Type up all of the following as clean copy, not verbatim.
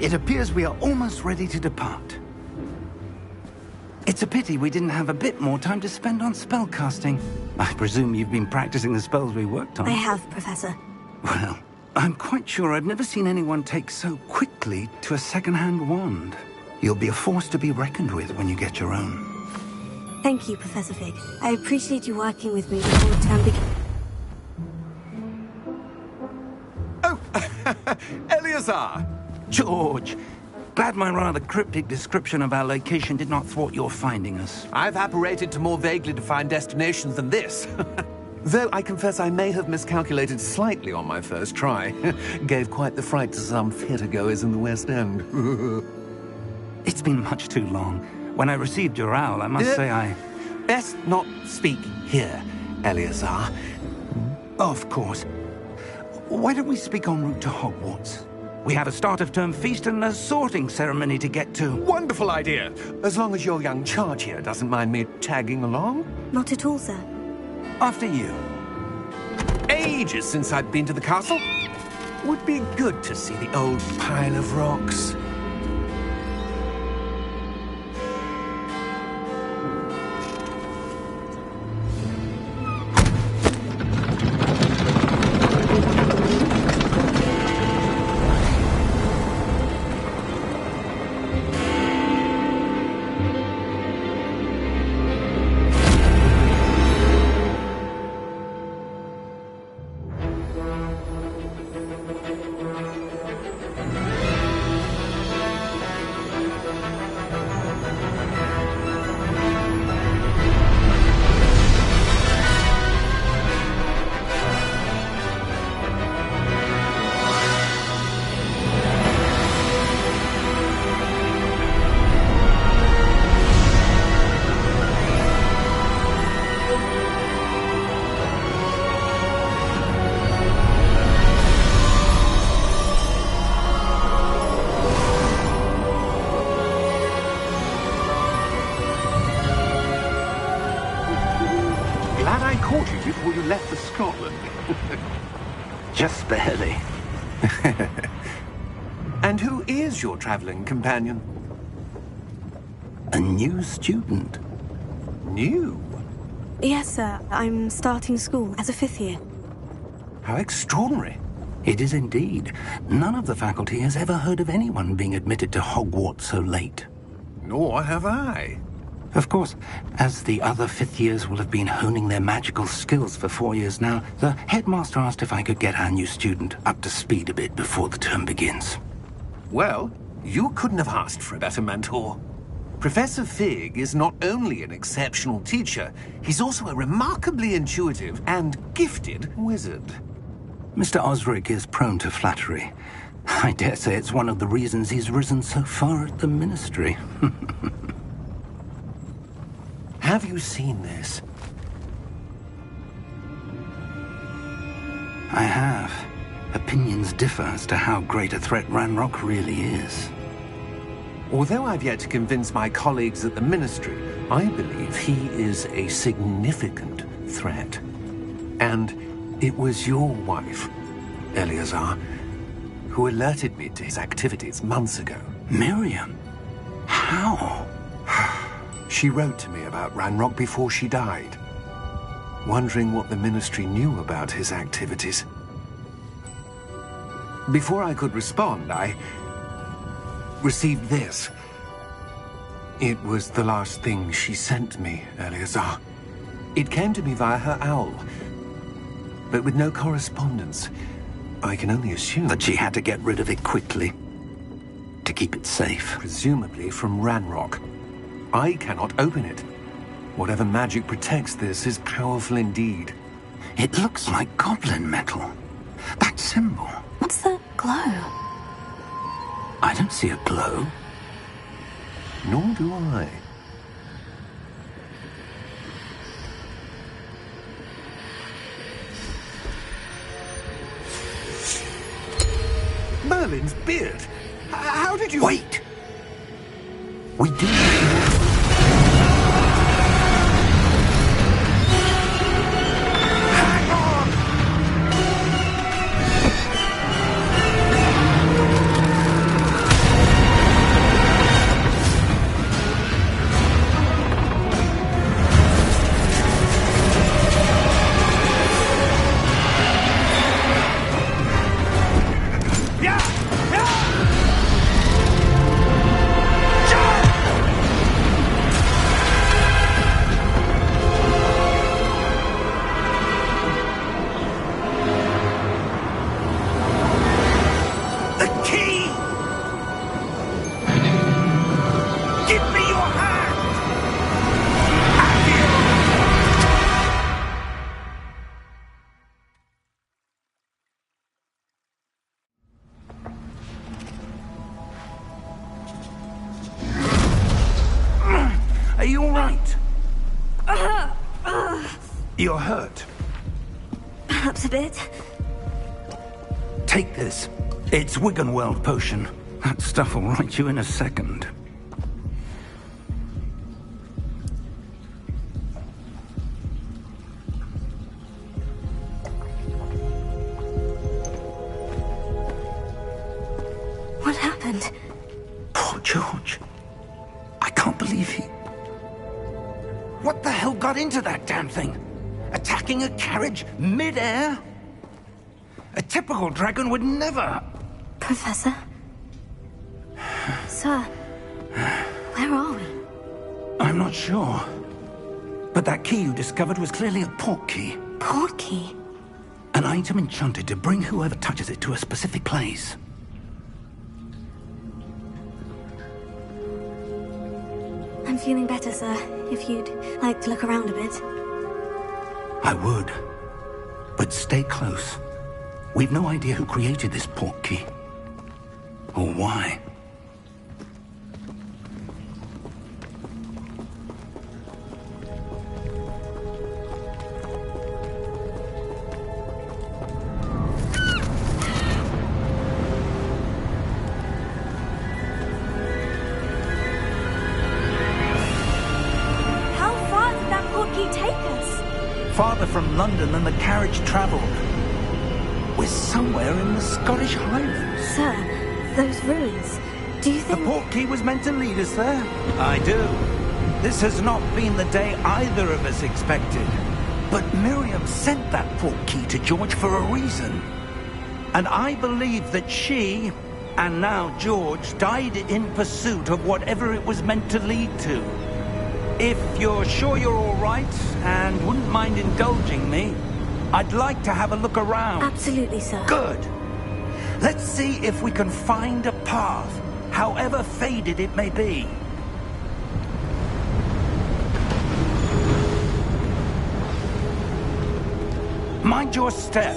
It appears we are almost ready to depart. It's a pity we didn't have a bit more time to spend on spellcasting. I presume you've been practicing the spells we worked on. I have, Professor. Well, I'm quite sure I've never seen anyone take so quickly to a second-hand wand. You'll be a force to be reckoned with when you get your own. Thank you, Professor Fig. I appreciate you working with me before the term begins. Oh, Eleazar! George, glad my rather cryptic description of our location did not thwart your finding us. I've apparated to more vaguely defined destinations than this. Though I confess I may have miscalculated slightly on my first try. Gave quite the fright to some theatre-goers in the West End. It's been much too long. When I received your owl, I must say I... Best not speak here, Eleazar. Of course. Why don't we speak en route to Hogwarts? We have a start-of-term feast and a sorting ceremony to get to. Wonderful idea! As long as your young charge here doesn't mind me tagging along. Not at all, sir. After you. Ages since I'd been to the castle. Would be good to see the old pile of rocks. Before you left for Scotland. Just barely. And who is your traveling companion? A new student. New? Yes, sir. I'm starting school as a 5th year. How extraordinary. It is indeed. None of the faculty has ever heard of anyone being admitted to Hogwarts so late. Nor have I. Of course, as the other 5th years will have been honing their magical skills for 4 years now, the headmaster asked if I could get our new student up to speed a bit before the term begins. Well, you couldn't have asked for a better mentor. Professor Fig is not only an exceptional teacher, he's also a remarkably intuitive and gifted wizard. Mr. Osric is prone to flattery. I dare say it's one of the reasons he's risen so far at the Ministry. Have you seen this? I have. Opinions differ as to how great a threat Ranrock really is. Although I've yet to convince my colleagues at the Ministry, I believe he is a significant threat. And it was your wife, Eleazar, who alerted me to his activities months ago. Miriam? How? She wrote to me about Ranrock before she died, wondering what the Ministry knew about his activities. Before I could respond, I received this. It was the last thing she sent me, Eleazar. It came to me via her owl, but with no correspondence. I can only assume that she had to get rid of it quickly, to keep it safe. Presumably from Ranrock. I cannot open it. Whatever magic protects this is powerful indeed. It looks like goblin metal. That symbol. What's that glow? I don't see a glow. Nor do I. Merlin's beard. How did you... Wait! We do... right. You're hurt. Perhaps a bit. Take this. It's Wiggenweld potion. That stuff will right you in a second. What happened? Poor George. I can't believe he... What the hell got into that damn thing? Attacking a carriage mid-air? A typical dragon would never... Professor? Sir, where are we? I'm not sure. But that key you discovered was clearly a port key. Port key? An item enchanted to bring whoever touches it to a specific place. I'm feeling better, sir. If you'd like to look around a bit. I would. But stay close. We've no idea who created this port key. Or why. How far did that port key take us? Farther from London than the carriage travelled. We're somewhere in the Scottish Highlands. Sir, those ruins. Do you The think... port key was meant to lead us there? I do. This has not been the day either of us expected. But Miriam sent that port key to George for a reason. And I believe that she, and now George, died in pursuit of whatever it was meant to lead to. If you're sure you're all right, and wouldn't mind indulging me, I'd like to have a look around. Absolutely, sir. Good. Let's see if we can find a path, however faded it may be. Mind your step.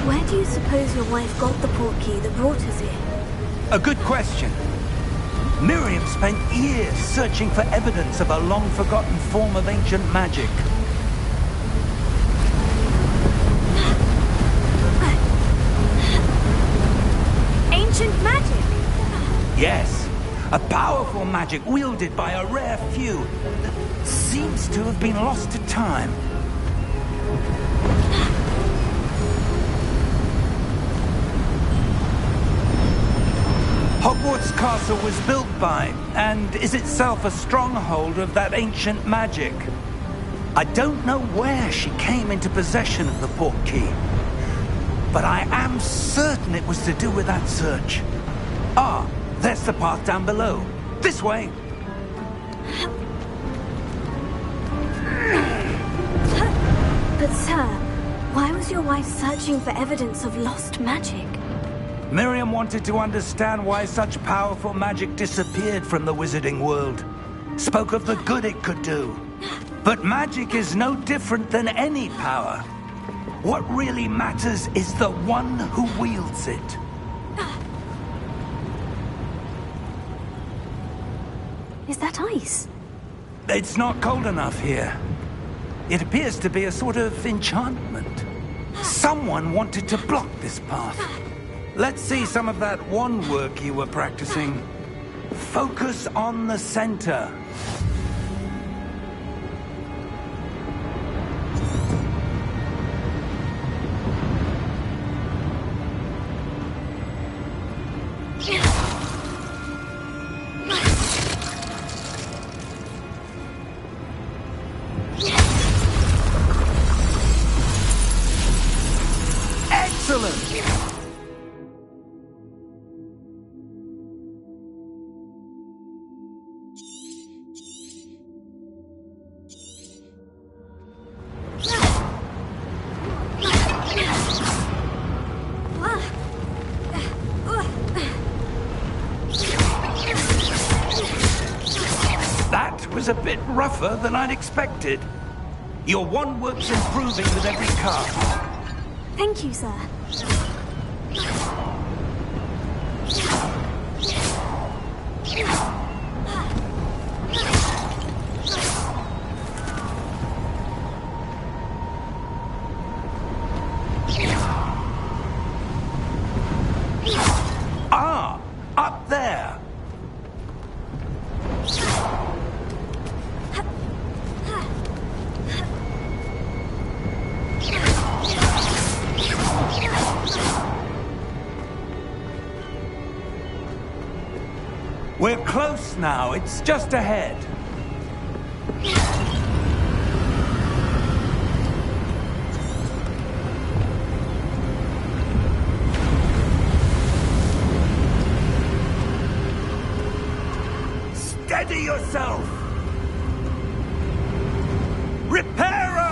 Where do you suppose your wife got the port key that brought us here? A good question. Miriam spent years searching for evidence of a long-forgotten form of ancient magic. Ancient magic? Yes, a powerful magic wielded by a rare few that seems to have been lost to time. Hogwarts Castle was built by, and is itself a stronghold of that ancient magic. I don't know where she came into possession of the port key, but I am certain it was to do with that search. Ah, there's the path down below. This way. But sir, why was your wife searching for evidence of lost magic? Miriam wanted to understand why such powerful magic disappeared from the wizarding world. Spoke of the good it could do. But magic is no different than any power. What really matters is the one who wields it. Is that ice? It's not cold enough here. It appears to be a sort of enchantment. Someone wanted to block this path. Let's see some of that wand work you were practicing. Focus on the center. Excellent! That was a bit rougher than I'd expected. Your one work's improving with every cast. Thank you, sir. Ah, up there. We're close now. It's just ahead. Steady yourself! Reparo!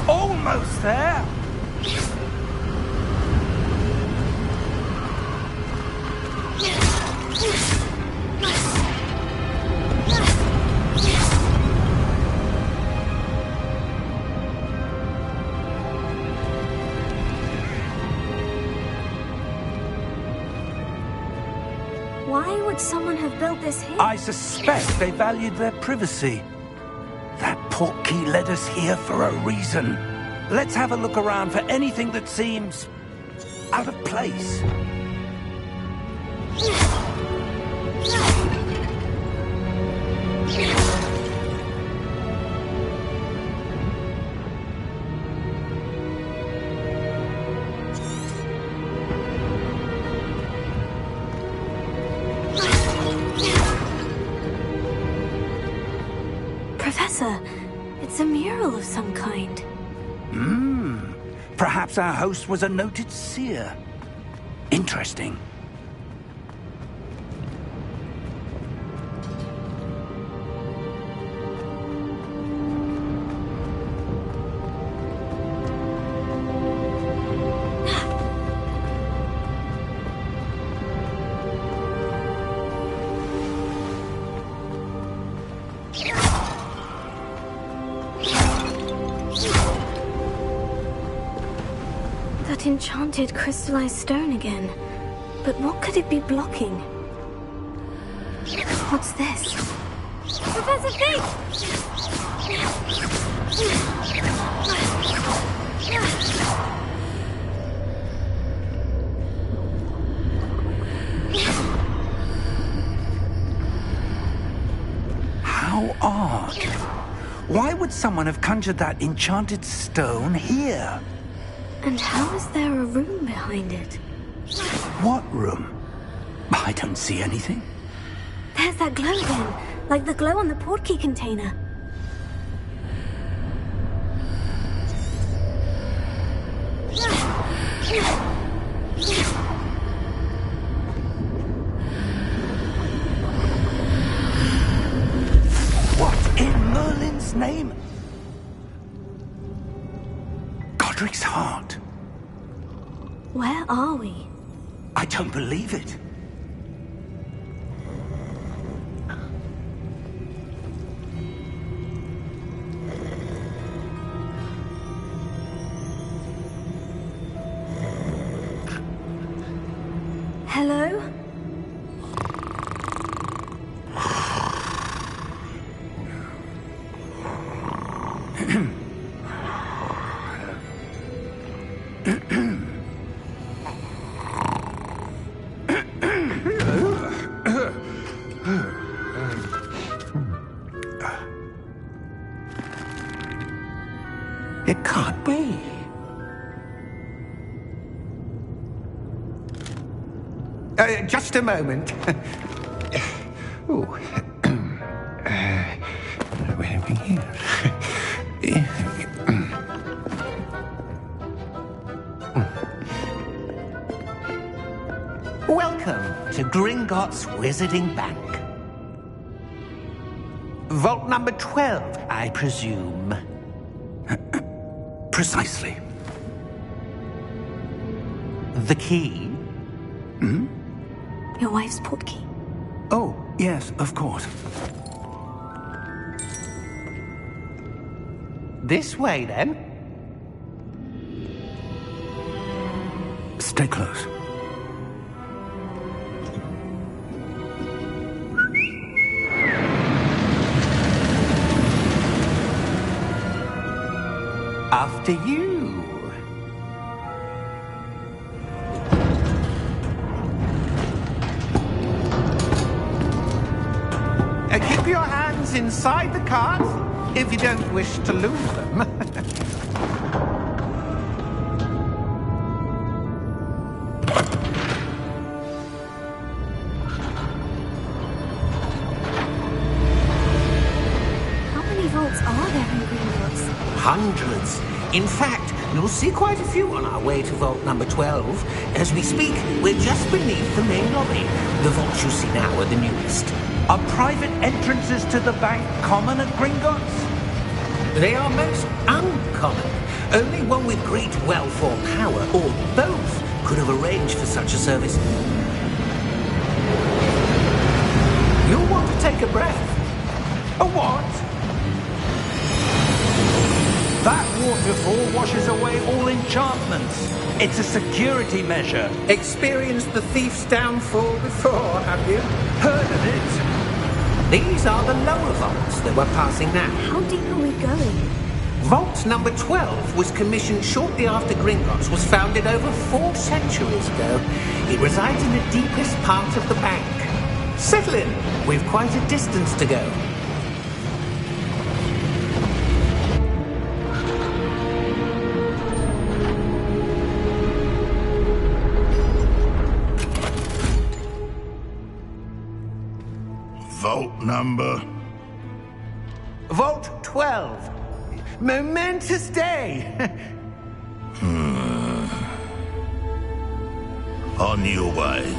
Almost there! Why would someone have built this here? I suspect they valued their privacy. That portkey led us here for a reason. Let's have a look around for anything that seems out of place. Professor, it's a mural of some kind. Perhaps our host was a noted seer. Interesting. That enchanted crystallized stone again. But what could it be blocking? What's this? Professor Fig! How odd. Why would someone have conjured that enchanted stone here? And how is there a room behind it? What room? I don't see anything. There's that glow again, like the glow on the portkey container. What in Merlin's name? Godric's heart. Where are we? I don't believe it. Hello? It can't be. Just a moment. Oh. Where are we here? Welcome to Gringotts Wizarding Bank. Vault number 12, I presume. Precisely. The key? Your wife's portkey. Oh, yes, of course. This way, then. Stay close. After you. Keep your hands inside the cart if you don't wish to lose them. How many vaults are there in Gringotts? Hundreds. In fact, you'll see quite a few on our way to vault number 12. As we speak, we're just beneath the main lobby. The vaults you see now are the newest. Are private entrances to the bank common at Gringotts? They are most uncommon. Only one with great wealth or power, or both, could have arranged for such a service. You'll want to take a breath. A what? That waterfall washes away all enchantments. It's a security measure. Experienced the thief's downfall before, have you? Heard of it? These are the lower vaults that we're passing now. How deep are we going? Vault number 12 was commissioned shortly after Gringotts was founded over 4 centuries ago. It resides in the deepest part of the bank. Settle in. We've quite a distance to go. Vault number? Vault 12. Momentous day. On your way.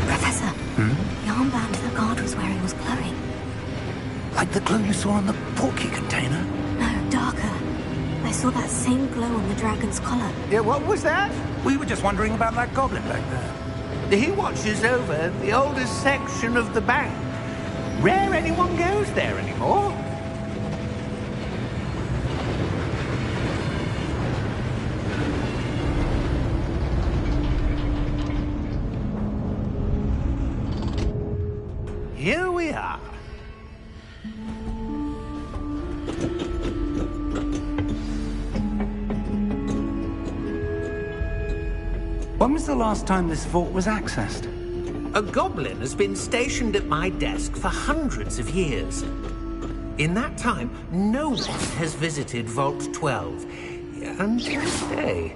Professor, the armband the guard was wearing was glowing. Like the glow you saw on the portkey container? No, darker. I saw that same glow on the dragon's collar. Yeah, what was that? We were just wondering about that goblin back there. He watches over the oldest section of the bank. Rare anyone goes there anymore. Here we are. When was the last time this vault was accessed? A goblin has been stationed at my desk for hundreds of years. In that time, no one has visited Vault 12 until today.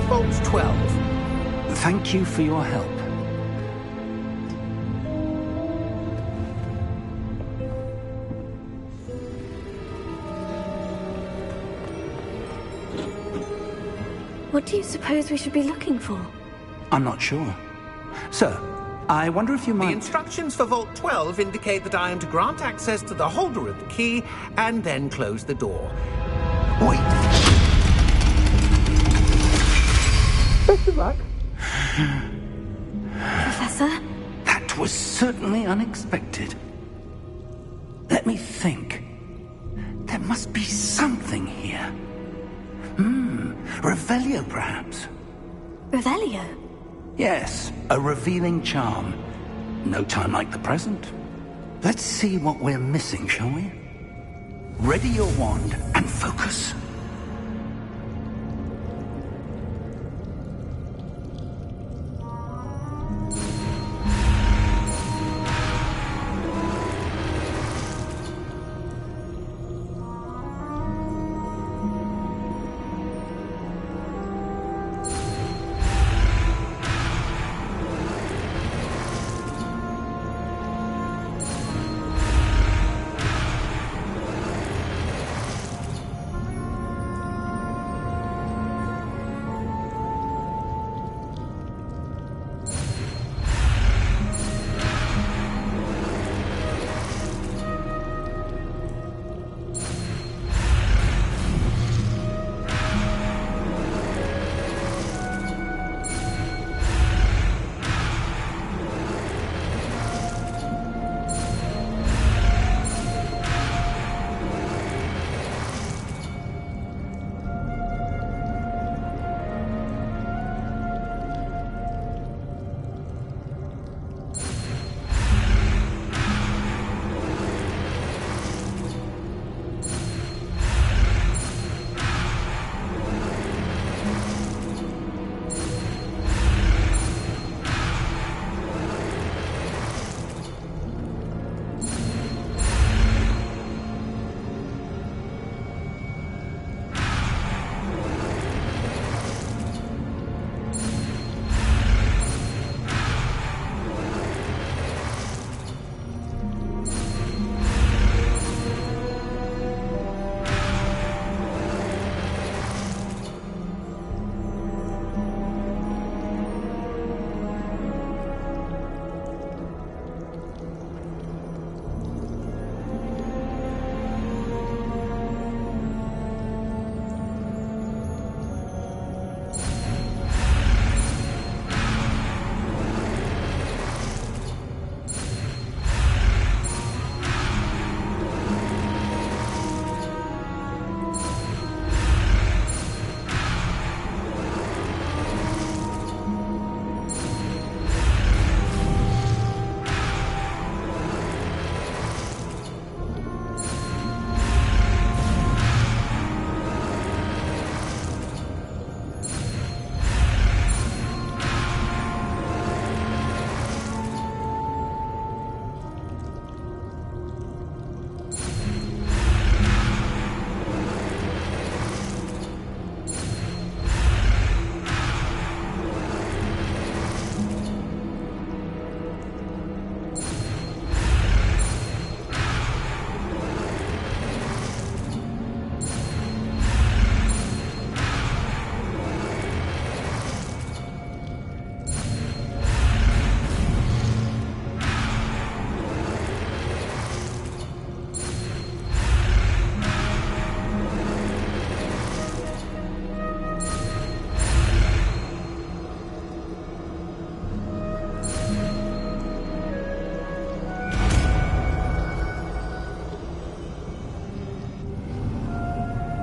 Vault 12. Thank you for your help. What do you suppose we should be looking for? I'm not sure. Sir, I wonder if you The might... instructions for Vault 12 indicate that I am to grant access to the holder of the key and then close the door. Wait! Best of luck. Professor? That This was certainly unexpected. Let me think. There must be something here. Revelio, perhaps? Revelio? Yes, a revealing charm. No time like the present. Let's see what we're missing, shall we? Ready your wand and focus.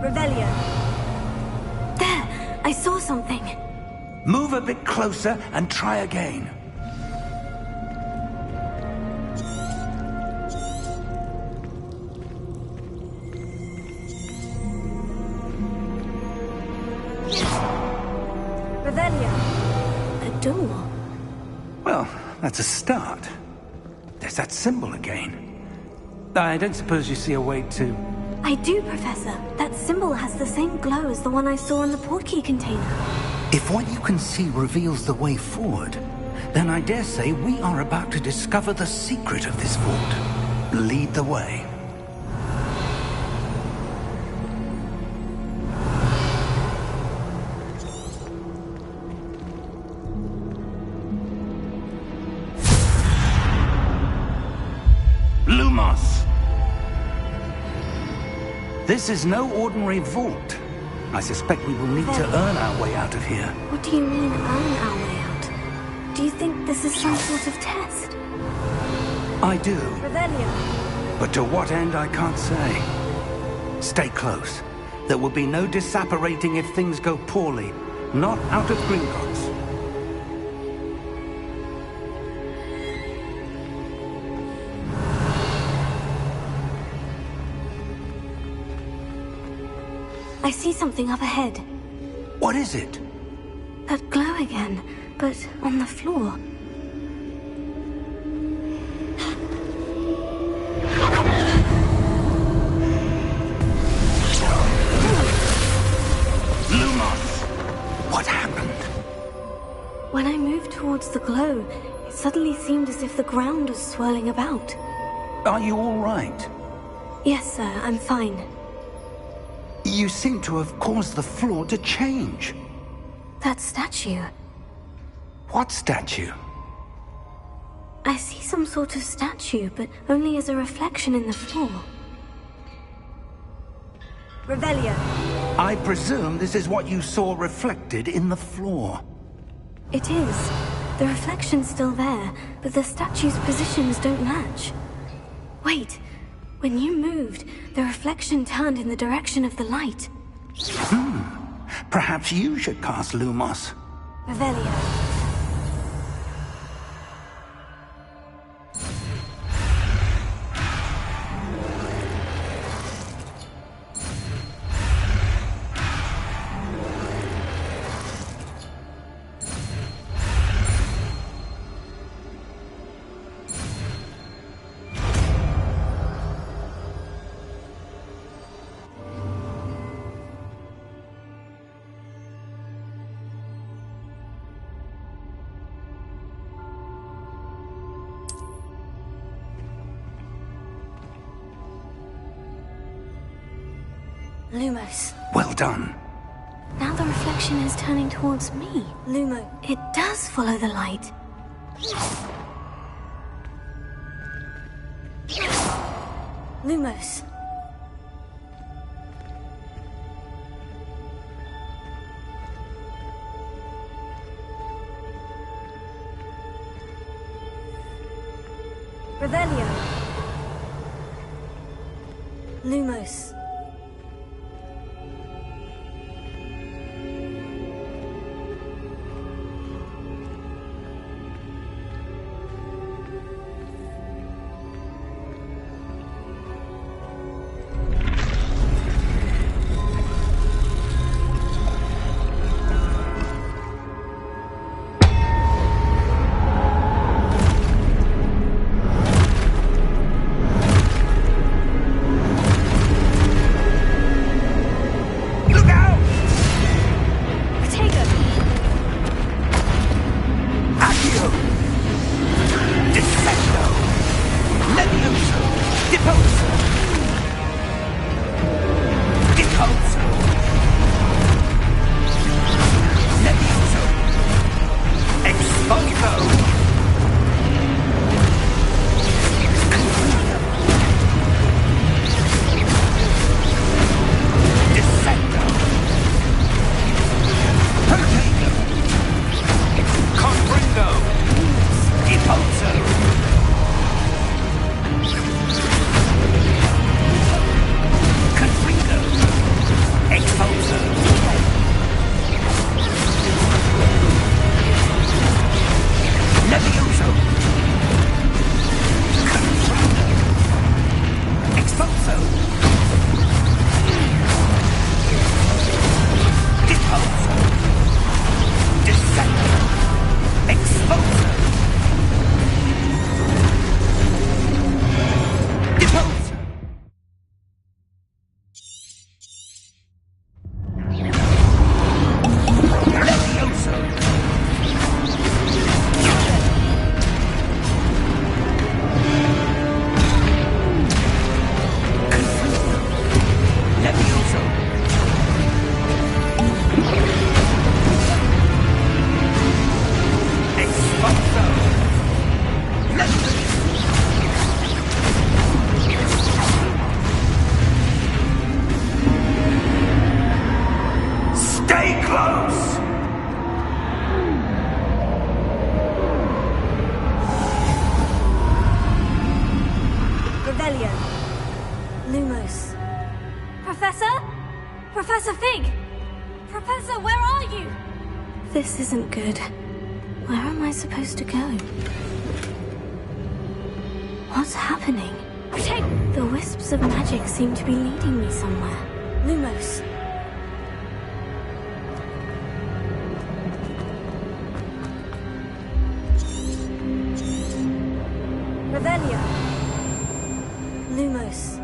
Revelio. There! I saw something. Move a bit closer and try again. Revelio. A door. Well, that's a start. There's that symbol again. I don't suppose you see a way to... I do, Professor. That symbol has the same glow as the one I saw in the portkey container. If what you can see reveals the way forward, then I dare say we are about to discover the secret of this vault. Lead the way. Lumos! This is no ordinary vault. I suspect we will need to earn our way out of here. What do you mean, earn our way out? Do you think this is some sort of test? I do. Revelio. But to what end, I can't say. Stay close. There will be no disapparating if things go poorly. Not out of Gringotts. I see something up ahead. What is it? That glow again, but on the floor. What happened? When I moved towards the glow, it suddenly seemed as if the ground was swirling about. Are you all right? Yes, sir, I'm fine. You seem to have caused the floor to change. That statue. What statue? I see some sort of statue, but only as a reflection in the floor. Revelio. I presume this is what you saw reflected in the floor. It is. The reflection's still there, but the statue's positions don't match. Wait. When you moved, the reflection turned in the direction of the light. Perhaps you should cast Lumos. Revelio. Lumos. Well done. Now the reflection is turning towards me. Lumo, it does follow the light. Lumos. Revelio. Lumos. Professor Fig! Professor, where are you? This isn't good. Where am I supposed to go? What's happening? The wisps of magic seem to be leading me somewhere. Lumos. Revelio. Lumos.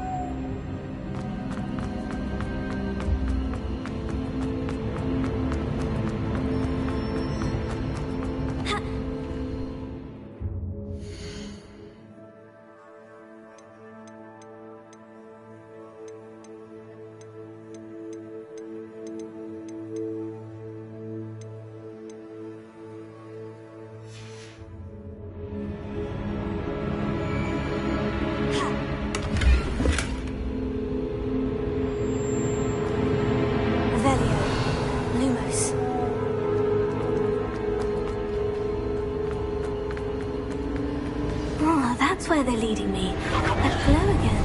That's where they're leading me. That glow again.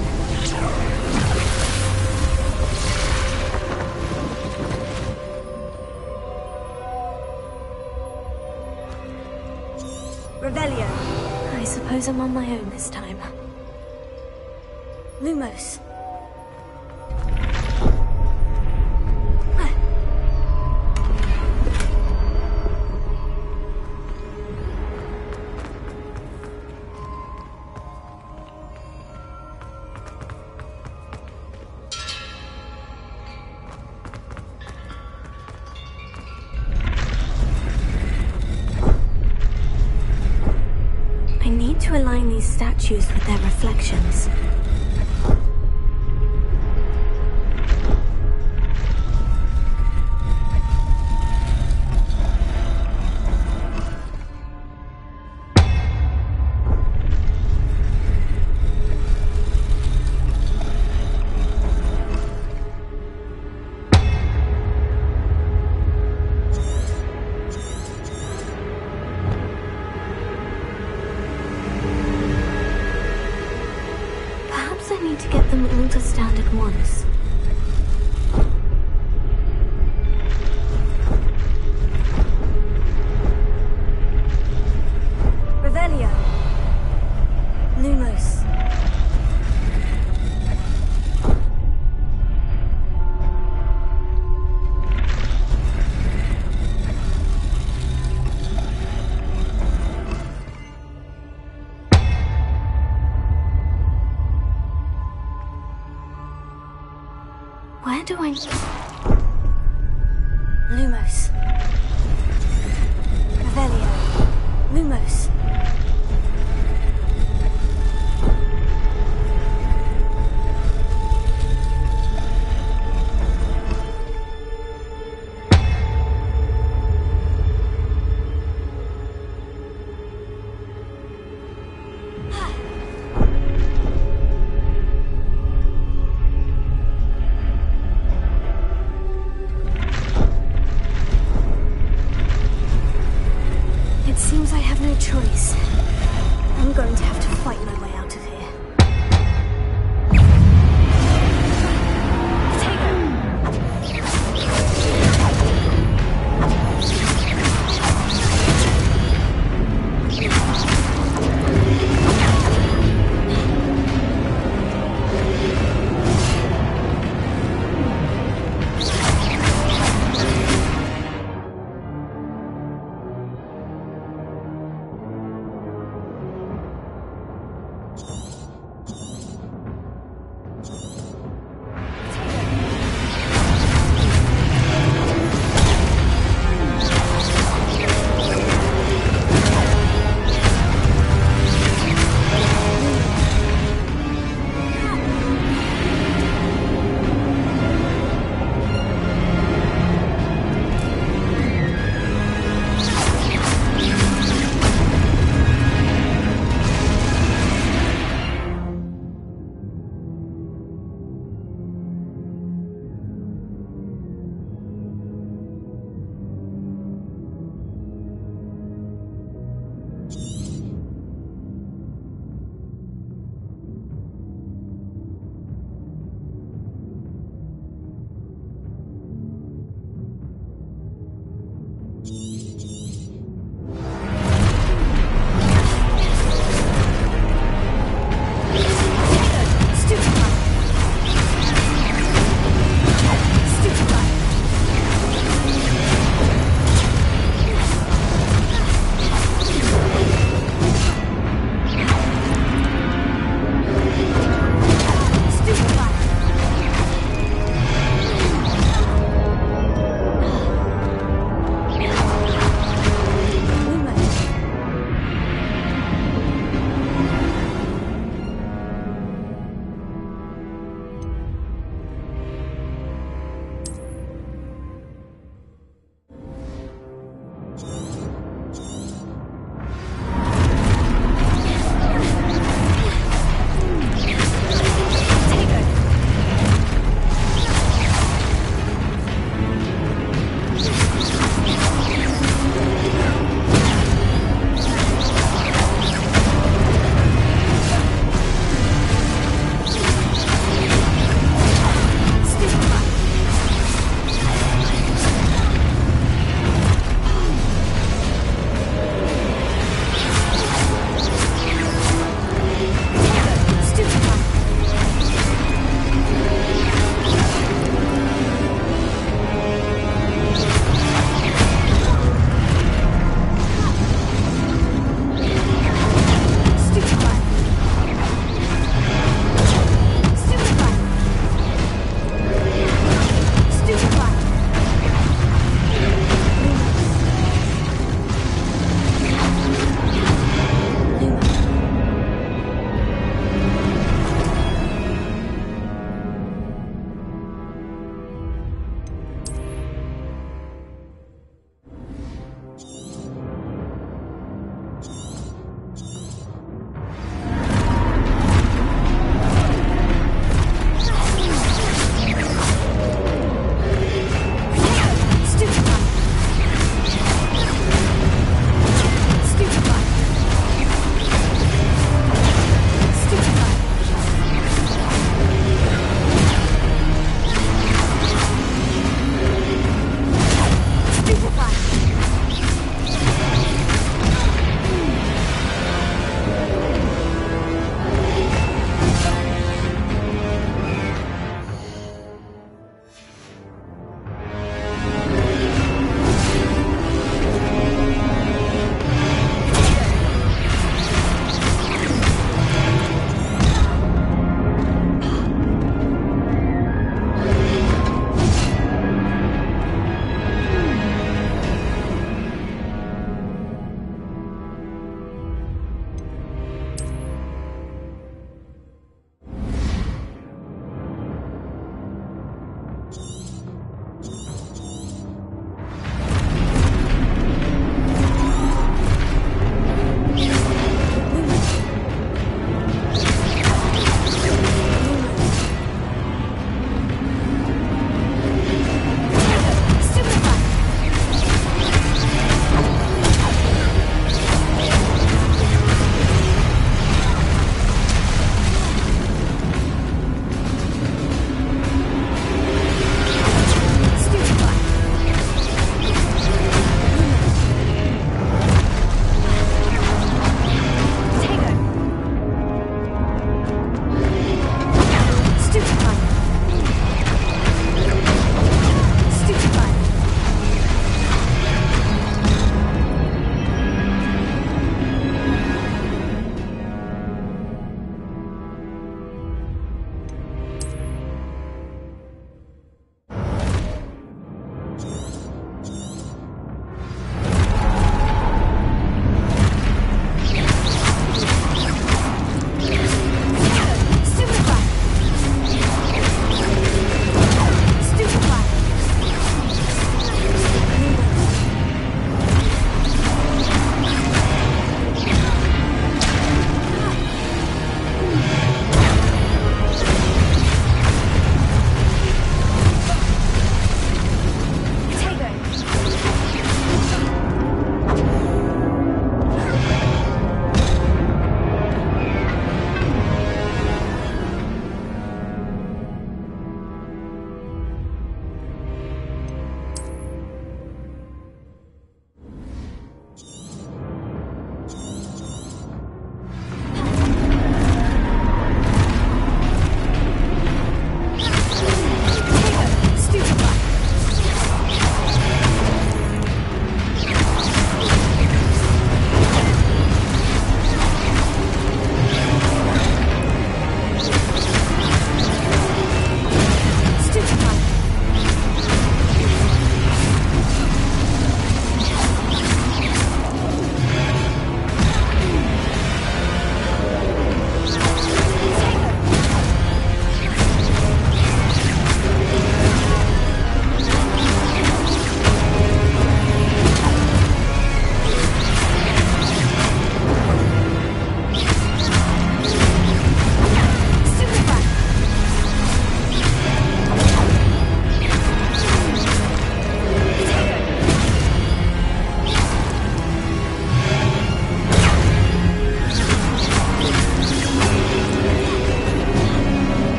Revelio. I suppose I'm on my own this time. Lumos. To align these statues with their reflections. To get them all to stand at once. Revelio. Lumos. Where do I... Lumos. Revelio. Lumos. It seems I have no choice. I'm going to have to fight my way out of here.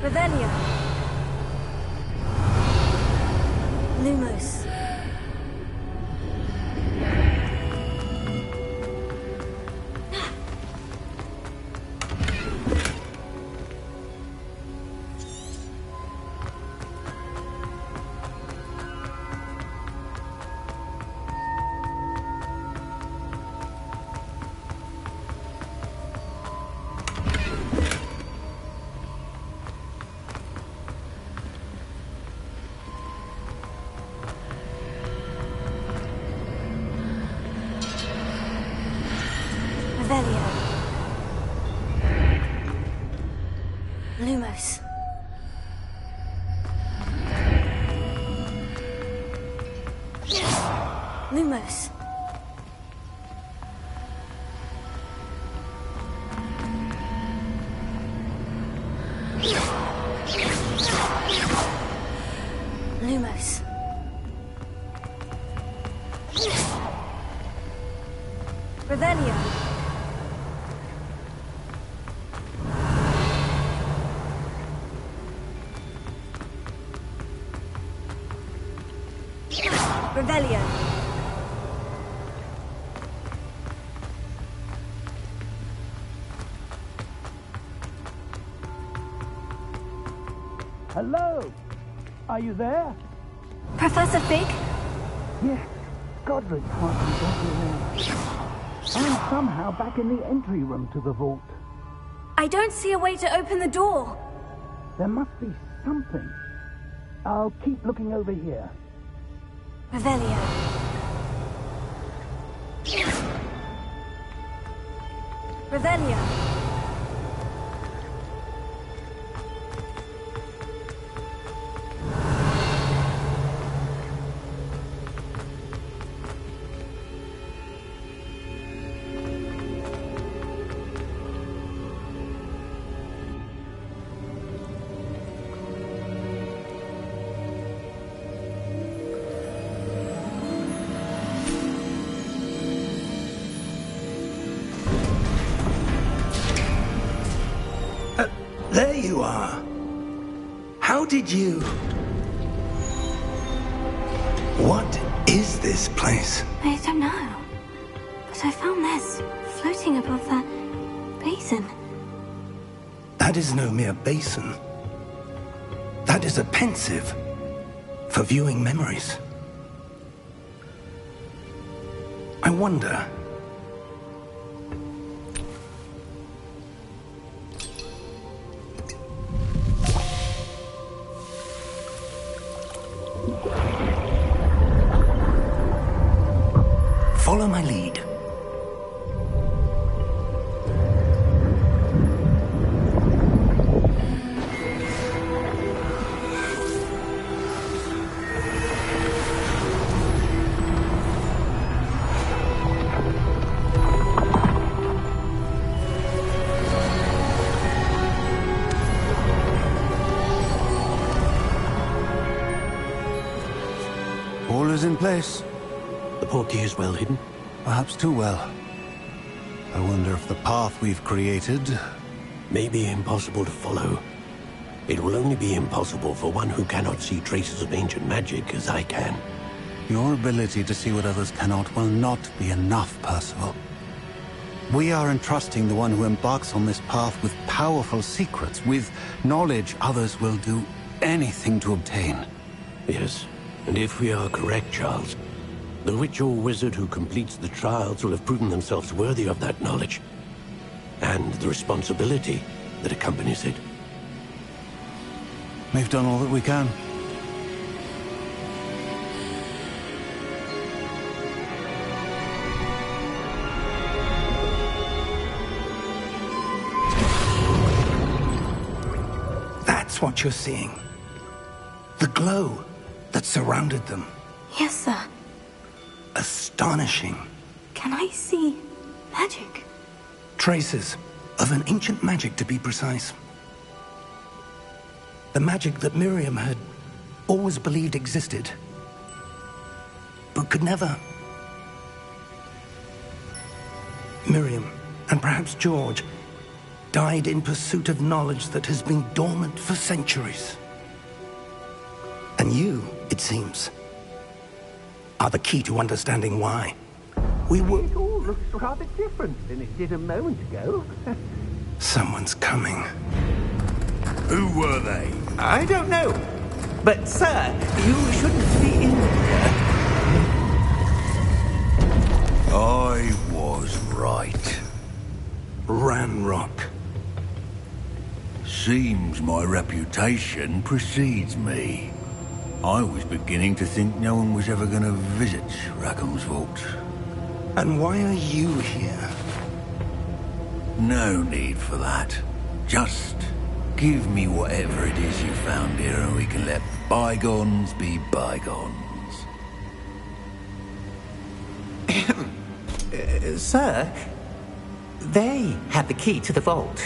Revelio. Lumos. Revelio. Lumos. Lumos. Lumos. Revelio. Revelio. Hello? Are you there? Professor Fig? Yes. Godric can't be back here. I'm somehow back in the entry room to the vault. I don't see a way to open the door. There must be something. I'll keep looking over here. Revelio. Revelio. There you are. How did you... What is this place? I don't know. But I found this floating above that basin. That is no mere basin. That is a pensive for viewing memories. I wonder... Follow my lead. All is in place. The portkey is well hidden. Perhaps too well. I wonder if the path we've created... May be impossible to follow. It will only be impossible for one who cannot see traces of ancient magic as I can. Your ability to see what others cannot will not be enough, Percival. We are entrusting the one who embarks on this path with powerful secrets, with knowledge others will do anything to obtain. Yes, and if we are correct, Charles, the witch or wizard who completes the trials will have proven themselves worthy of that knowledge, and the responsibility that accompanies it. We've done all that we can. That's what you're seeing. The glow that surrounded them. Yes, sir. Astonishing. Can I see magic? Traces of an ancient magic, to be precise. The magic that Miriam had always believed existed, but could never. Miriam, and perhaps George, died in pursuit of knowledge that has been dormant for centuries. And you, it seems, are the key to understanding why. We were... It all looks rather different than it did a moment ago. Someone's coming. Who were they? I don't know. But, sir, you shouldn't be in here. I was right. Ranrock. Seems my reputation precedes me. I was beginning to think no one was ever going to visit Rackham's vault. And why are you here? No need for that. Just give me whatever it is you found here and we can let bygones be bygones. Sir, they had the key to the vault.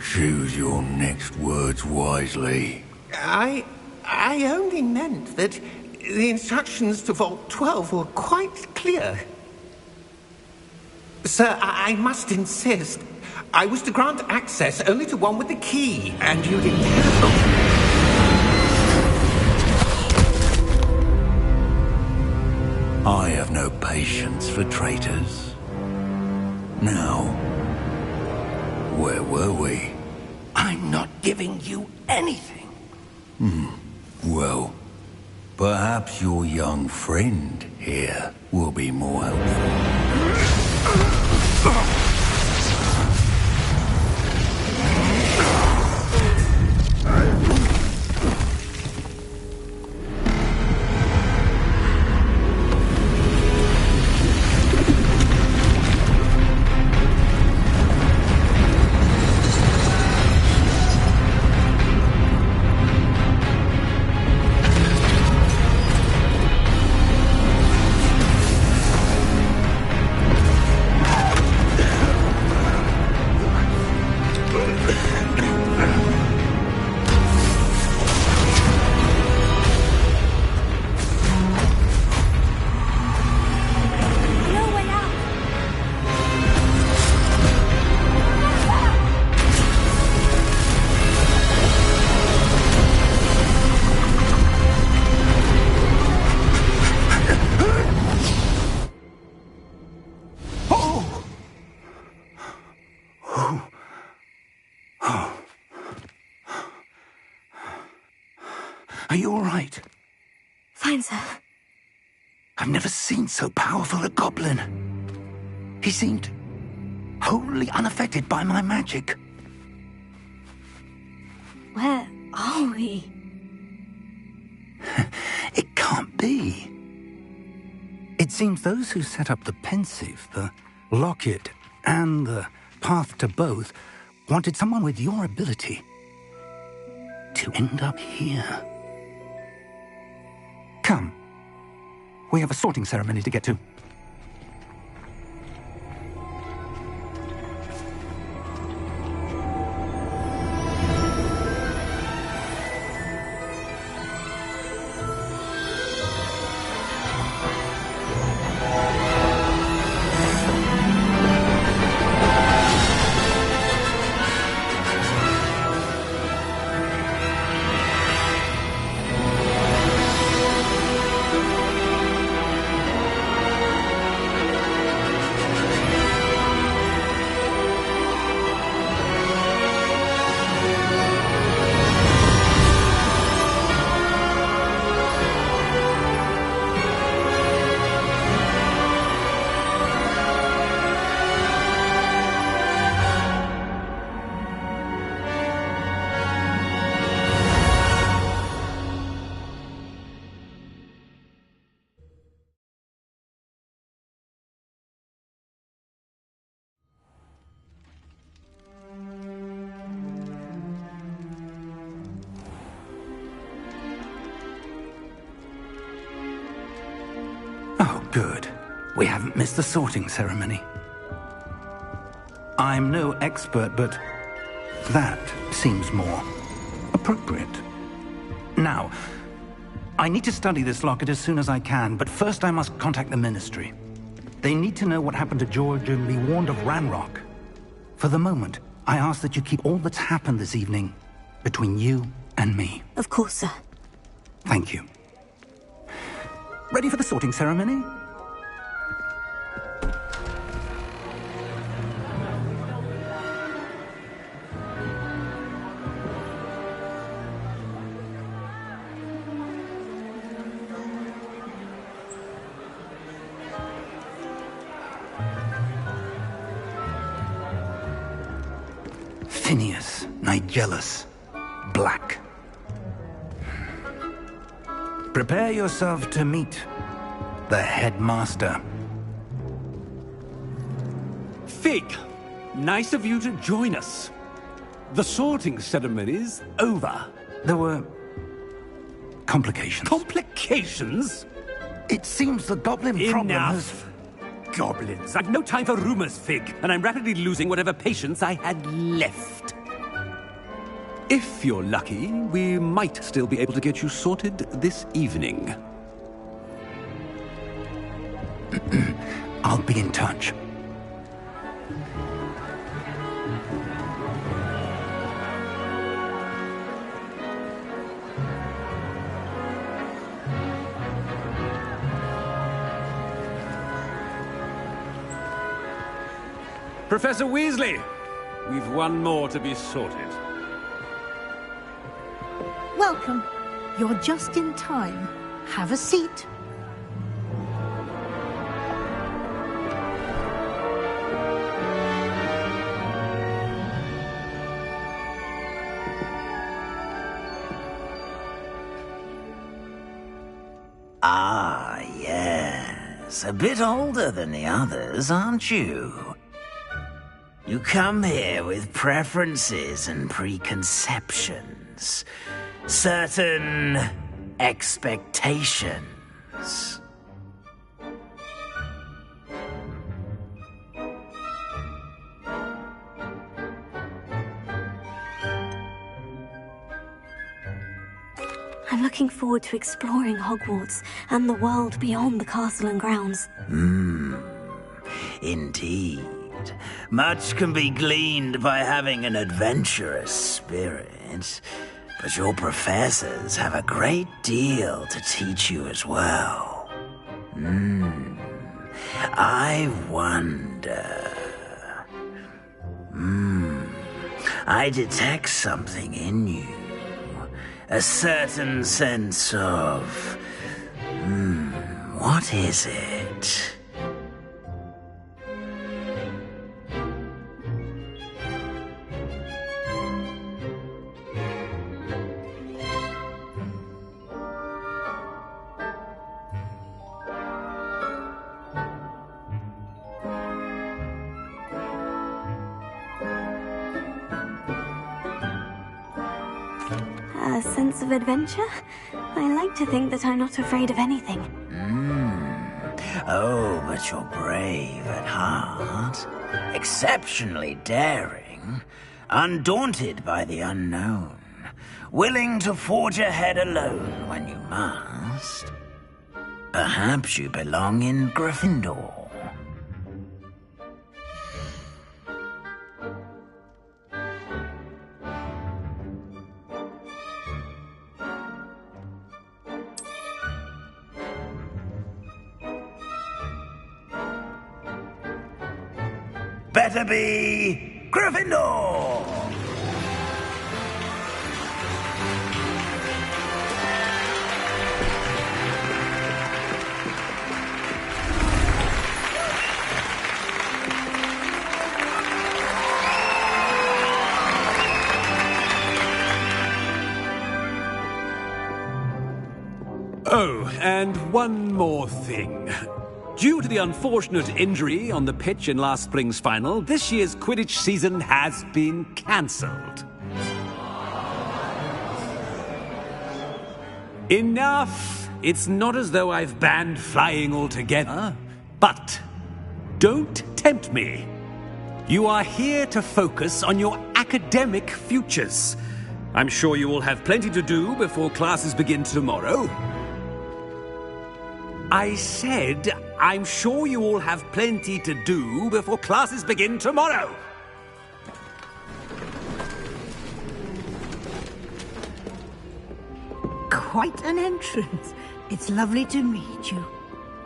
Choose your next words wisely. I only meant that the instructions to Vault 12 were quite clear. Sir, I must insist. I was to grant access only to one with the key, and you didn't have... I have no patience for traitors. Now, where were we? I'm not giving you anything. Well, perhaps your young friend here will be more helpful. Are you all right? Fine, sir. I've never seen so powerful a goblin. He seemed wholly unaffected by my magic. Where are we? It can't be. It seems those who set up the pensive, the locket, and the path to both wanted someone with your ability to end up here. Come. We have a sorting ceremony to get to. Oh, good. We haven't missed the sorting ceremony. I'm no expert, but that seems more appropriate. Now, I need to study this locket as soon as I can, but first I must contact the Ministry. They need to know what happened to George and be warned of Ranrock. For the moment, I ask that you keep all that's happened this evening between you and me. Of course, sir. Thank you. Ready for the sorting ceremony? Phineas, Nigellus, Black. Prepare yourself to meet the headmaster. Fig, nice of you to join us. The sorting ceremony's over. There were complications. Complications? It seems the goblin problem has... Enough! Goblins. I've no time for rumors, Fig, and I'm rapidly losing whatever patience I had left. If you're lucky, we might still be able to get you sorted this evening. I'll be in touch. Professor Weasley, we've one more to be sorted. Welcome. You're just in time. Have a seat. Ah, yes. A bit older than the others, aren't you? You come here with preferences and preconceptions. Certain expectations. I'm looking forward to exploring Hogwarts and the world beyond the castle and grounds. Indeed. Much can be gleaned by having an adventurous spirit, but your professors have a great deal to teach you as well. I wonder... I detect something in you. A certain sense of... what is it? A sense of adventure? I like to think that I'm not afraid of anything. Oh, but you're brave at heart. Exceptionally daring. Undaunted by the unknown. Willing to forge ahead alone when you must. Perhaps you belong in Gryffindor. Better be Gryffindor! Oh, and one more thing. Due to the unfortunate injury on the pitch in last spring's final, this year's Quidditch season has been cancelled. Enough! It's not as though I've banned flying altogether, but don't tempt me. You are here to focus on your academic futures. I'm sure you will have plenty to do before classes begin tomorrow. I said, I'm sure you all have plenty to do before classes begin tomorrow. Quite an entrance. It's lovely to meet you.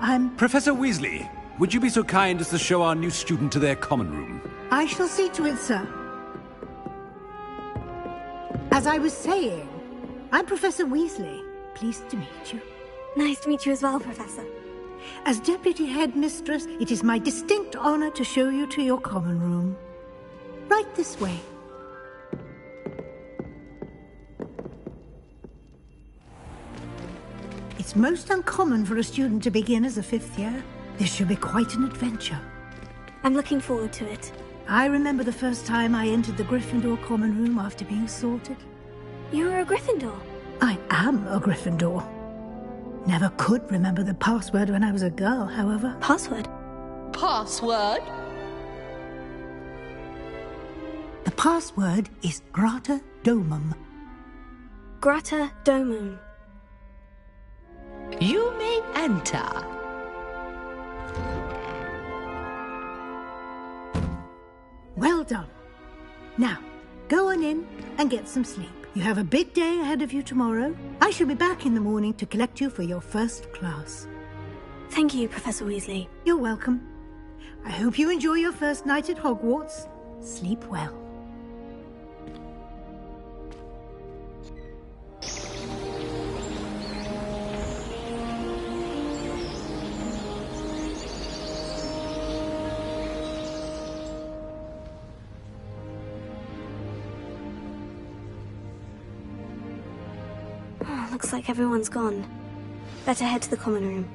I'm... Professor Weasley, would you be so kind as to show our new student to their common room? I shall see to it, sir. As I was saying, I'm Professor Weasley. Pleased to meet you. Nice to meet you as well, Professor. As Deputy Headmistress, it is my distinct honor to show you to your common room. Right this way. It's most uncommon for a student to begin as a fifth year. This should be quite an adventure. I'm looking forward to it. I remember the first time I entered the Gryffindor common room after being sorted. You were a Gryffindor? I am a Gryffindor. Never could remember the password when I was a girl, however. Password? Password? The password is Grata Domum. Grata Domum. You may enter. Well done. Now, go on in and get some sleep. You have a big day ahead of you tomorrow. I shall be back in the morning to collect you for your first class. Thank you, Professor Weasley. You're welcome. I hope you enjoy your first night at Hogwarts. Sleep well. Looks like everyone's gone. Better head to the common room.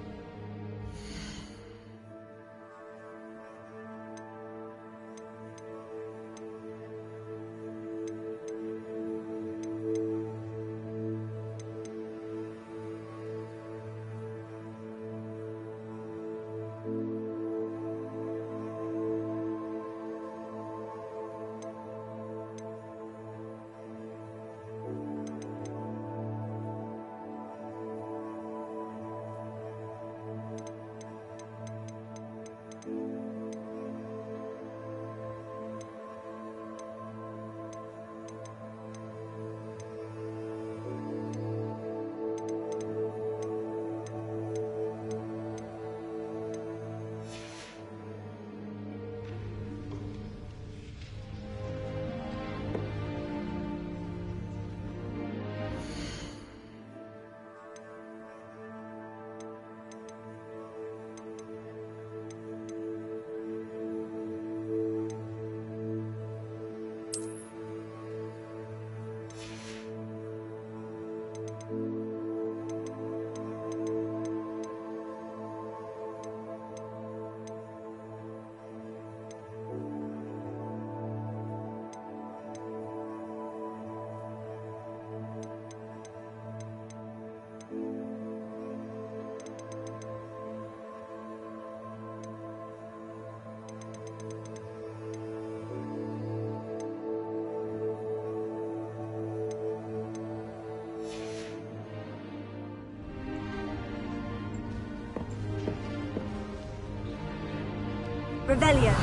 Revelio.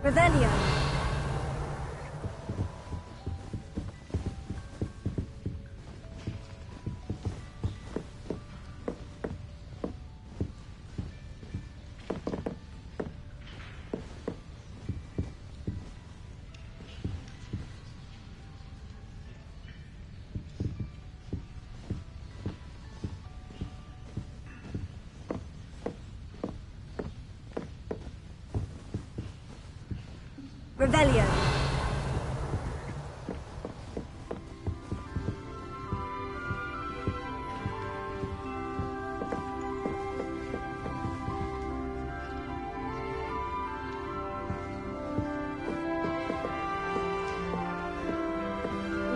Revelio. Revelio.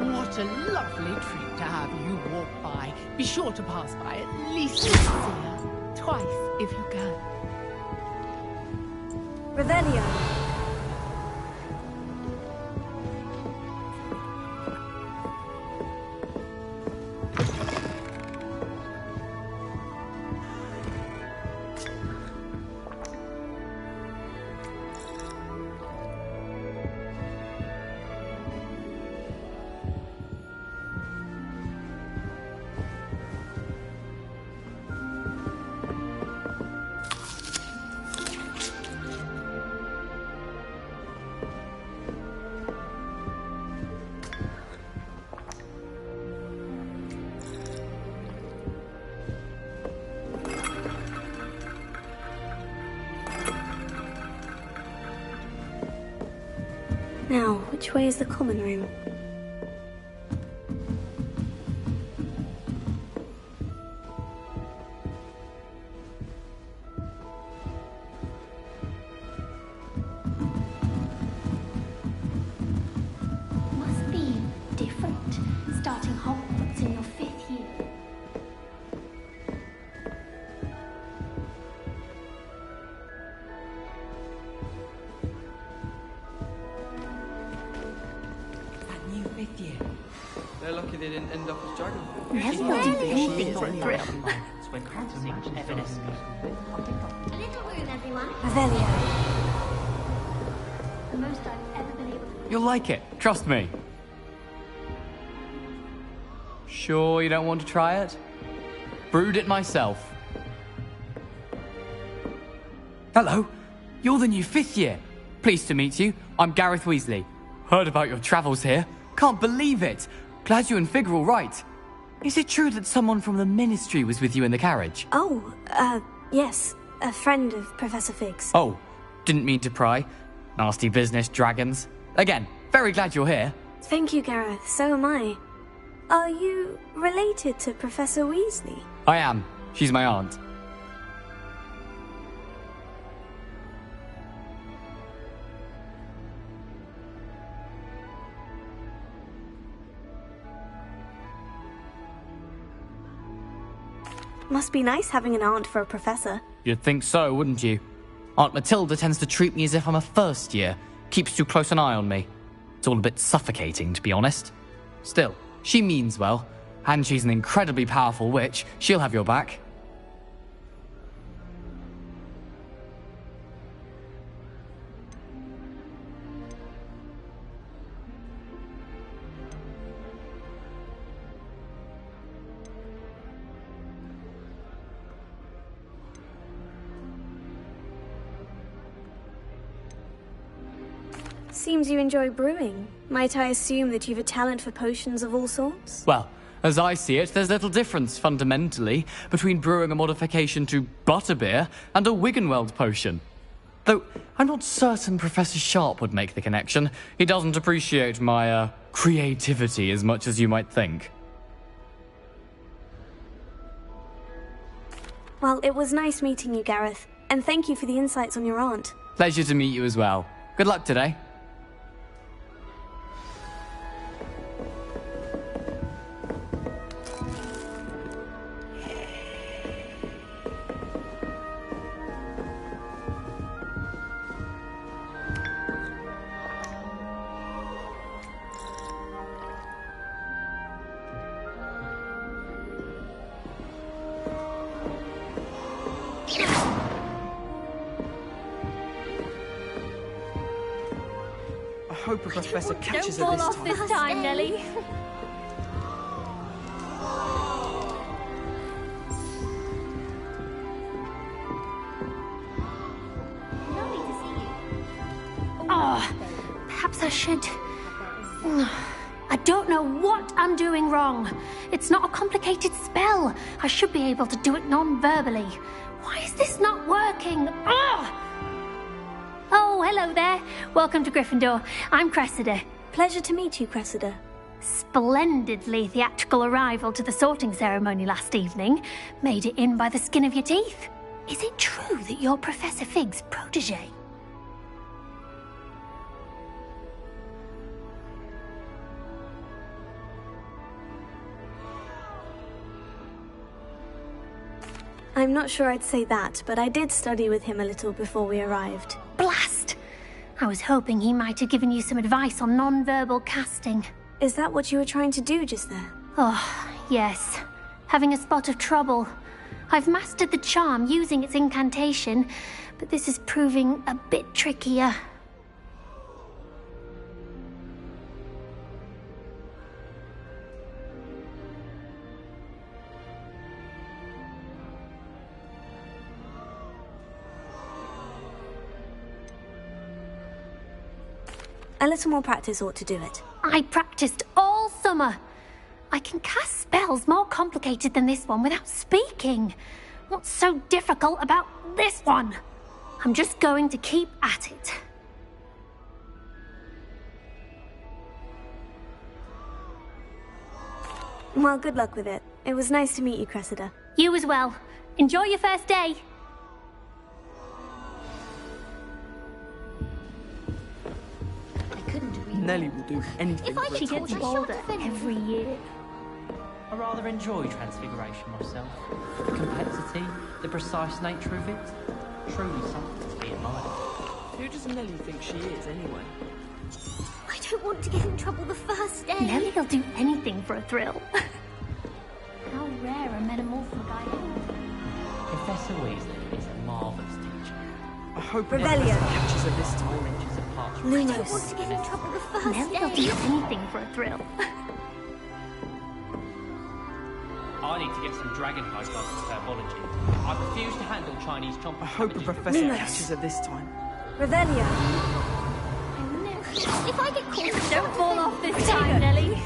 What a lovely treat to have you walk by. Be sure to pass by at least once a year. Twice, if you can. Revelio. Now, which way is the common room? Must be different, starting Hogwarts in your 5th year. They're lucky they didn't end up as dragon. Everybody thinks it's a thrill. A little room, everyone. Revelio. The most I've ever been able to... You'll like it, trust me. Sure you don't want to try it? Brewed it myself. Hello, you're the new 5th year. Pleased to meet you. I'm Gareth Weasley. Heard about your travels here. Can't believe it. Glad you and Fig are all right. Is it true that someone from the Ministry was with you in the carriage? Oh, yes. A friend of Professor Fig's. Oh, didn't mean to pry. Nasty business, dragons. Again, very glad you're here. Thank you, Gareth. So am I. Are you related to Professor Weasley? I am. She's my aunt. Must be nice having an aunt for a professor. You'd think so, wouldn't you? Aunt Matilda tends to treat me as if I'm a first year. Keeps too close an eye on me. It's all a bit suffocating, to be honest. Still, she means well. And she's an incredibly powerful witch. She'll have your back. Seems you enjoy brewing. Might I assume that you've a talent for potions of all sorts? Well, as I see it, there's little difference, fundamentally, between brewing a modification to butterbeer and a Wiggenweld potion. Though, I'm not certain Professor Sharp would make the connection. He doesn't appreciate my, creativity as much as you might think. Well, it was nice meeting you, Gareth. And thank you for the insights on your aunt. Pleasure to meet you as well. Good luck today. I hope a professor catches her Don't this fall off time. this time, Nellie. Lovely to see you. Oh, perhaps I should... I don't know what I'm doing wrong. It's not a complicated spell. I should be able to do it non-verbally. Why is this not working? Ah! Oh, hello there. Welcome to Gryffindor. I'm Cressida. Pleasure to meet you, Cressida. Splendidly theatrical arrival to the sorting ceremony last evening. Made it in by the skin of your teeth. Is it true that you're Professor Fig's protege? I'm not sure I'd say that, but I did study with him a little before we arrived. Blast! I was hoping he might have given you some advice on non-verbal casting. Is that what you were trying to do just there? Oh, yes. Having a spot of trouble. I've mastered the charm using its incantation, but this is proving a bit trickier. A little more practice ought to do it. I practiced all summer. I can cast spells more complicated than this one without speaking. What's so difficult about this one? I'm just going to keep at it. Well, good luck with it. It was nice to meet you, Cressida. You as well. Enjoy your first day. Nellie will do anything. If she gets bolder every year. I rather enjoy Transfiguration myself. The complexity, the precise nature of it, truly something to be admired. Who does Nellie think she is, anyway? I don't want to get in trouble the first day. Nellie'll do anything for a thrill. How rare a metamorphic I am. Professor Weasley is a marvellous teacher. I hope Revelio catches her this time. Inches apart. I don't want to get in trouble the first Nellie'll day. do anything for a thrill. I need to get some dragon high class herbology. I refuse to handle Chinese chomp. I hope a professor catches her this time. Revelio. If I get caught, Don't fall off this time, Nellie.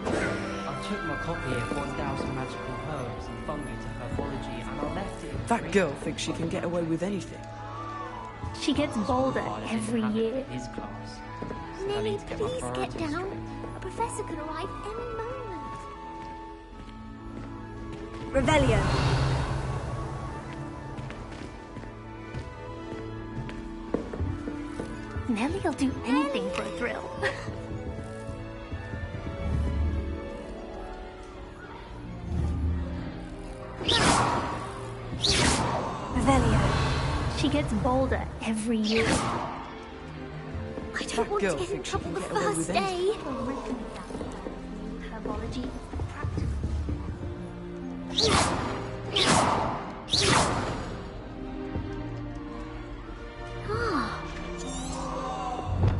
I took my copy of 1,000 magical herbs and fungi to herbology and I left it. That girl thinks she can get away with anything. She gets bolder every year. His class. Nellie, please get down. A professor could arrive any moment. Revelio. Nellie'll do anything for a thrill. Revelio. She gets bolder every year. I don't want to get in trouble the first day. Herbology.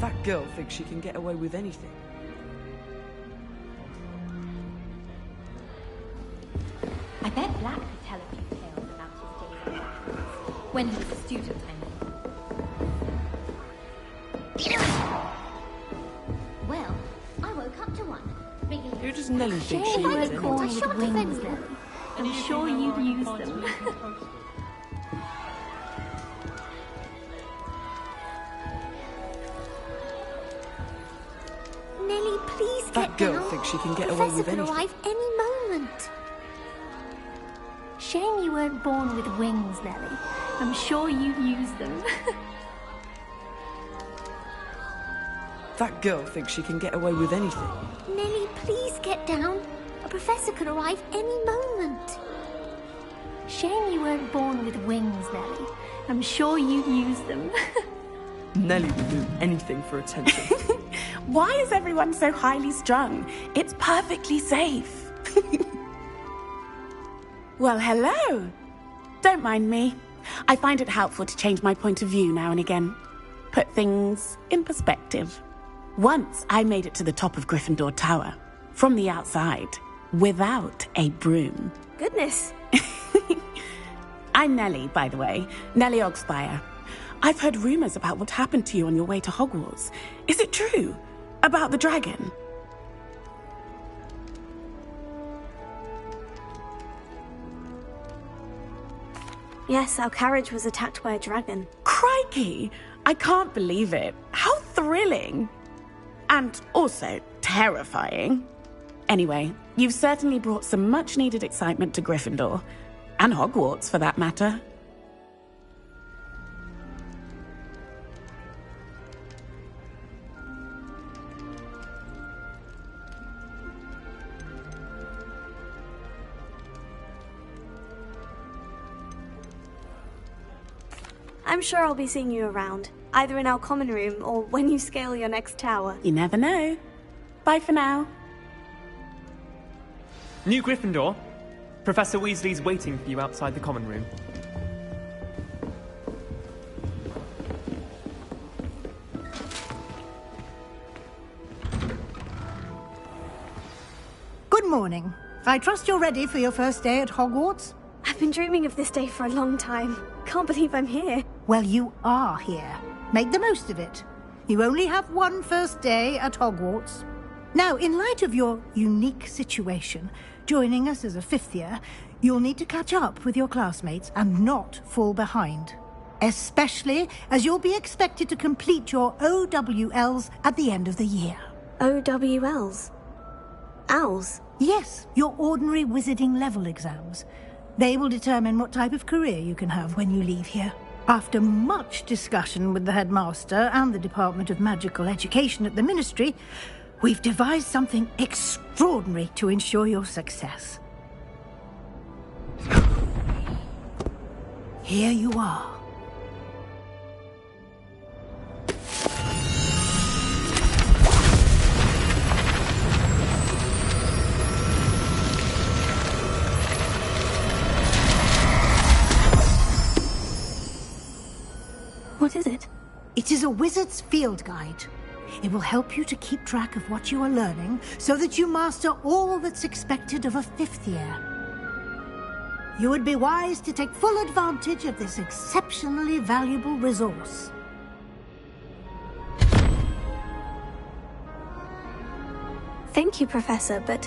That girl thinks she can get away with anything. I bet Black could tell a few tales about his days at Hogwarts. When he was a student, I mean. Well, I woke up to one. Who does Nellie think she You is, were born anyway? with wings, Nellie. I'm sure you'd use them. Nellie, please That get girl down. thinks she can get away Professor with could anything. arrive any moment. Shame you weren't born with wings, Nellie. I'm sure you'd use them. That girl thinks she can get away with anything. Nellie, please get down. A professor could arrive any moment. Shame you weren't born with wings, Nellie. I'm sure you'd use them. Nellie will do anything for attention. Why is everyone so highly strung? It's perfectly safe. Well, hello. Don't mind me. I find it helpful to change my point of view now and again. Put things in perspective. Once I made it to the top of Gryffindor Tower, from the outside, without a broom. Goodness. I'm Nellie, by the way. Nellie Ogspire. I've heard rumors about what happened to you on your way to Hogwarts. Is it true? About the dragon? Yes, our carriage was attacked by a dragon. Crikey! Crikey! I can't believe it. How thrilling! And also terrifying. Anyway, you've certainly brought some much-needed excitement to Gryffindor. And Hogwarts, for that matter. I'm sure I'll be seeing you around, either in our common room or when you scale your next tower. You never know. Bye for now. New Gryffindor. Professor Weasley's waiting for you outside the common room. Good morning. I trust you're ready for your first day at Hogwarts? I've been dreaming of this day for a long time. Can't believe I'm here. Well, you are here. Make the most of it. You only have one first day at Hogwarts. Now, in light of your unique situation, joining us as a fifth year, you'll need to catch up with your classmates and not fall behind. Especially as you'll be expected to complete your OWLs at the end of the year. OWLs? Owls? Yes, your ordinary wizarding level exams. They will determine what type of career you can have when you leave here. After much discussion with the headmaster and the Department of Magical Education at the Ministry, we've devised something extraordinary to ensure your success. Here you are. What is it? It is a wizard's field guide. It will help you to keep track of what you are learning so that you master all that's expected of a fifth year. You would be wise to take full advantage of this exceptionally valuable resource. Thank you, Professor, but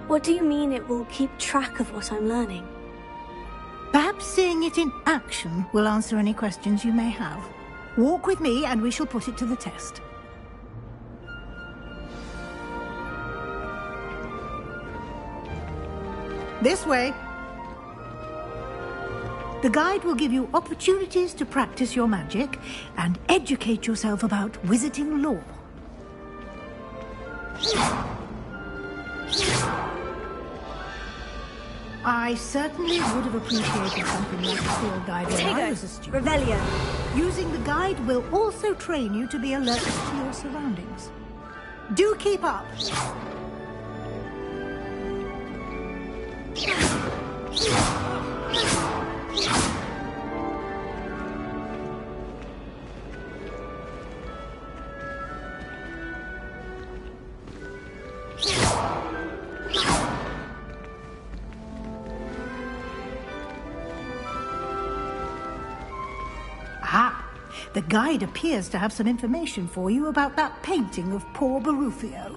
what do you mean it will keep track of what I'm learning? Perhaps seeing it in action will answer any questions you may have. Walk with me and we shall put it to the test. This way. The guide will give you opportunities to practice your magic and educate yourself about wizarding lore. I certainly would have appreciated something like a field guide when I was a student. Revelio. Using the guide will also train you to be alert to your surroundings. Do keep up. The guide appears to have some information for you about that painting of poor Barufio.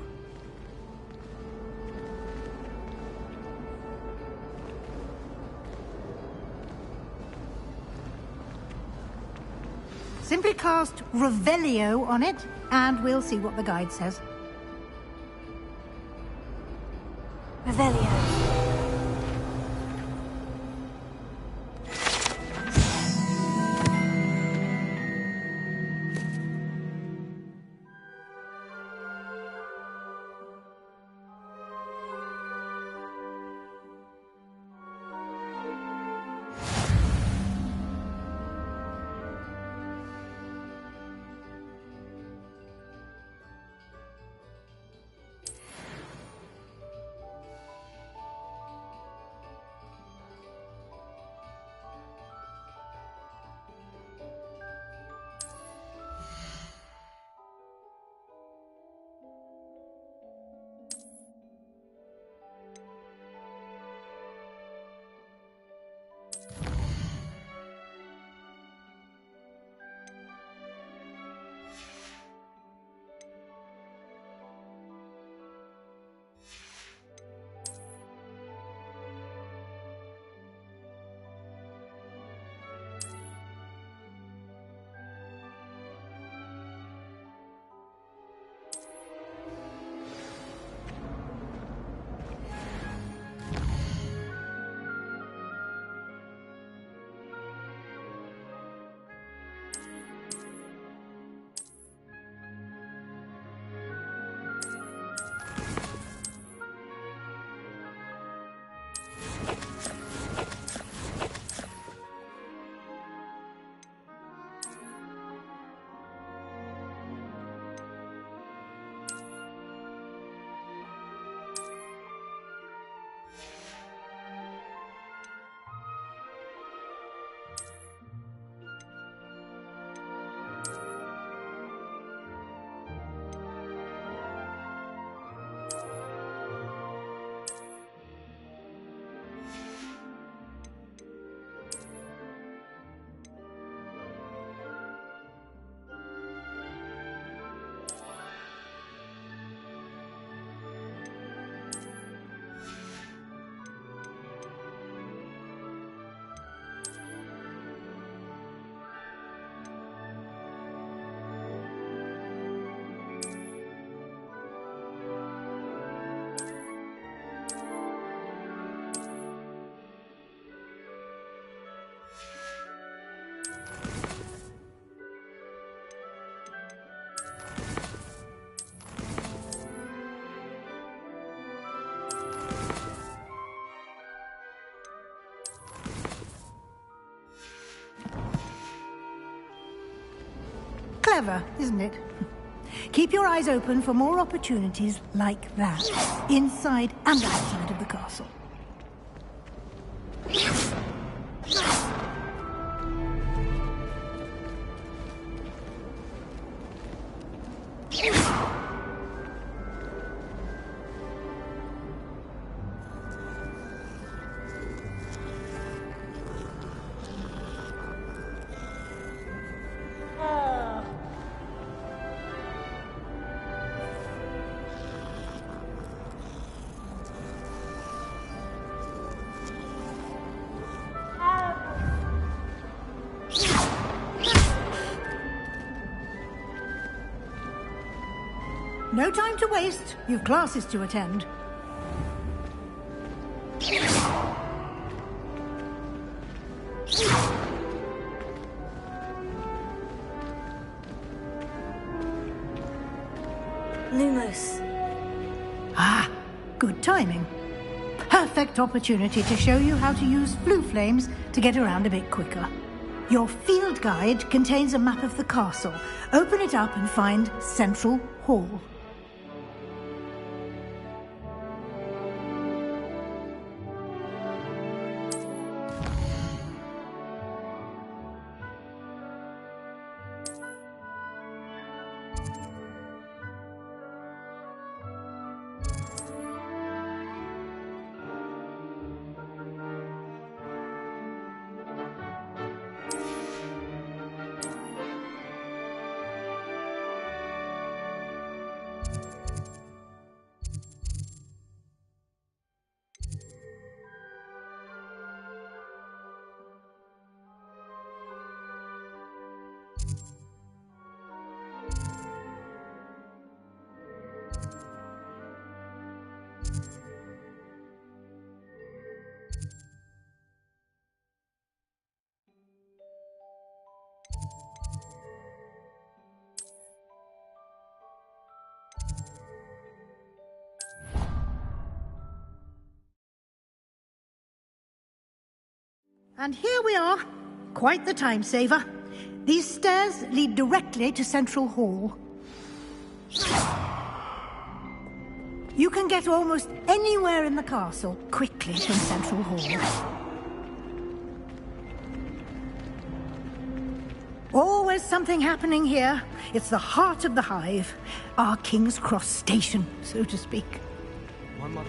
Simply cast Revelio on it, and we'll see what the guide says. Revelio. Clever, isn't it? Keep your eyes open for more opportunities like that, inside and outside of the castle. No time to waste. You've classes to attend. Lumos. Ah, good timing. Perfect opportunity to show you how to use flue flames to get around a bit quicker. Your field guide contains a map of the castle. Open it up and find Central Hall. And here we are. Quite the time saver. These stairs lead directly to Central Hall. You can get almost anywhere in the castle quickly from Central Hall. Always something happening here. It's the heart of the hive. Our King's Cross station, so to speak.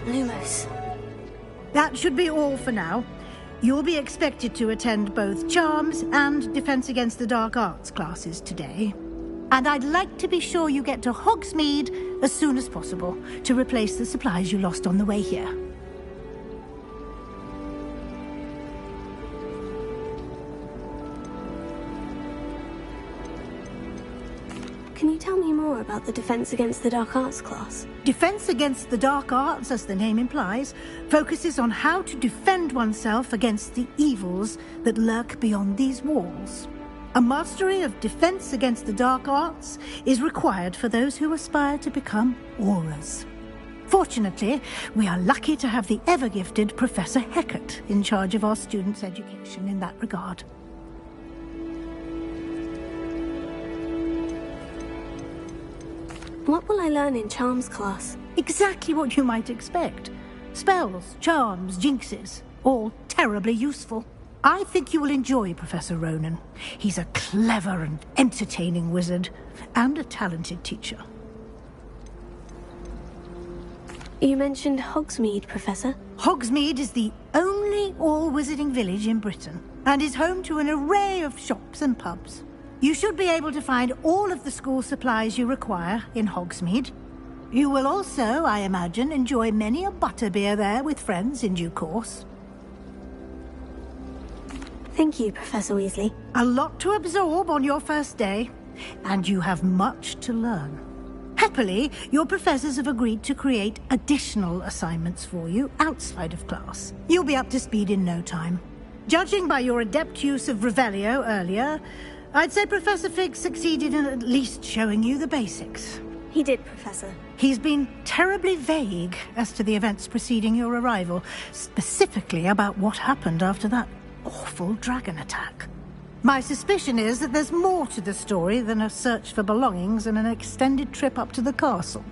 Lumos. That should be all for now. You'll be expected to attend both Charms and Defense Against the Dark Arts classes today. And I'd like to be sure you get to Hogsmeade as soon as possible to replace the supplies you lost on the way here. Can you tell me more about the Defense Against the Dark Arts class? Defense Against the Dark Arts, as the name implies, focuses on how to defend oneself against the evils that lurk beyond these walls. A mastery of Defense Against the Dark Arts is required for those who aspire to become Aurors. Fortunately, we are lucky to have the ever-gifted Professor Heckert in charge of our students' education in that regard. What will I learn in Charms class? Exactly what you might expect. Spells, charms, jinxes, all terribly useful. I think you will enjoy Professor Ronan. He's a clever and entertaining wizard, and a talented teacher. You mentioned Hogsmeade, Professor. Hogsmeade is the only all-wizarding village in Britain, and is home to an array of shops and pubs. You should be able to find all of the school supplies you require in Hogsmeade. You will also, I imagine, enjoy many a butterbeer there with friends in due course. Thank you, Professor Weasley. A lot to absorb on your first day, and you have much to learn. Happily, your professors have agreed to create additional assignments for you outside of class. You'll be up to speed in no time. Judging by your adept use of Revelio earlier, I'd say Professor Fig succeeded in at least showing you the basics. He did, Professor. He's been terribly vague as to the events preceding your arrival, specifically about what happened after that awful dragon attack. My suspicion is that there's more to the story than a search for belongings and an extended trip up to the castle.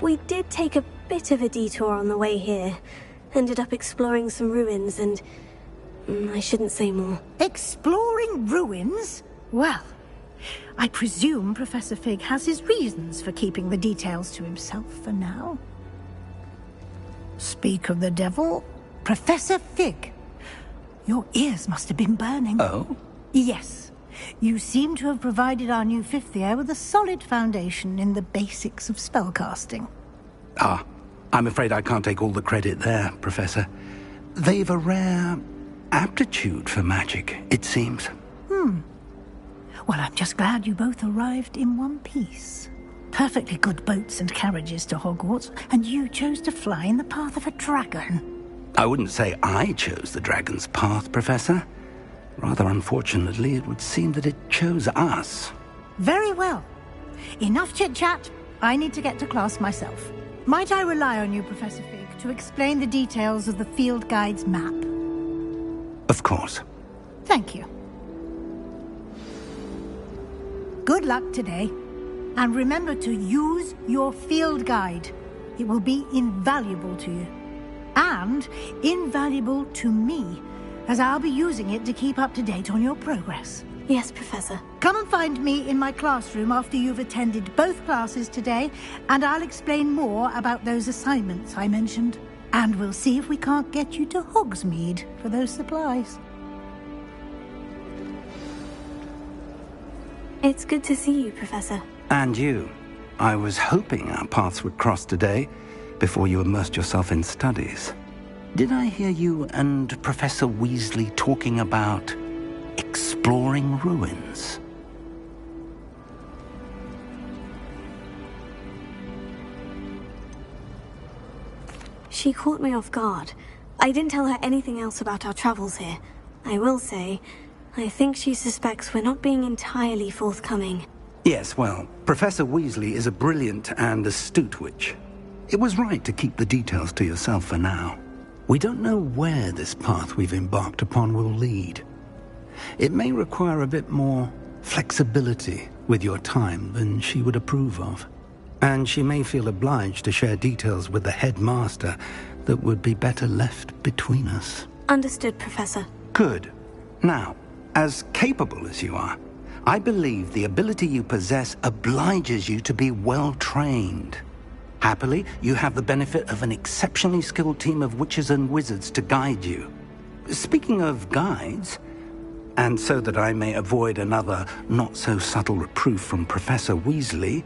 We did take a bit of a detour on the way here. Ended up exploring some ruins and... I shouldn't say more. Exploring ruins? Well, I presume Professor Fig has his reasons for keeping the details to himself for now. Speak of the devil, Professor Fig. Your ears must have been burning. Oh? Yes. You seem to have provided our new fifth year with a solid foundation in the basics of spellcasting. Ah, I'm afraid I can't take all the credit there, Professor. They've a rare aptitude for magic, it seems. Well, I'm just glad you both arrived in one piece. Perfectly good boats and carriages to Hogwarts, and you chose to fly in the path of a dragon. I wouldn't say I chose the dragon's path, Professor. Rather unfortunately, it would seem that it chose us. Very well. Enough chit-chat. I need to get to class myself. Might I rely on you, Professor Fig, to explain the details of the field guide's map? Of course. Thank you. Good luck today. And remember to use your field guide. It will be invaluable to you. And invaluable to me, as I'll be using it to keep up to date on your progress. Yes, Professor. Come and find me in my classroom after you've attended both classes today, and I'll explain more about those assignments I mentioned. And we'll see if we can't get you to Hogsmeade for those supplies. It's good to see you, Professor. And you. I was hoping our paths would cross today, before you immersed yourself in studies. Did I hear you and Professor Weasley talking about exploring ruins? She caught me off guard. I didn't tell her anything else about our travels here. I will say, I think she suspects we're not being entirely forthcoming. Yes, well, Professor Weasley is a brilliant and astute witch. It was right to keep the details to yourself for now. We don't know where this path we've embarked upon will lead. It may require a bit more flexibility with your time than she would approve of. And she may feel obliged to share details with the headmaster that would be better left between us. Understood, Professor. Good. Now, as capable as you are, I believe the ability you possess obliges you to be well-trained. Happily, you have the benefit of an exceptionally skilled team of witches and wizards to guide you. Speaking of guides, and so that I may avoid another not-so-subtle reproof from Professor Weasley,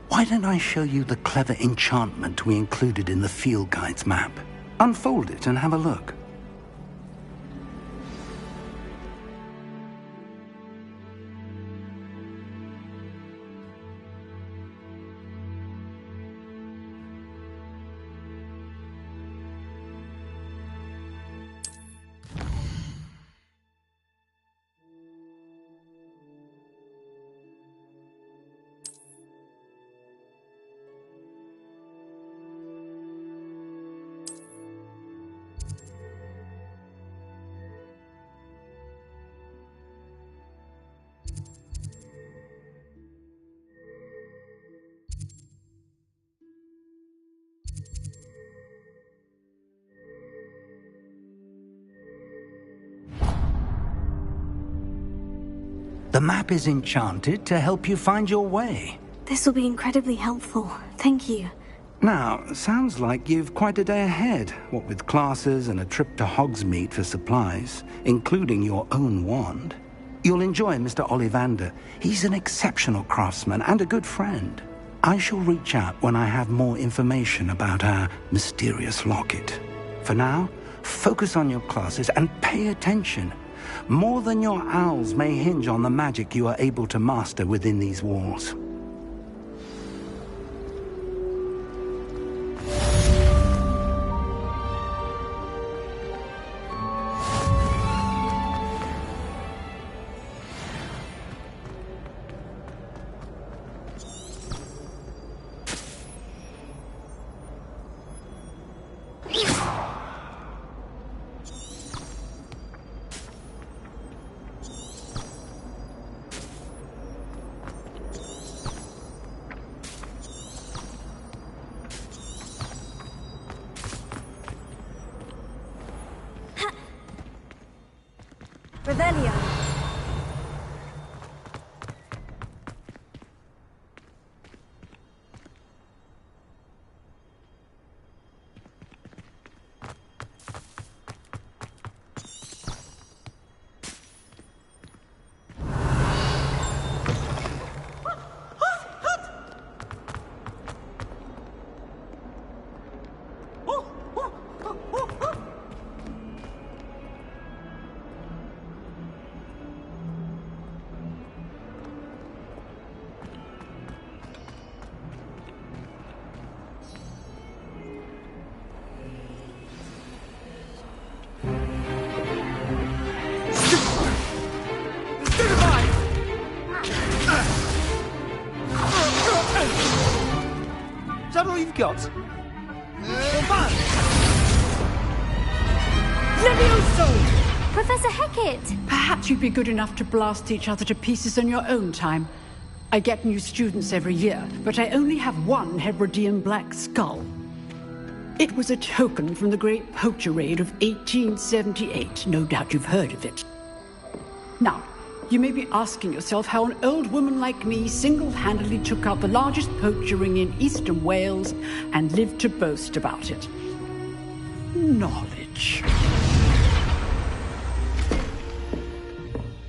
why don't I show you the clever enchantment we included in the field guide's map? Unfold it and have a look. The map is enchanted to help you find your way. This will be incredibly helpful. Thank you. Now, sounds like you've quite a day ahead, what with classes and a trip to Hogsmeade for supplies, including your own wand. You'll enjoy Mr. Ollivander. He's an exceptional craftsman and a good friend. I shall reach out when I have more information about our mysterious locket. For now, focus on your classes and pay attention. More than your owls may hinge on the magic you are able to master within these walls. Revelio. Is that all you've got? Levioso! Professor Hecat! Perhaps you'd be good enough to blast each other to pieces in your own time. I get new students every year, but I only have one Hebridean black skull. It was a token from the Great Poacher Raid of 1878. No doubt you've heard of it. Now, you may be asking yourself how an old woman like me single-handedly took out the largest poacher ring in eastern Wales and lived to boast about it. Knowledge.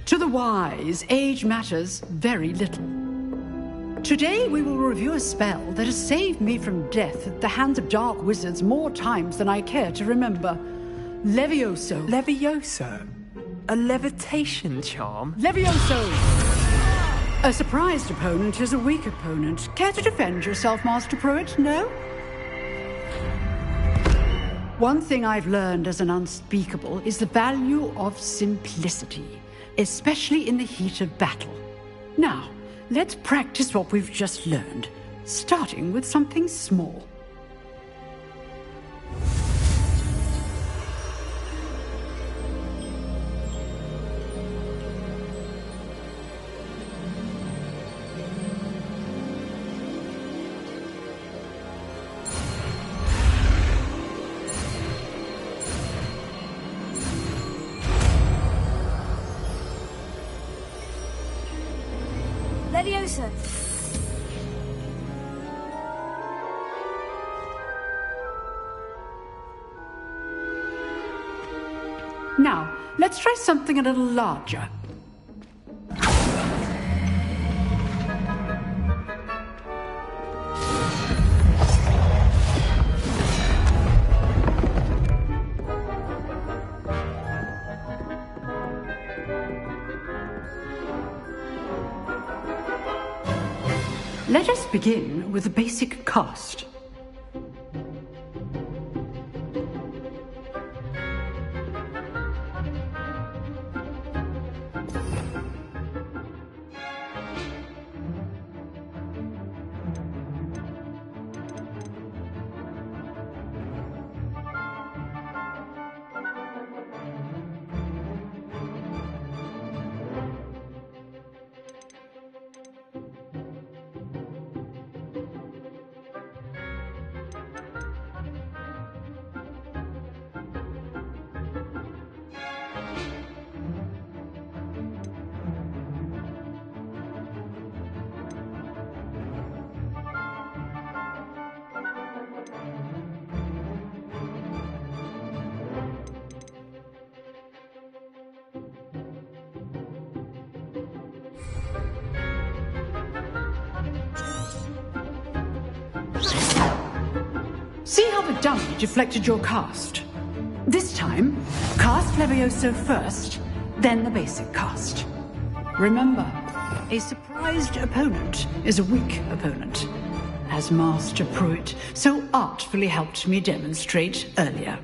To the wise, age matters very little. Today we will review a spell that has saved me from death at the hands of dark wizards more times than I care to remember. Levioso. Levioso? A levitation charm? Levioso! A surprised opponent is a weak opponent. Care to defend yourself, Master Pruitt? No? One thing I've learned as an unspeakable is the value of simplicity, especially in the heat of battle. Now, let's practice what we've just learned, starting with something small. Leviosa. Now, let's try something a little larger. Let us begin with a basic cast. See how the dummy deflected your cast? This time, cast Levioso first, then the basic cast. Remember, a surprised opponent is a weak opponent, as Master Pruitt so artfully helped me demonstrate earlier.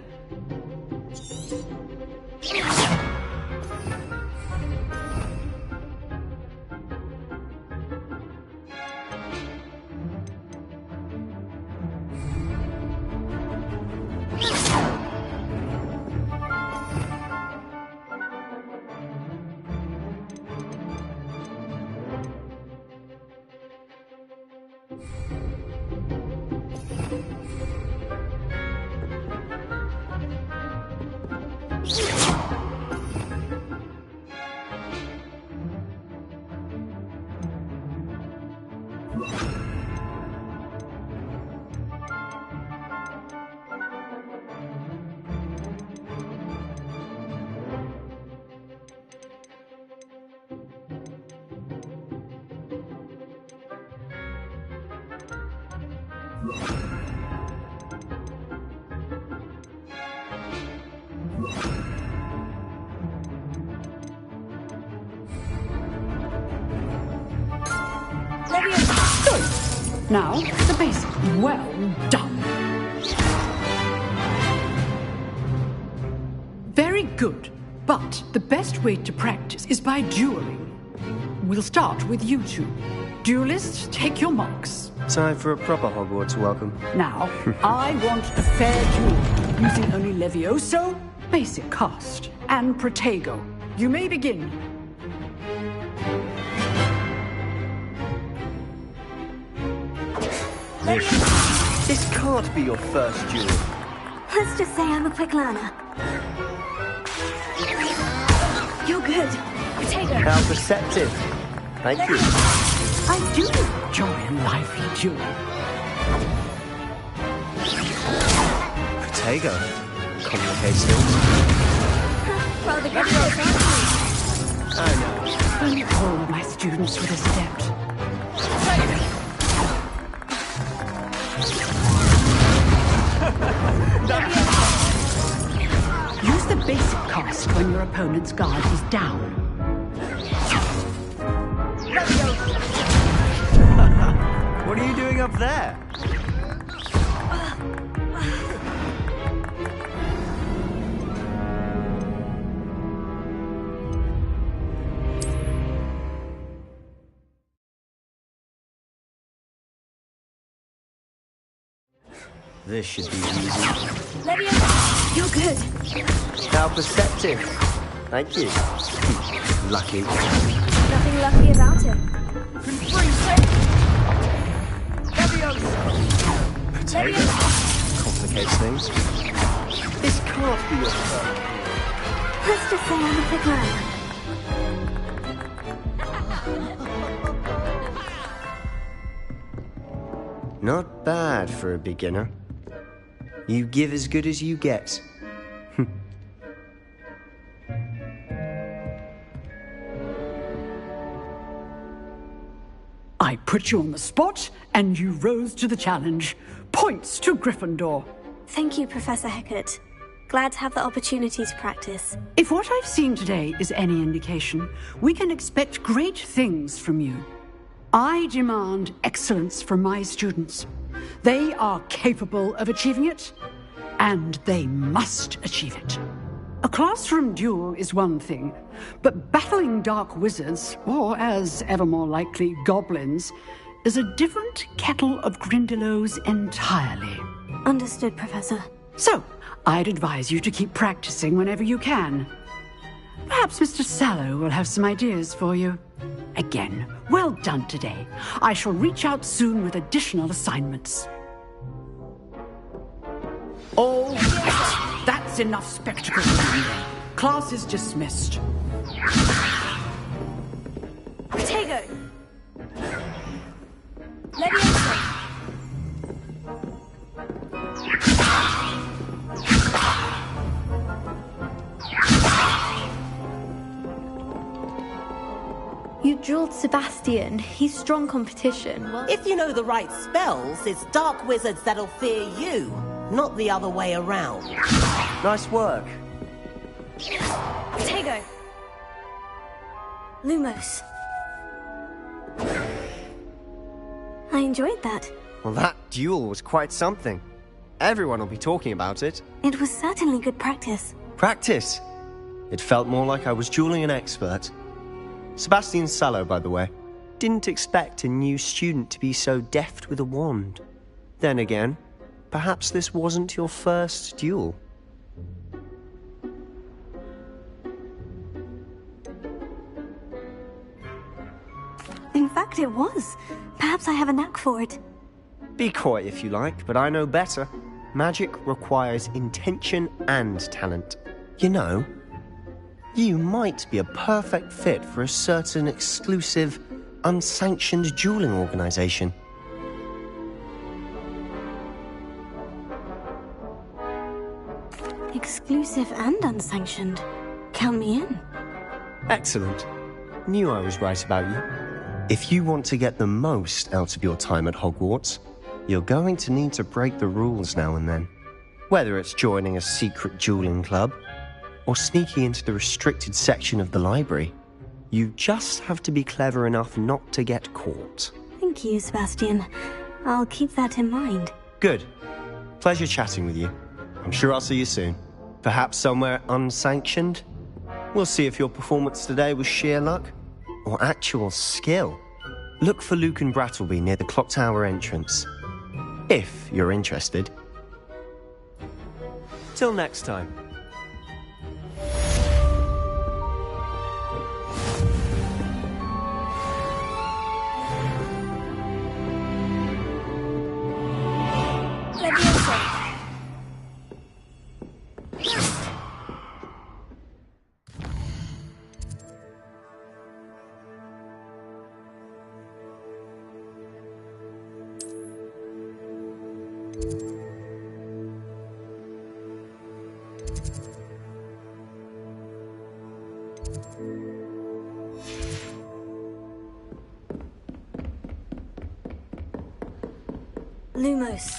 Good. Now, the basic. Well done. Very good. But the best way to practice is by dueling. We'll start with you two. Duelists, take your marks. Time for a proper Hogwarts welcome. Now, I want a fair duel, using only Levioso, basic cast, and Protego. You may begin. This can't be your first duel. Let's just say I'm a quick learner. You're good. Protego. How perceptive. Thank you. I do enjoy a lively duel. Protego. Complicates things. Rather good at it, aren't you? I know. Only all of my students were this adept. Use the basic cast when your opponent's guard is down. What are you doing up there? This should be easy. Levioso, you're good. How perceptive. Thank you. Lucky. Nothing lucky about it. Potato. Complicates things. This can't be your first. Let's just say I'm a quick learner. Not bad for a beginner. You give as good as you get. I put you on the spot, and you rose to the challenge. Points to Gryffindor. Thank you, Professor Hecat. Glad to have the opportunity to practice. If what I've seen today is any indication, we can expect great things from you. I demand excellence from my students. They are capable of achieving it, and they must achieve it. A classroom duel is one thing, but battling dark wizards, or as ever more likely, goblins, is a different kettle of Grindylows entirely. Understood, Professor. So, I'd advise you to keep practicing whenever you can. Perhaps Mr. Sallow will have some ideas for you. Again, well done today. I shall reach out soon with additional assignments. All right. That's enough spectacle for me. Class is dismissed. Protego! Levioso! You drilled Sebastian. He's strong competition. If you know the right spells, it's dark wizards that'll fear you. not the other way around. Nice work. Tego! Lumos. I enjoyed that. Well, that duel was quite something. Everyone will be talking about it. It was certainly good practice. Practice? It felt more like I was dueling an expert. Sebastian Sallow, by the way. Didn't expect a new student to be so deft with a wand. Then again, perhaps this wasn't your first duel. In fact, it was. Perhaps I have a knack for it. Be coy if you like, but I know better. Magic requires intention and talent. You know, you might be a perfect fit for a certain exclusive, unsanctioned dueling organization. Exclusive and unsanctioned. Count me in. Excellent. Knew I was right about you. If you want to get the most out of your time at Hogwarts, you're going to need to break the rules now and then. Whether it's joining a secret dueling club, or sneaking into the restricted section of the library, you just have to be clever enough not to get caught. Thank you, Sebastian. I'll keep that in mind. Good. Pleasure chatting with you. I'm sure I'll see you soon. Perhaps somewhere unsanctioned? We'll see if your performance today was sheer luck or actual skill. Look for Luke and Brattleby near the clock tower entrance. If you're interested. Till next time. Lumos.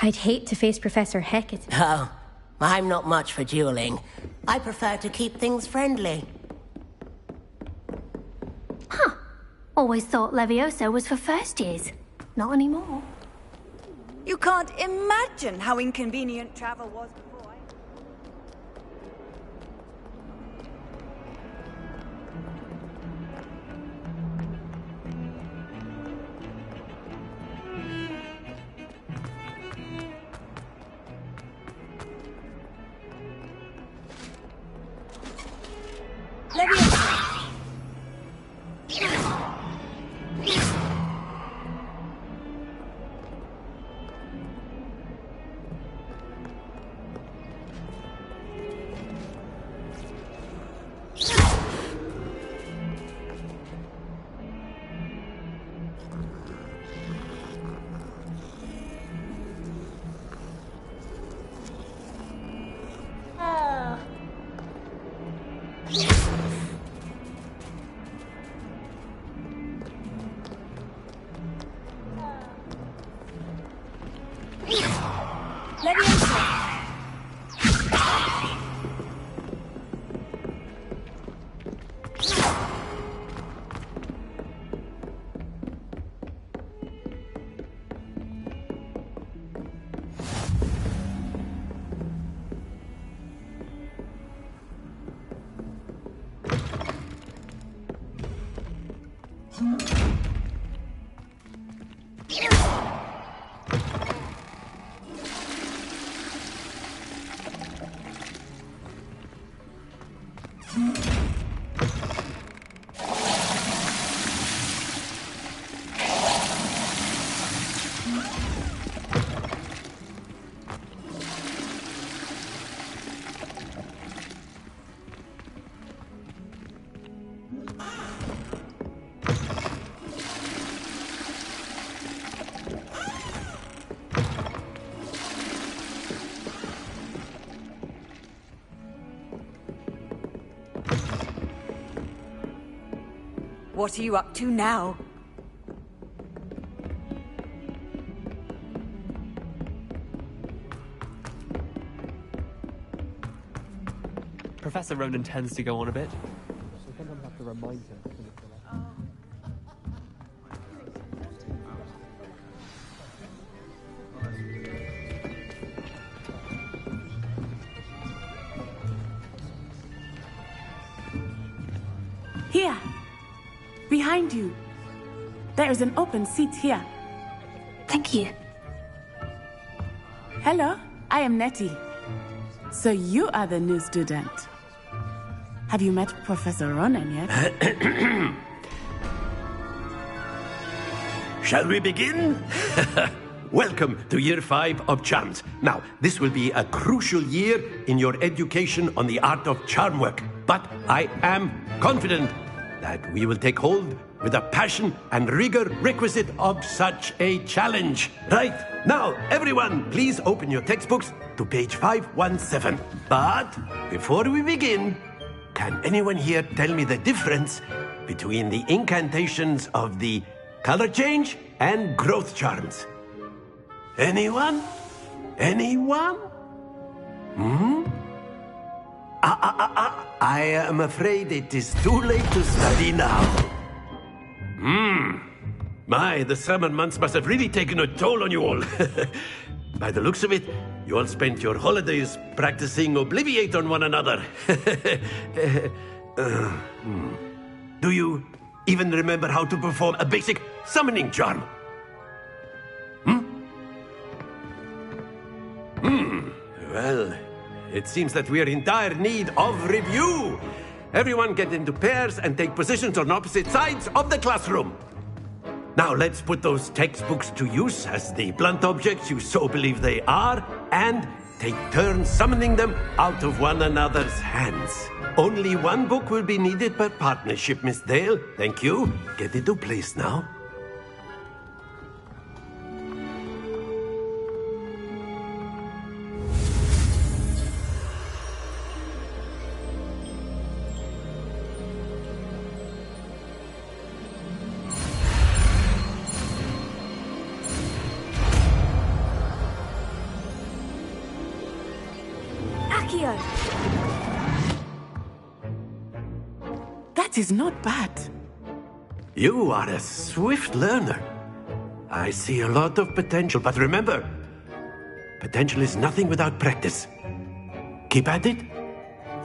I'd hate to face Professor Hecat. Oh, I'm not much for dueling. I prefer to keep things friendly. Huh. Always thought Levioso was for first years. Not anymore. You can't imagine how inconvenient travel was before. what are you up to now? Professor Ronan tends to go on a bit. So sometimes I have to remind him. Here. Behind you. There is an open seat here. Thank you. Hello, I am Nettie. So you are the new student. Have you met Professor Ronan yet? Shall we begin? Welcome to Year 5 of Charms. Now, this will be a crucial year in your education on the art of charm work. But I am confident that we will take hold with the passion and rigor requisite of such a challenge. Right, now, everyone, please open your textbooks to page 517. But before we begin, can anyone here tell me the difference between the incantations of the color change and growth charms? Anyone? Anyone? I am afraid it is too late to study now. My, the summer months must have really taken a toll on you all. By the looks of it, you all spent your holidays practicing Obliviate on one another. Do you even remember how to perform a basic summoning charm? Well, it seems that we are in dire need of review. Everyone get into pairs and take positions on opposite sides of the classroom. Now let's put those textbooks to use as the blunt objects you so believe they are, and take turns summoning them out of one another's hands. Only one book will be needed per partnership, Miss Dale. Thank you. Get into place now. That is not bad. You are a swift learner. I see a lot of potential, but remember, potential is nothing without practice. Keep at it.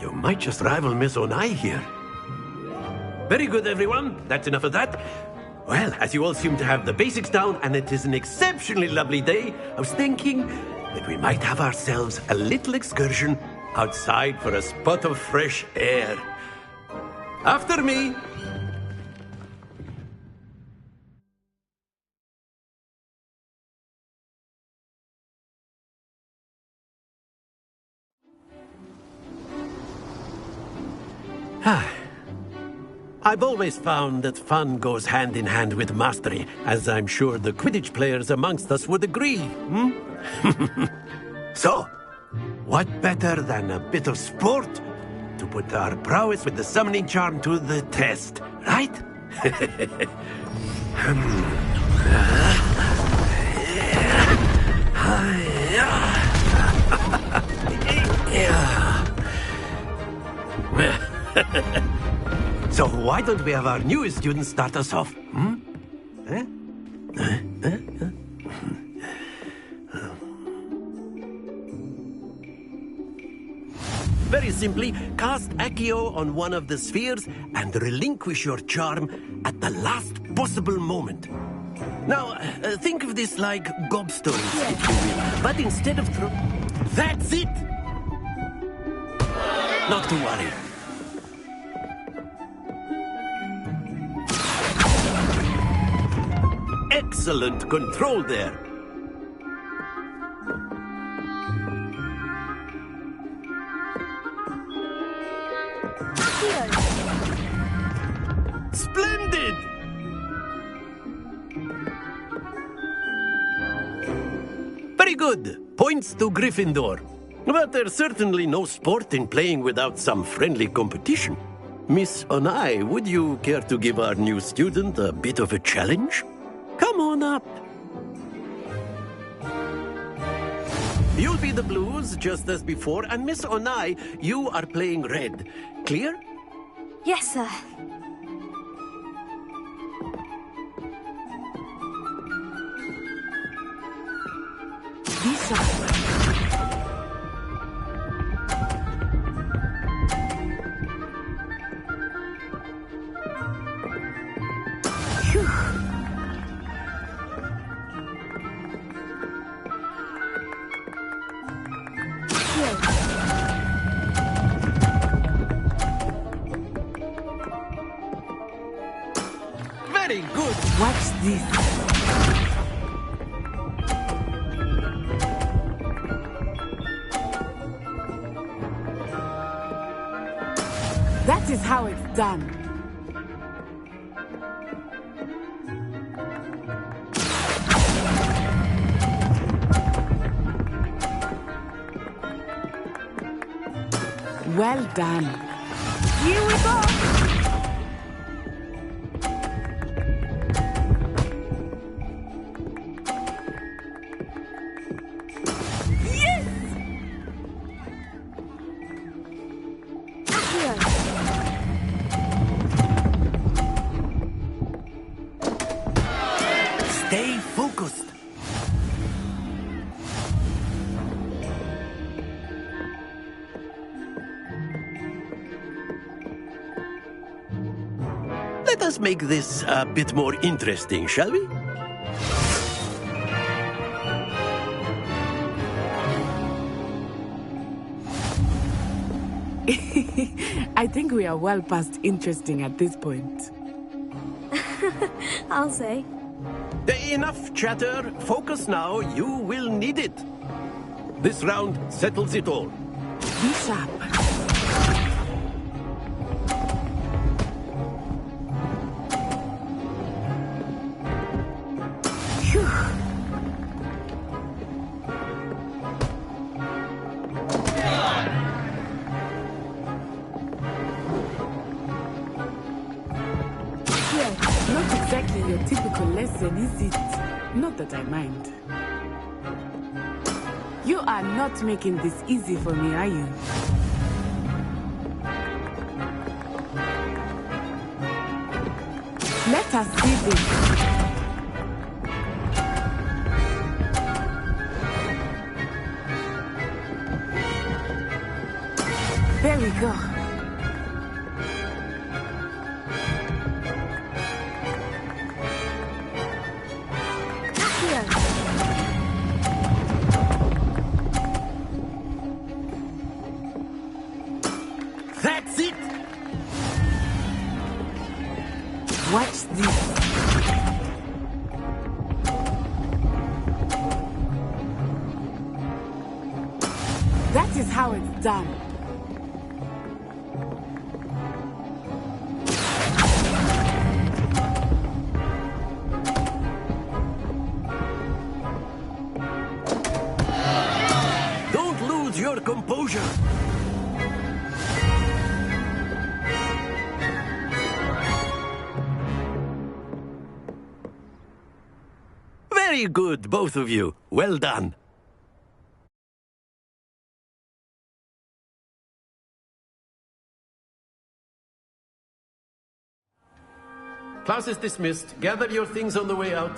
You might just rival Miss Onai here. Very good, everyone. That's enough of that. Well, as you all seem to have the basics down, and it is an exceptionally lovely day, I was thinking that we might have ourselves a little excursion outside for a spot of fresh air. After me. I've always found that fun goes hand in hand with mastery, as I'm sure the Quidditch players amongst us would agree. So, what better than a bit of sport to put our prowess with the summoning charm to the test, right? So why don't we have our newest student start us off? Very simply, cast Accio on one of the spheres and relinquish your charm at the last possible moment. Now, think of this like gobstones, if you will. But instead of That's it! Not to worry. Excellent control there. Splendid! Very good. Points to Gryffindor. But there's certainly no sport in playing without some friendly competition. Miss Onai, would you care to give our new student a bit of a challenge? Come on up. You'll be the blues, just as before, and Miss Onai, you are playing red. Clear? Yes, sir. Very good. Watch this. That is how it's done. Well done. Here we go. Stay focused. Let us make this a bit more interesting, shall we? I think we are well past interesting at this point. I'll say. Enough chatter. Focus now. You will need it. This round settles it all. Be sharp. Not exactly your typical lesson, is it? Not that I mind. You are not making this easy for me, are you? Let us see this. There we go. That's it! Watch this. That is how it's done. Don't lose your composure. Very good, both of you. Well done. Class is dismissed. Gather your things on the way out.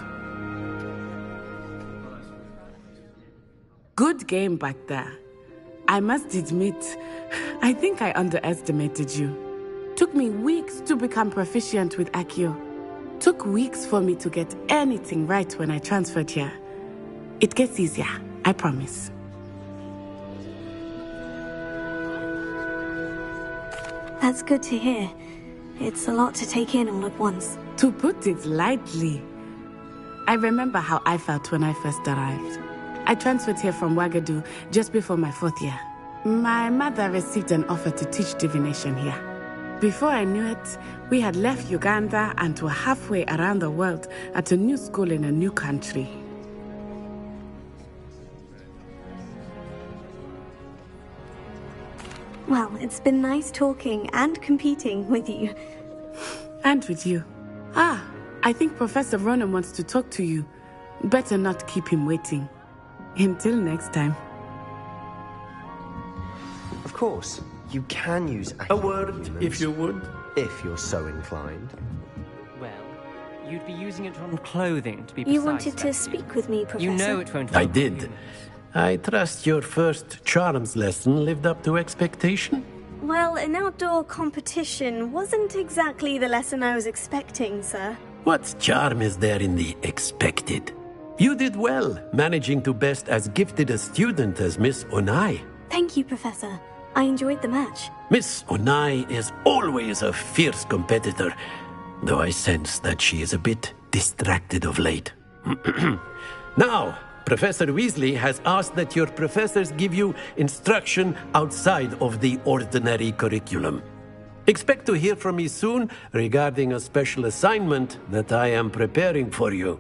Good game back there. I must admit, I think I underestimated you. Took me weeks to become proficient with Accio. Took weeks for me to get anything right when I transferred here. It gets easier, I promise. That's good to hear. It's a lot to take in all at once. To put it lightly, I remember how I felt when I first arrived. I transferred here from Ouagadougou just before my 4th year. My mother received an offer to teach divination here. Before I knew it, we had left Uganda and were halfway around the world at a new school in a new country. Well, it's been nice talking and competing with you. And with you. I think Professor Ronan wants to talk to you. Better not keep him waiting. Until next time. Of course, you can use a word, if you would. If you're so inclined. Well, you'd be using it on clothing, to be precise. You wanted to speak with me, Professor? You know it won't. I did. I trust your first charms lesson lived up to expectation? Well, an outdoor competition wasn't exactly the lesson I was expecting, sir. What charm is there in the expected? You did well, managing to best as gifted a student as Miss Onai. Thank you, Professor. I enjoyed the match. Miss Onai is always a fierce competitor, though I sense that she is a bit distracted of late. Now, Professor Weasley has asked that your professors give you instruction outside of the ordinary curriculum. Expect to hear from me soon regarding a special assignment that I am preparing for you.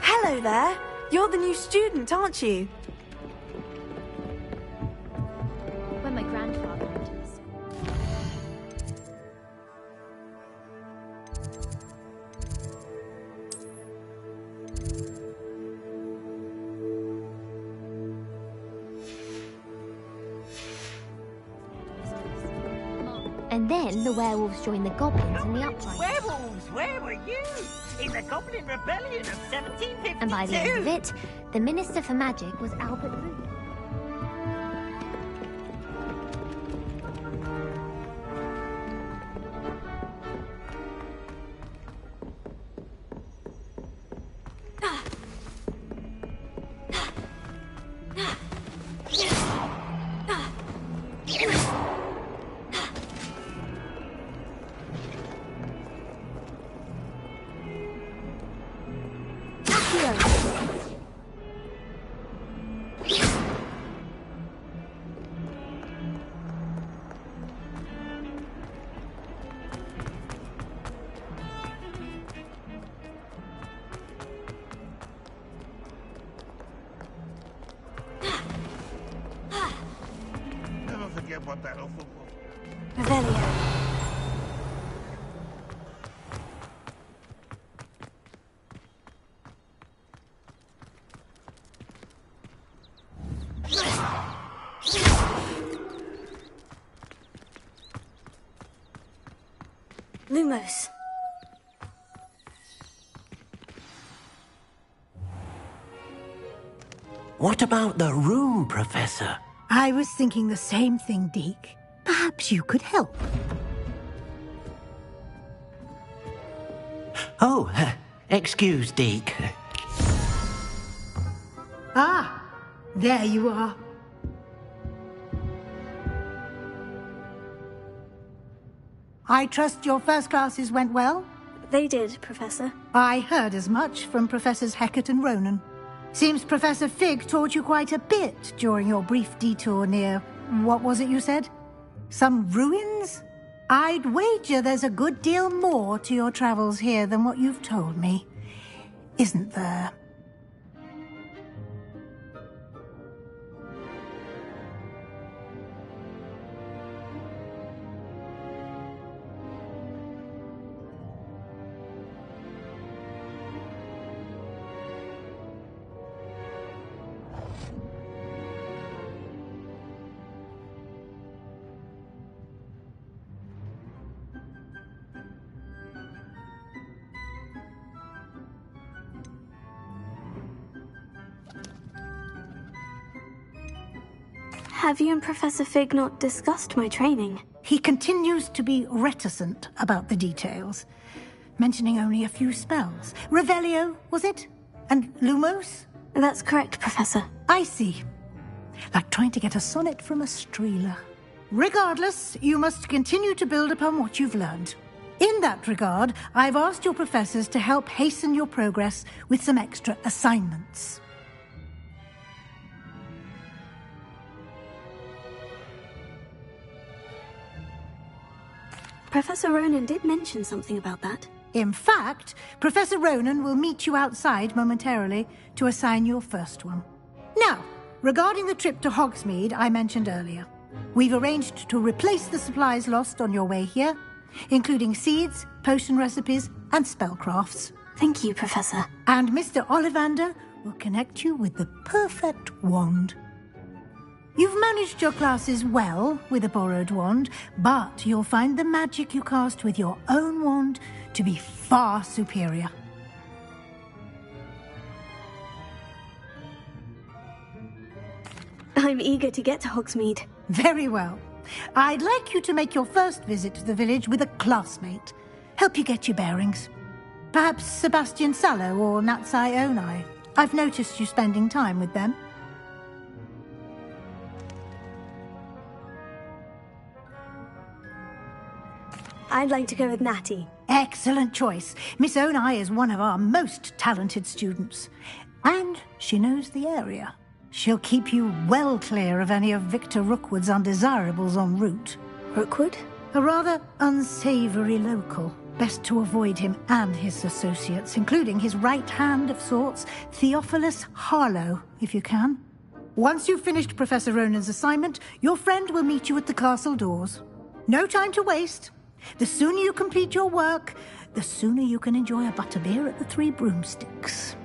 Hello there. You're the new student, aren't you? When my grandfather enters. And then the werewolves join the goblins in the uprising. Werewolves, where were you? In the Goblin Rebellion of 1752. And by the end of it, the Minister for Magic was Albert Root. Never forget what that awful Revelio. Lumos. What about the room, Professor? I was thinking the same thing, Deke. Perhaps you could help. Oh, excuse, Deke. Ah, there you are. I trust your first classes went well? They did, Professor. I heard as much from Professors Hecat and Ronan. Seems Professor Fig taught you quite a bit during your brief detour near... what was it you said? Some ruins? I'd wager there's a good deal more to your travels here than what you've told me. Isn't there? Have you and Professor Fig not discussed my training? He continues to be reticent about the details, mentioning only a few spells. Revelio, was it? And Lumos? That's correct, Professor. I see. Like trying to get a sonnet from a streeler. Regardless, you must continue to build upon what you've learned. In that regard, I've asked your professors to help hasten your progress with some extra assignments. Professor Ronan did mention something about that. In fact, Professor Ronan will meet you outside momentarily to assign your first one. Now, regarding the trip to Hogsmeade I mentioned earlier, we've arranged to replace the supplies lost on your way here, including seeds, potion recipes, and spellcrafts. Thank you, Professor. And Mr. Ollivander will connect you with the perfect wand. You've managed your classes well with a borrowed wand, but you'll find the magic you cast with your own wand to be far superior. I'm eager to get to Hogsmeade. Very well. I'd like you to make your first visit to the village with a classmate. Help you get your bearings. Perhaps Sebastian Sallow or Natsai Onai. I've noticed you spending time with them. I'd like to go with Natty. Excellent choice. Miss Onai is one of our most talented students. And she knows the area. She'll keep you well clear of any of Victor Rookwood's undesirables en route. Rookwood? A rather unsavory local. Best to avoid him and his associates, including his right hand of sorts, Theophilus Harlow, if you can. Once you've finished Professor Ronan's assignment, your friend will meet you at the castle doors. No time to waste. The sooner you complete your work, the sooner you can enjoy a butterbeer at the Three Broomsticks.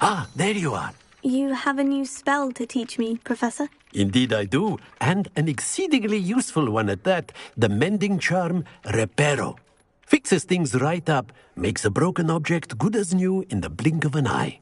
Ah, there you are. You have a new spell to teach me, Professor? Indeed I do, and an exceedingly useful one at that. The mending charm, Reparo. Fixes things right up, makes a broken object good as new in the blink of an eye.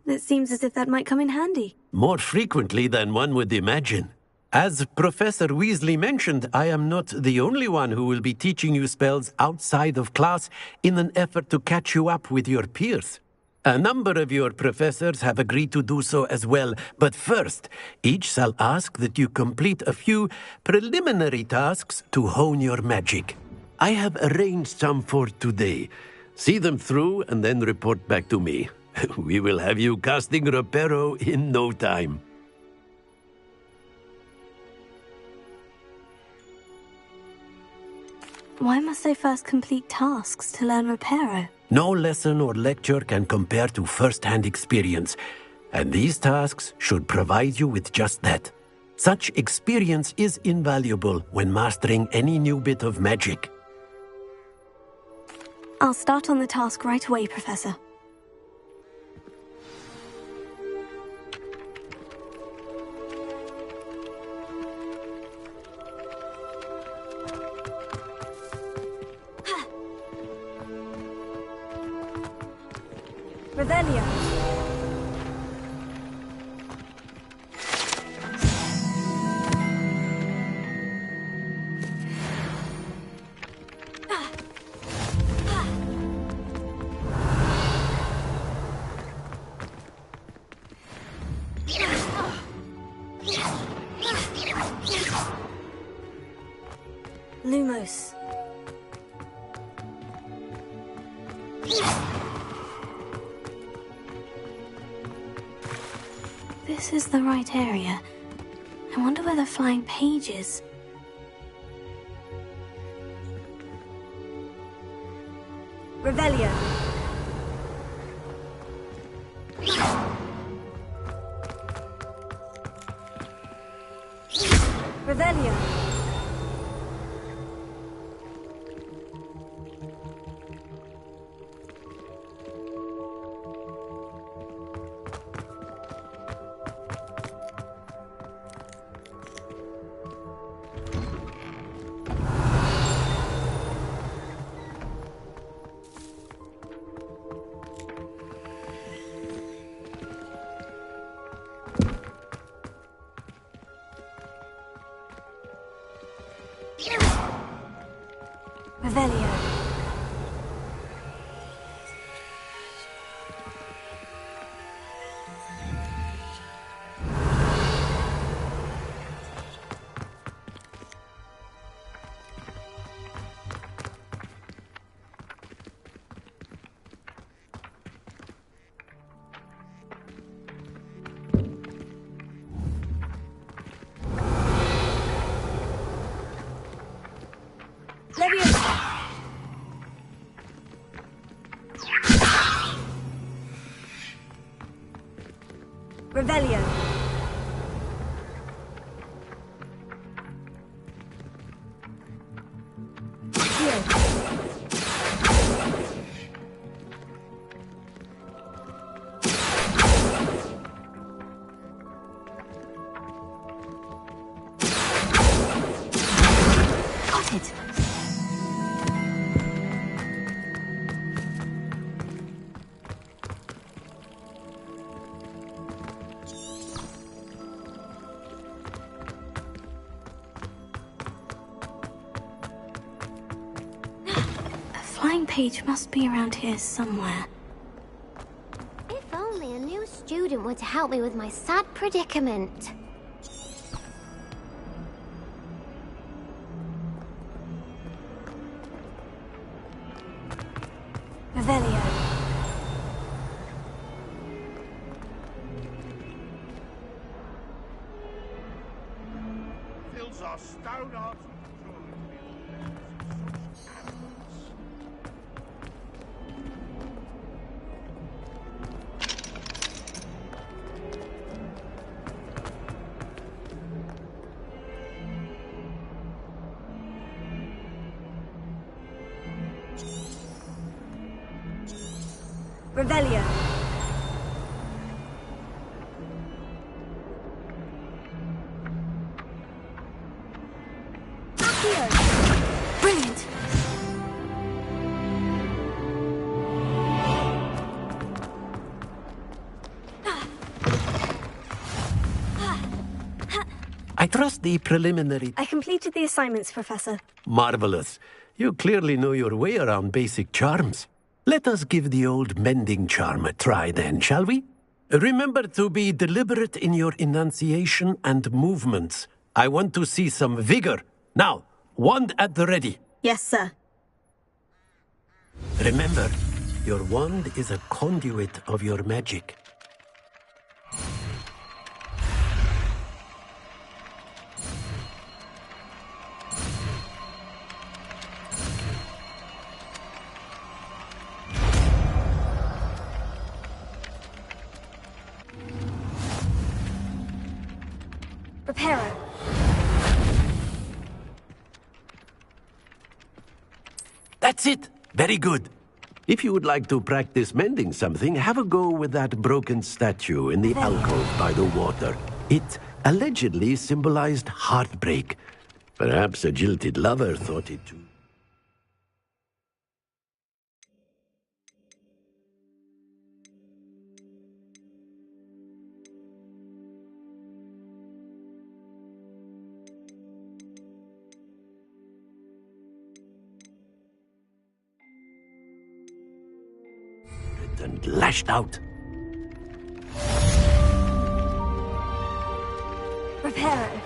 It seems as if that might come in handy. More frequently than one would imagine. As Professor Weasley mentioned, I am not the only one who will be teaching you spells outside of class in an effort to catch you up with your peers. A number of your professors have agreed to do so as well, but first, each shall ask that you complete a few preliminary tasks to hone your magic. I have arranged some for today. See them through and then report back to me. We will have you casting Reparo in no time. Why must I first complete tasks to learn Reparo? No lesson or lecture can compare to first-hand experience. And these tasks should provide you with just that. Such experience is invaluable when mastering any new bit of magic. I'll start on the task right away, Professor. Revelio. Lumos. This is the right area. I wonder where the flying page is. Revelio. Revelio. Revelio. Revelio. Got it. Page must be around here somewhere. If only a new student were to help me with my sad predicament. Revelio. Fills our stone art. Revelio. Accio. Brilliant. I trust the preliminary... I completed the assignments, Professor. Marvelous. You clearly know your way around basic charms. Let us give the old mending charm a try then, shall we? Remember to be deliberate in your enunciation and movements. I want to see some vigor. Now, wand at the ready. Yes, sir. Remember, your wand is a conduit of your magic. Reparo. That's it. Very good. If you would like to practice mending something, have a go with that broken statue in the alcove by the water. It allegedly symbolized heartbreak. Perhaps a jilted lover thought it too. And lashed out. Reparo.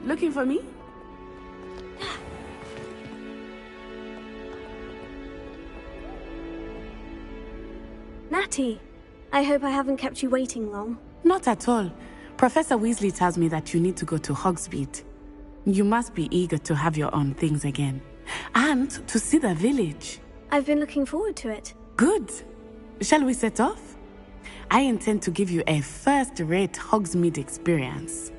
Looking for me? Natty, I hope I haven't kept you waiting long. Not at all. Professor Weasley tells me that you need to go to Hogsmeade. You must be eager to have your own things again. And to see the village. I've been looking forward to it. Good. Shall we set off? I intend to give you a first-rate Hogsmeade experience.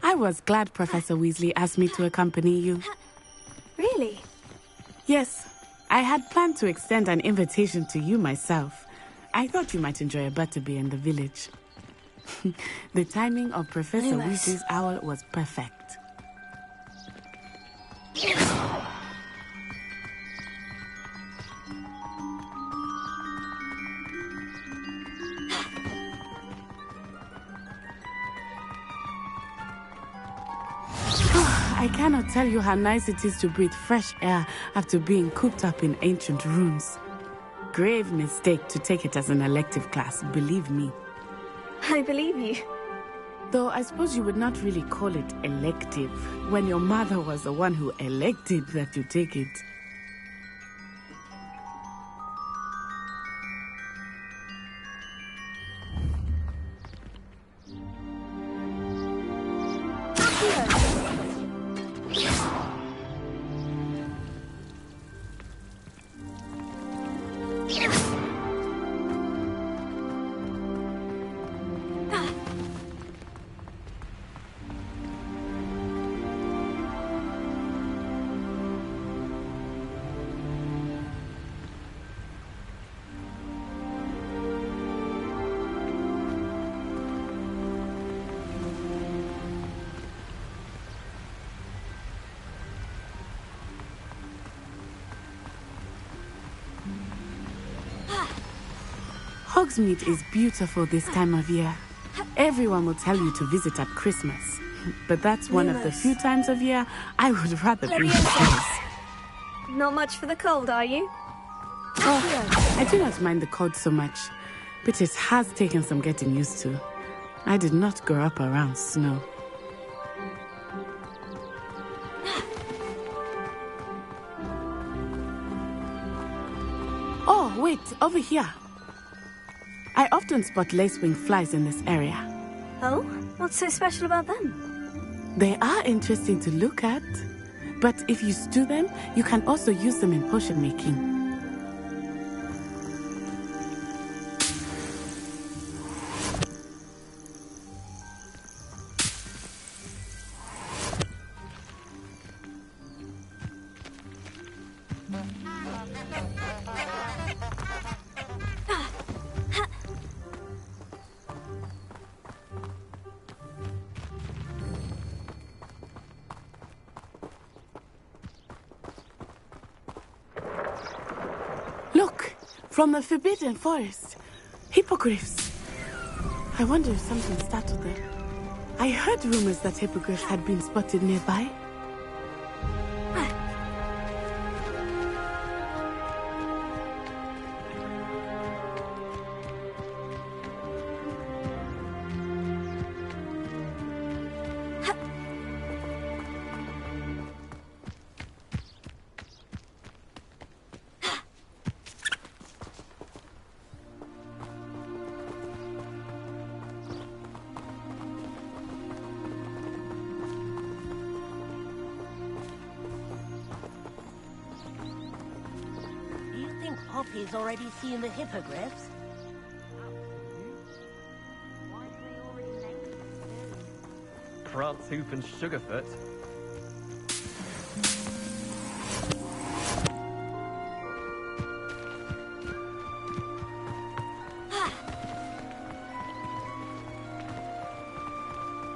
I was glad Professor Weasley asked me to accompany you. Really? Yes. I had planned to extend an invitation to you myself. I thought you might enjoy a butterbeer in the village. The timing of Professor Weasley's owl was perfect. I cannot tell you how nice it is to breathe fresh air after being cooped up in ancient rooms. Grave mistake to take it as an elective class, believe me. I believe you. Though I suppose you would not really call it elective when your mother was the one who elected that you take it. Hogsmeade is beautiful this time of year. Everyone will tell you to visit at Christmas. But that's one of the few times of year I would rather be indoors. Not much for the cold, are you? Oh, I do not mind the cold so much, but it has taken some getting used to. I did not grow up around snow. Oh, wait, over here. I often spot lacewing flies in this area. Oh? What's so special about them? They are interesting to look at, but if you stew them, you can also use them in potion making. Look, from the Forbidden Forest. Hippogriffs. I wonder if something startled them. I heard rumors that hippogriffs had been spotted nearby. Poppy's already seen the hippogriffs. Prance Hoop and Sugarfoot.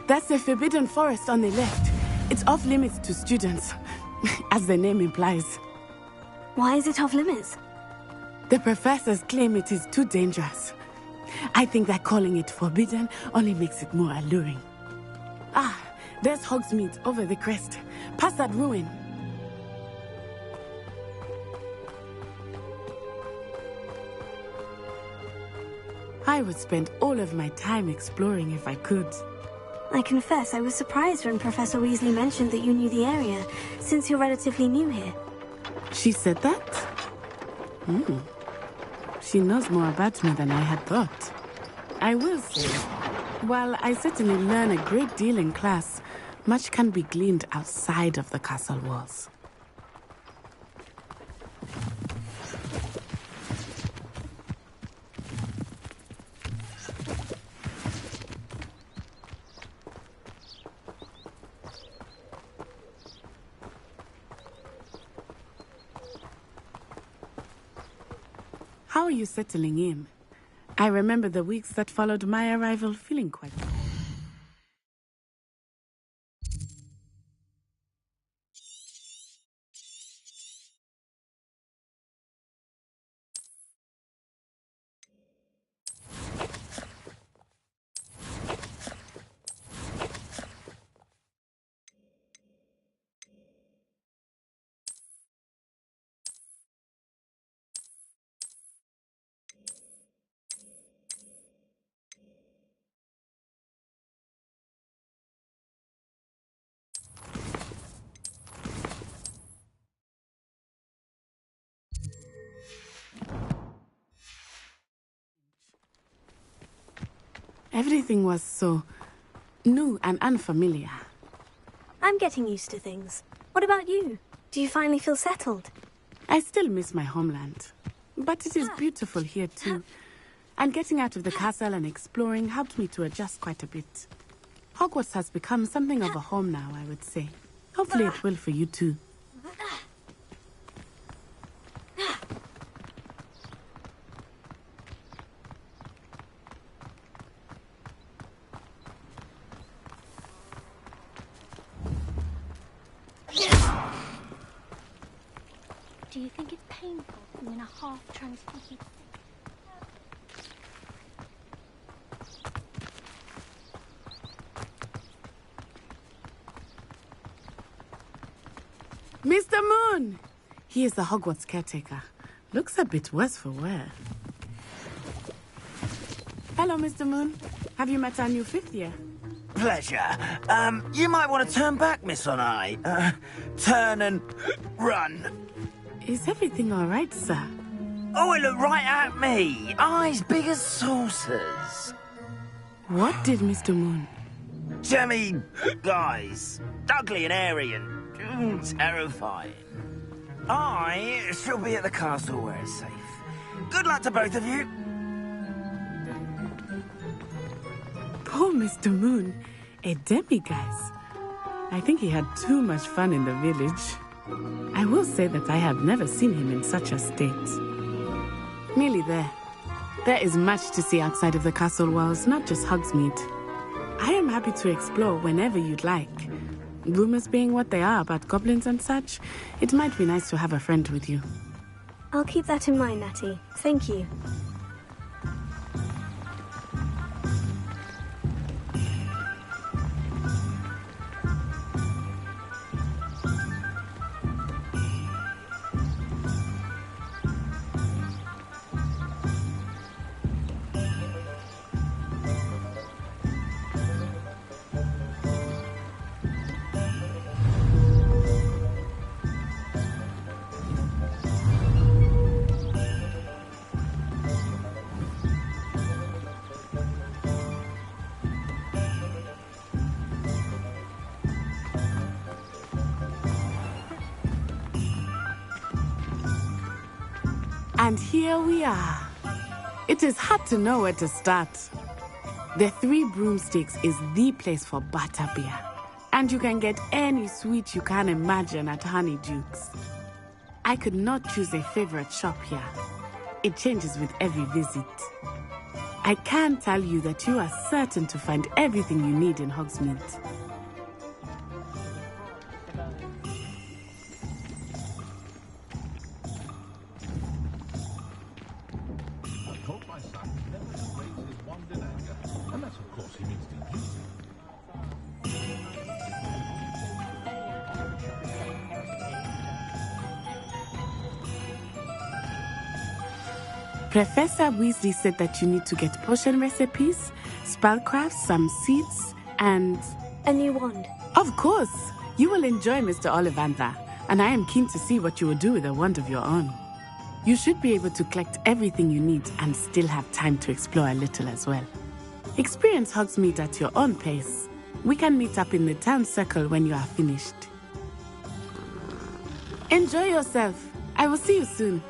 That's the Forbidden Forest on the left. It's off limits to students, as the name implies. Why is it off limits? The professors claim it is too dangerous. I think that calling it forbidden only makes it more alluring. Ah, there's Hogsmeade over the crest, past that ruin. I would spend all of my time exploring if I could. I confess I was surprised when Professor Weasley mentioned that you knew the area, since you're relatively new here. She said that? She knows more about me than I had thought. I will say, while I certainly learn a great deal in class, much can be gleaned outside of the castle walls. How are you settling in? I remember the weeks that followed my arrival feeling quite... Everything was so new and unfamiliar. I'm getting used to things. What about you? Do you finally feel settled? I still miss my homeland, but it is beautiful here too. And getting out of the castle and exploring helped me to adjust quite a bit. Hogwarts has become something of a home now, I would say. Hopefully it will for you too. Do you think it's painful being a half-transfigured? Mr. Moon! He is the Hogwarts caretaker. Looks a bit worse for wear. Hello, Mr. Moon. Have you met our new 5th year? Pleasure. You might want to turn back, Miss Onai. Turn and run. Is everything all right, sir? Oh, it looked right at me. Eyes big as saucers. What did Mr. Moon? Jemmy guys. Ugly and airy and terrifying. I shall be at the castle where it's safe. Good luck to both of you. Poor Mr. Moon. A demiguise. I think he had too much fun in the village. I will say that I have never seen him in such a state. Nearly there. There is much to see outside of the castle walls, not just Hogsmeade. I am happy to explore whenever you'd like. Rumors being what they are about goblins and such, it might be nice to have a friend with you. I'll keep that in mind, Natty. Thank you. And here we are. It is hard to know where to start. The Three Broomsticks is the place for butterbeer. And you can get any sweet you can imagine at Honeydukes. I could not choose a favorite shop here. It changes with every visit. I can tell you that you are certain to find everything you need in Hogsmeade. Professor Weasley said that you need to get potion recipes, spellcrafts, some seeds, and... a new wand. Of course! You will enjoy Mr. Ollivander, and I am keen to see what you will do with a wand of your own. You should be able to collect everything you need and still have time to explore a little as well. Experience Hogsmeade at your own pace. We can meet up in the town circle when you are finished. Enjoy yourself. I will see you soon.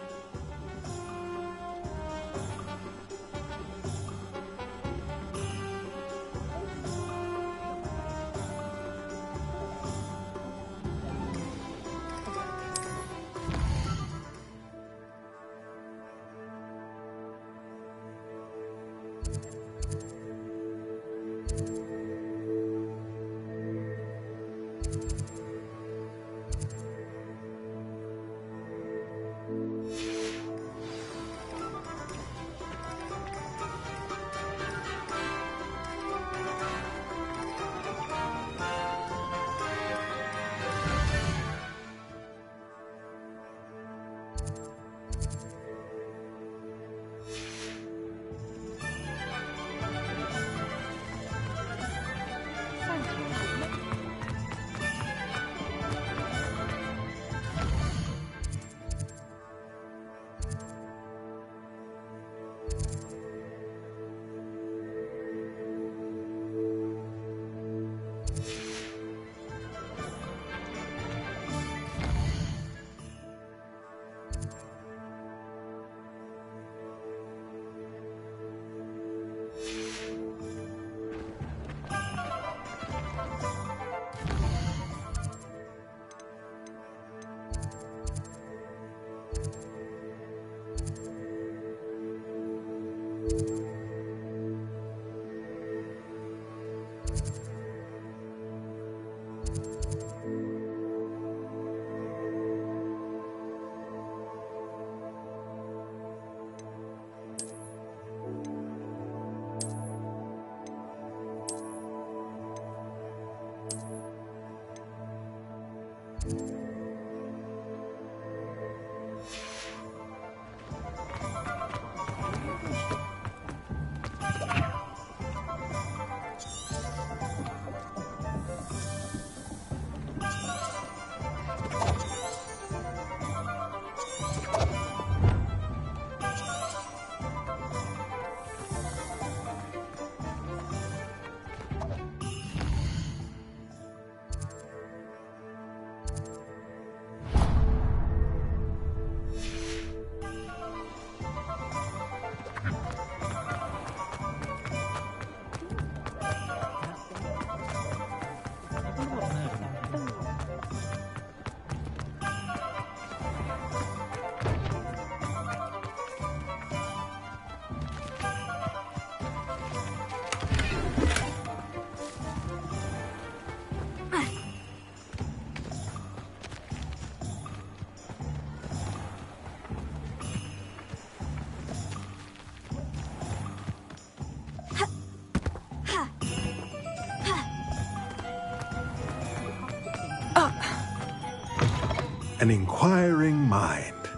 an inquiring mind.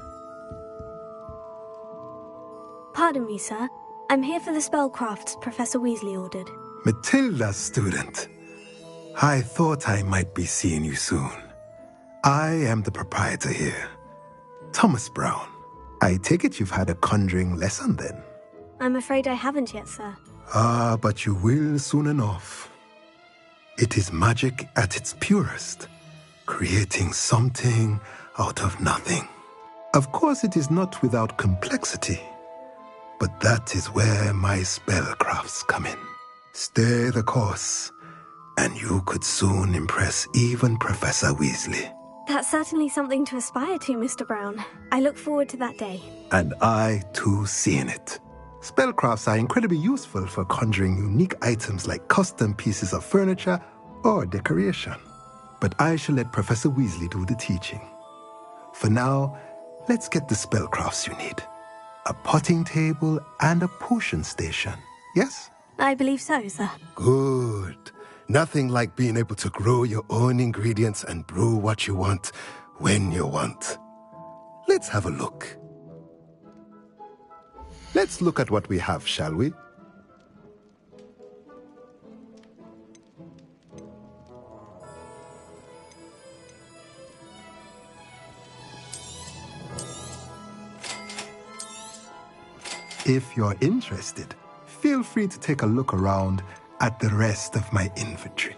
Pardon me, sir. I'm here for the spellcrafts Professor Weasley ordered. Matilda, student. I thought I might be seeing you soon. I am the proprietor here, Thomas Brown. I take it you've had a conjuring lesson then? I'm afraid I haven't yet, sir. Ah, but you will soon enough. It is magic at its purest, creating something out of nothing. Of course, it is not without complexity, but that is where my spellcrafts come in. Stay the course, and you could soon impress even Professor Weasley. That's certainly something to aspire to, Mr. Brown. I look forward to that day. And I, too, seeing it. Spellcrafts are incredibly useful for conjuring unique items like custom pieces of furniture or decoration. But I shall let Professor Weasley do the teaching. For now, let's get the spellcrafts you need. A potting table and a potion station, yes? I believe so, sir. Good. Nothing like being able to grow your own ingredients and brew what you want when you want. Let's have a look. Let's look at what we have, shall we? If you're interested, feel free to take a look around at the rest of my inventory.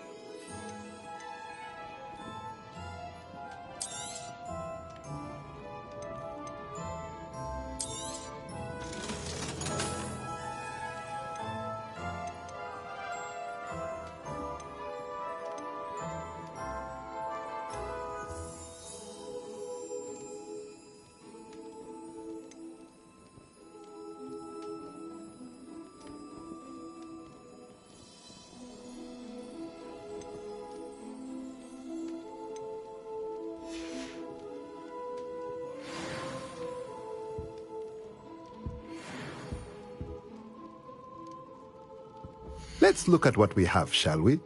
Let's look at what we have, shall we?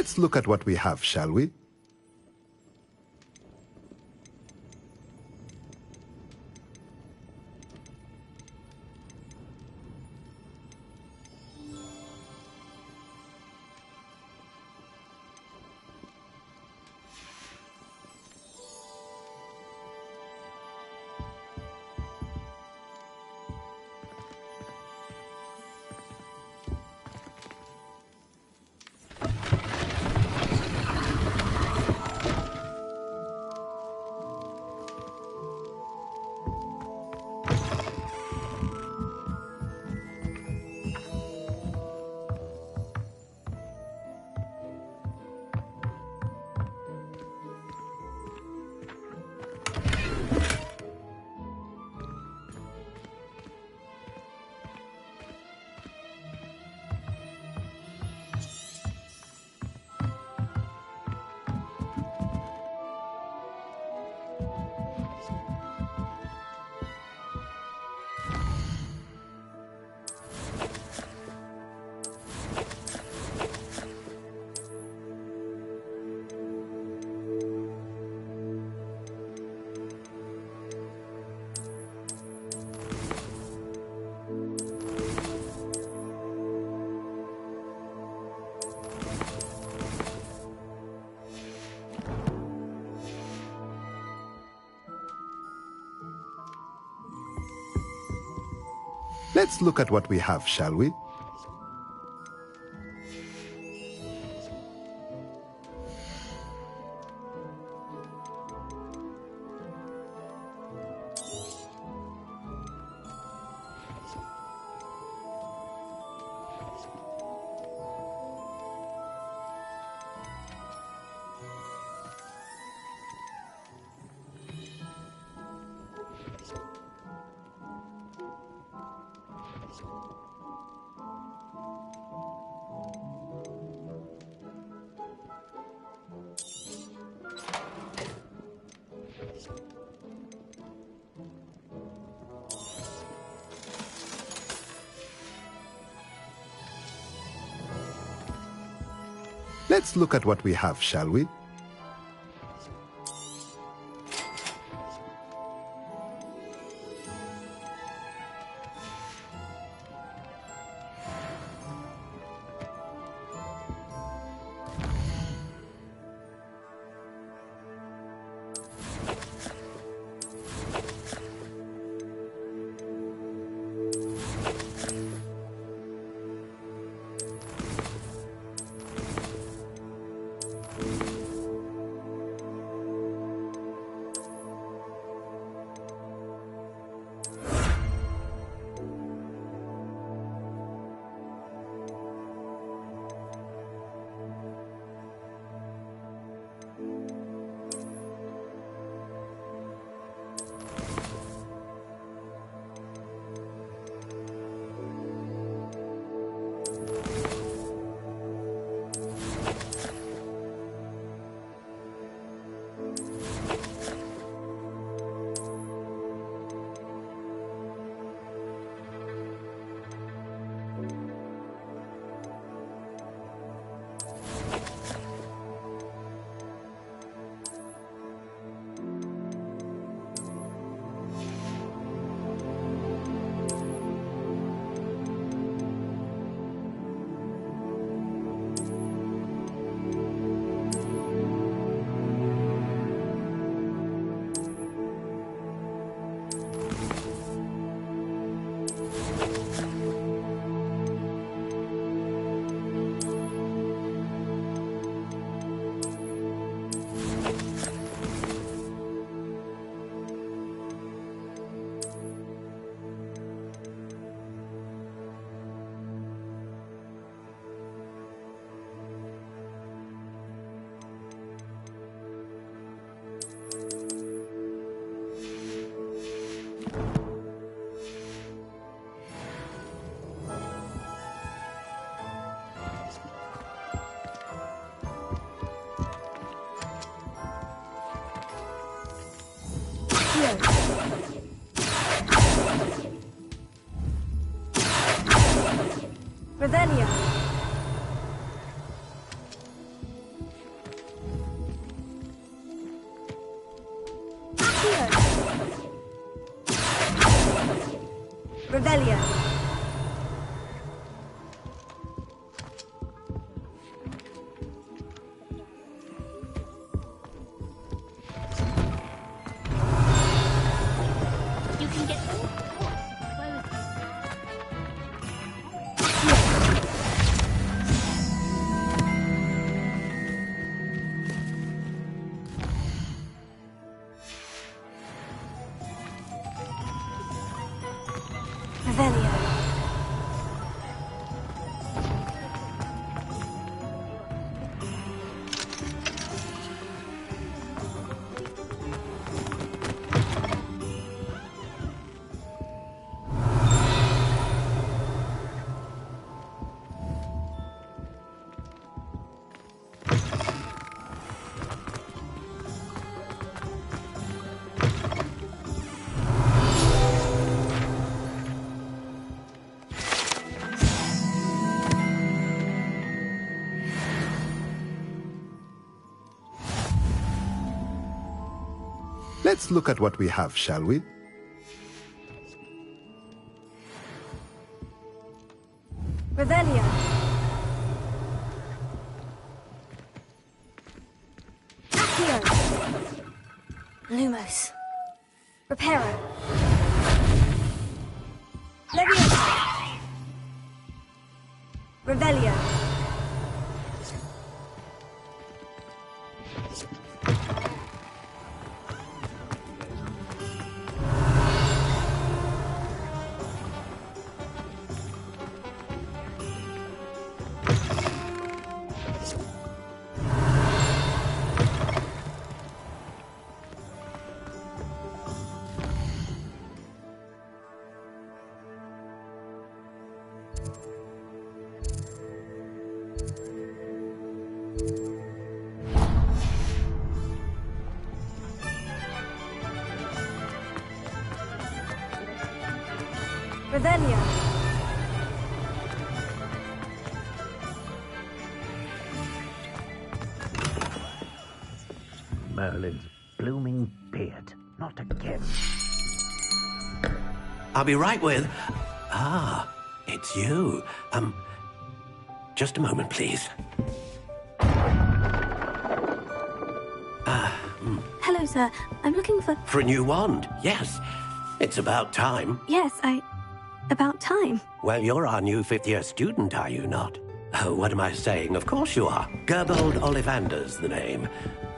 Let's look at what we have, shall we? Let's look at what we have, shall we? Let's look at what we have, shall we? Revelio. Revelio. You can get all Revelio. Let's look at what we have, shall we? Revelio. Accio. Lumos. Reparo. Leviosa. Revelio. Revelio. Merlin's blooming beard. Not again. I'll be right with... Ah, it's you. Just a moment, please. Hello, sir. I'm looking for... For a new wand, yes. It's about time. Yes, about time. Well, you're our new fifth-year student, are you not? Oh, what am I saying? Of course you are. Gerbold Ollivander's the name.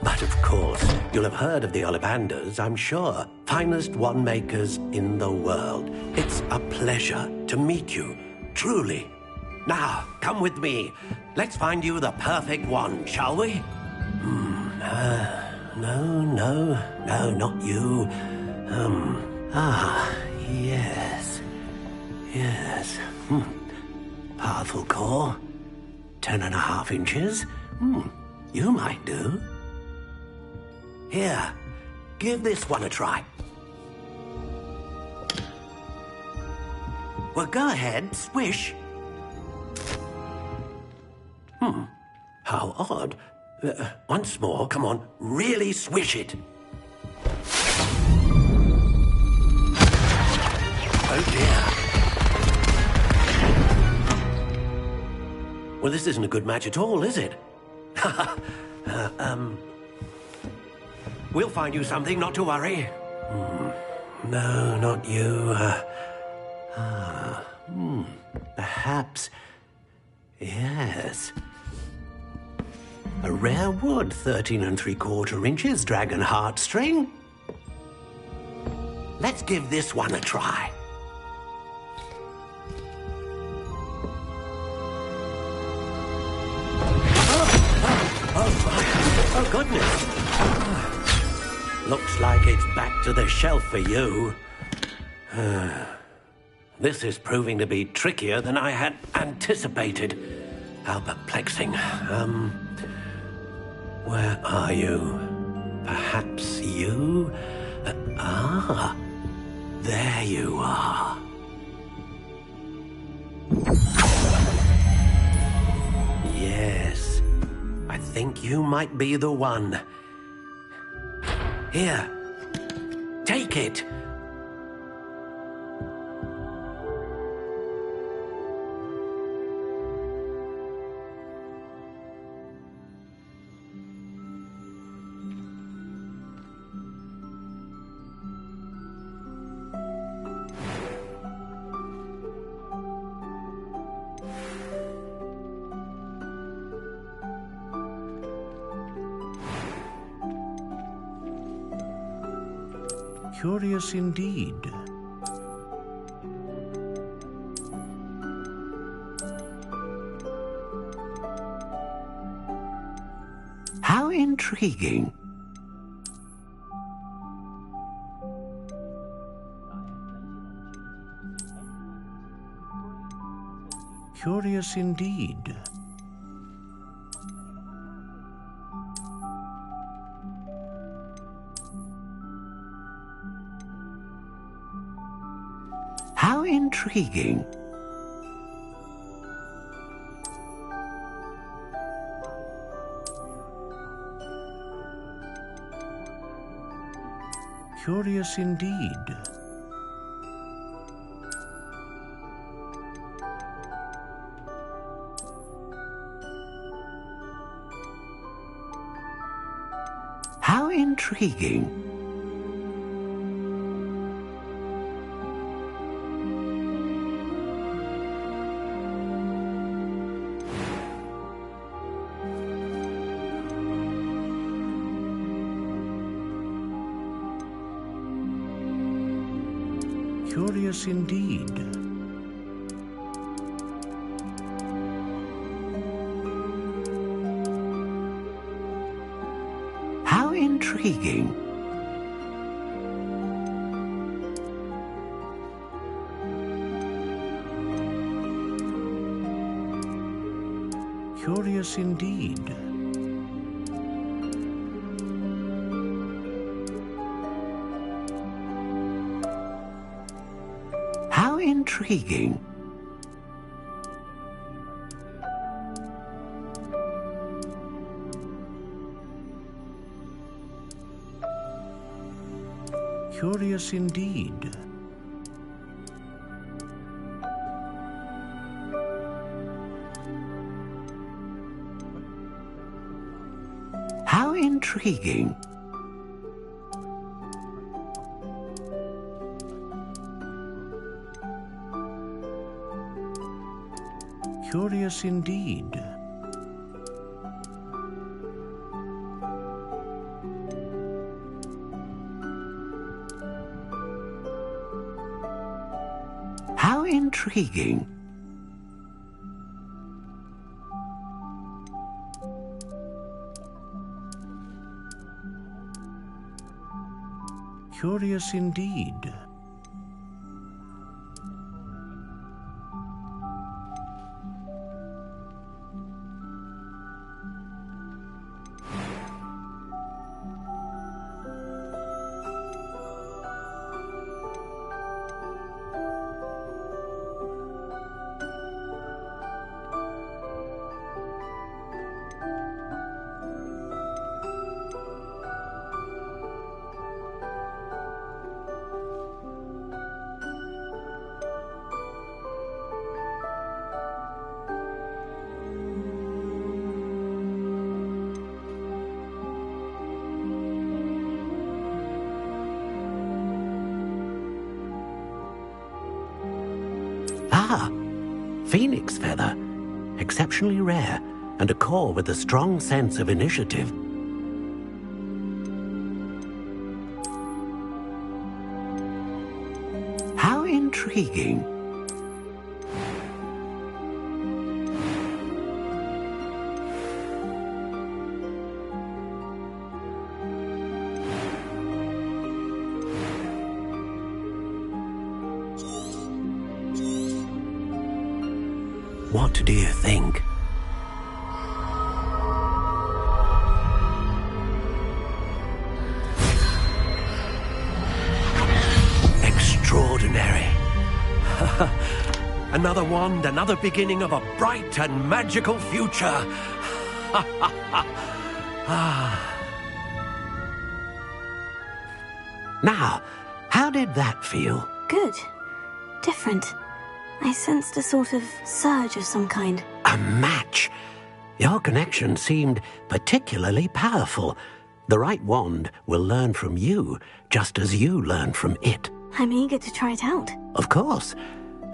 But of course, you'll have heard of the Ollivanders, I'm sure. Finest wand makers in the world. It's a pleasure to meet you, truly. Now, come with me. Let's find you the perfect wand, shall we? No, not you. Yes. Powerful core. 10.5 inches. You might do. Here, give this one a try. Well, go ahead, swish. How odd. Once more, come on, really swish it. Oh dear. Well, this isn't a good match at all, is it? We'll find you something, not to worry. No, not you. Perhaps... Yes. A rare wood, 13 3/4 inches, dragon heartstring. Let's give this one a try. Oh, goodness. Looks like it's back to the shelf for you. This is proving to be trickier than I had anticipated. How perplexing. Where are you? Perhaps you? There you are. Yes, I think you might be the one. Here, take it. Curious indeed. How intriguing. Curious indeed. How intriguing. Curious indeed. How intriguing. Curious indeed. How intriguing. Curious indeed. How intriguing. Curious indeed. How intriguing. Curious indeed. How intriguing. Curious indeed. Ah, phoenix feather. Exceptionally rare, and a core with a strong sense of initiative. How intriguing. What do you think? Extraordinary. Another wand, another beginning of a bright and magical future. Now, how did that feel? Good. Different. I sensed a sort of surge of some kind. A match. Your connection seemed particularly powerful. The right wand will learn from you, just as you learn from it. I'm eager to try it out. Of course.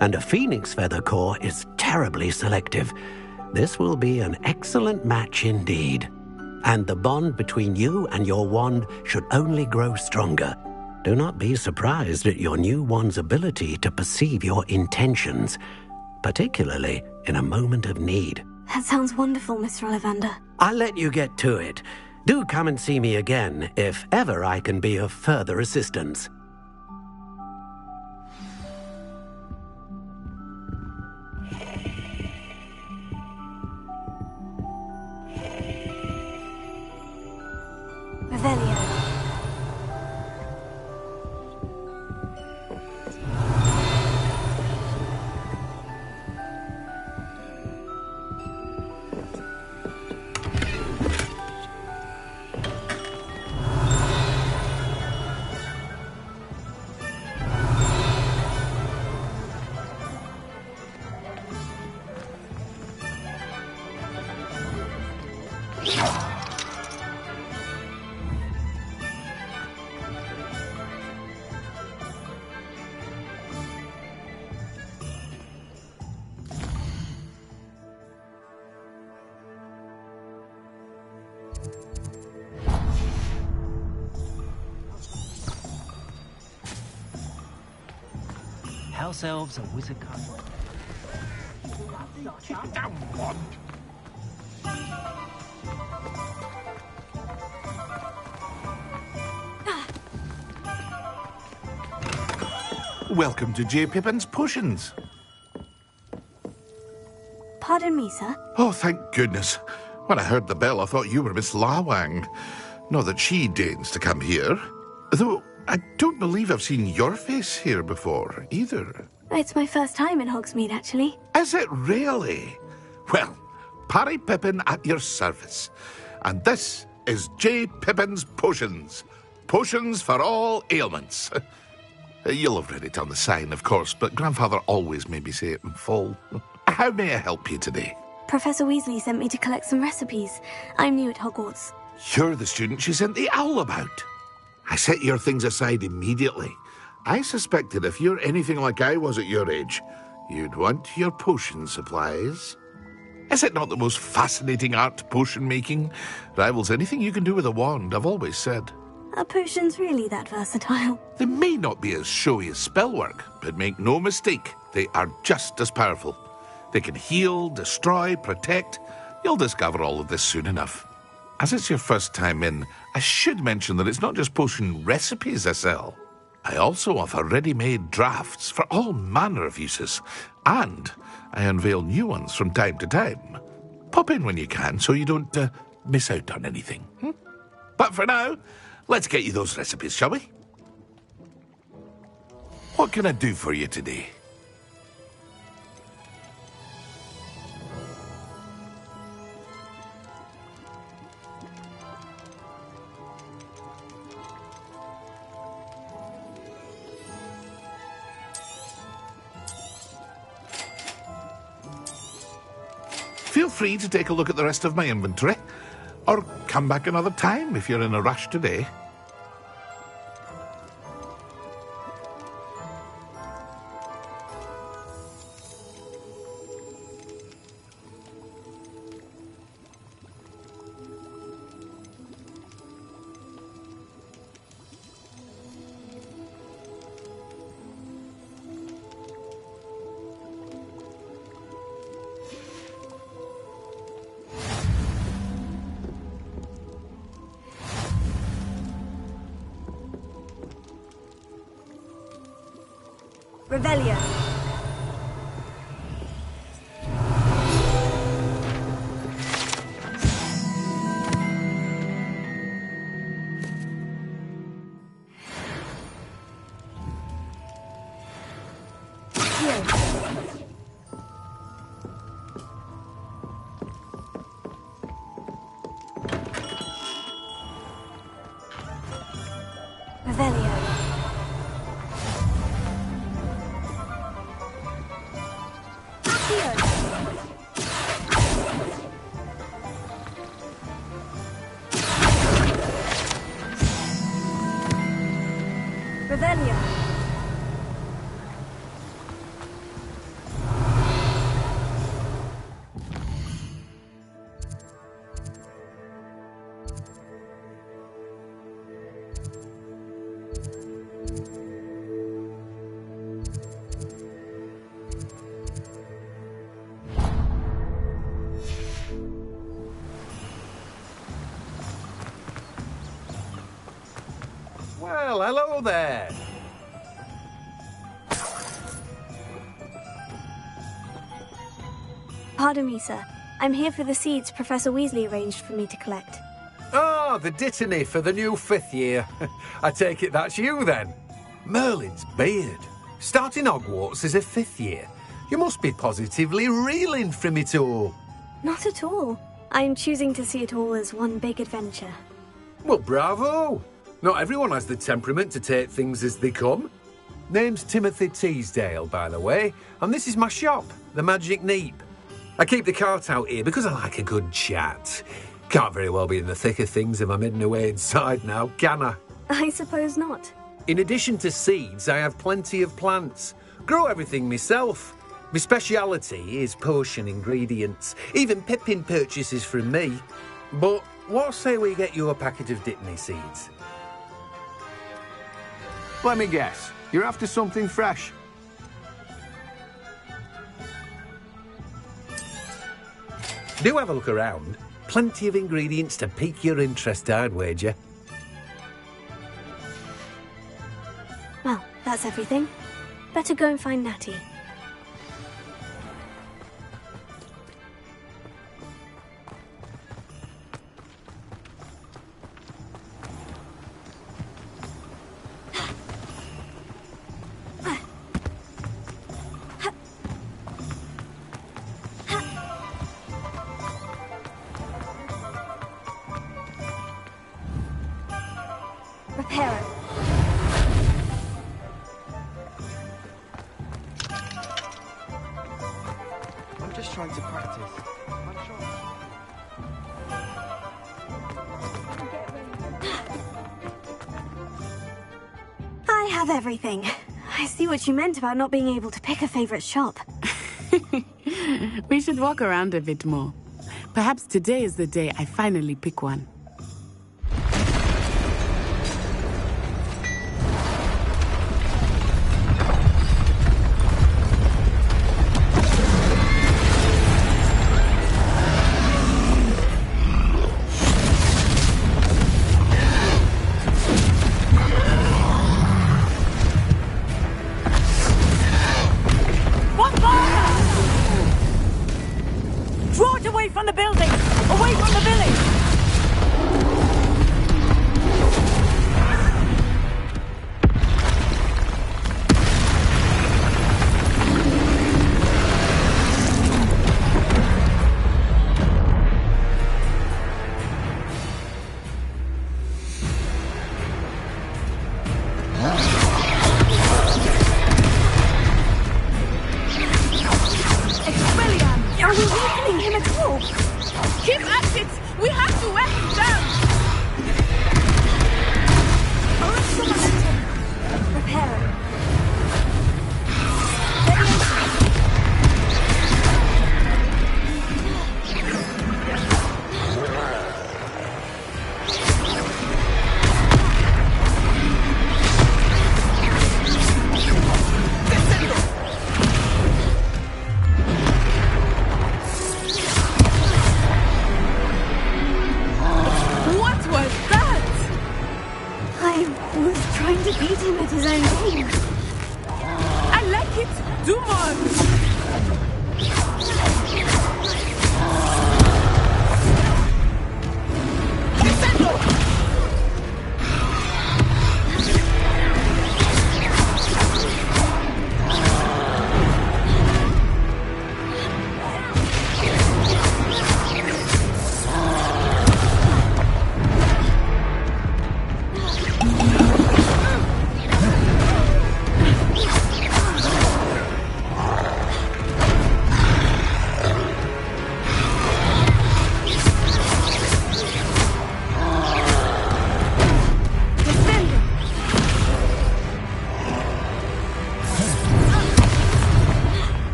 And a phoenix feather core is terribly selective. This will be an excellent match indeed. And the bond between you and your wand should only grow stronger. Do not be surprised at your new wand's ability to perceive your intentions, particularly in a moment of need. That sounds wonderful, Mr. Ollivander. I'll let you get to it. Do come and see me again if ever I can be of further assistance. Revelio. House elves and wizard kind. Welcome to J. Pippin's Potions. Pardon me, sir. Oh, thank goodness. When I heard the bell, I thought you were Miss Lawang. Not that she deigns to come here. Though I don't believe I've seen your face here before, either. It's my first time in Hogsmeade, actually. Is it really? Well, Parry Pippin at your service. And this is J. Pippin's Potions. Potions for all ailments. You'll have read it on the sign, of course, but Grandfather always made me say it in full. How may I help you today? Professor Weasley sent me to collect some recipes. I'm new at Hogwarts. You're the student she sent the owl about. I set your things aside immediately. I suspected if you're anything like I was at your age, you'd want your potion supplies. Is it not the most fascinating art, potion making? Rivals anything you can do with a wand, I've always said. Are potions really that versatile? They may not be as showy as spellwork, but make no mistake, they are just as powerful. They can heal, destroy, protect. You'll discover all of this soon enough. As it's your first time in, I should mention that it's not just potion recipes I sell. I also offer ready-made drafts for all manner of uses, and I unveil new ones from time to time. Pop in when you can so you don't miss out on anything. But for now, let's get you those recipes, shall we? What can I do for you today? Feel free to take a look at the rest of my inventory, or come back another time if you're in a rush today. Revelio. Revelio. Revelio. Well, hello there. Pardon me, sir. I'm here for the seeds Professor Weasley arranged for me to collect. Oh, the dittany for the new 5th year. I take it that's you, then. Merlin's beard. Starting Hogwarts as a 5th year. You must be positively reeling from it all. Not at all. I'm choosing to see it all as one big adventure. Well, bravo. Not everyone has the temperament to take things as they come. Name's Timothy Teasdale, by the way, and this is my shop, the Magic Neep. I keep the cart out here because I like a good chat. Can't very well be in the thick of things if I'm hidden away inside now, can I? I suppose not. In addition to seeds, I have plenty of plants. Grow everything myself. My speciality is potion ingredients. Even Pippin purchases from me. But what say we get you a packet of Dittany seeds? Let me guess. You're after something fresh. Do have a look around. Plenty of ingredients to pique your interest, I'd wager. Well, that's everything. Better go and find Natty. Repair it. I'm just trying to practice. I'm sure. I have everything. I see what you meant about not being able to pick a favorite shop. We should walk around a bit more. Perhaps today is the day I finally pick one.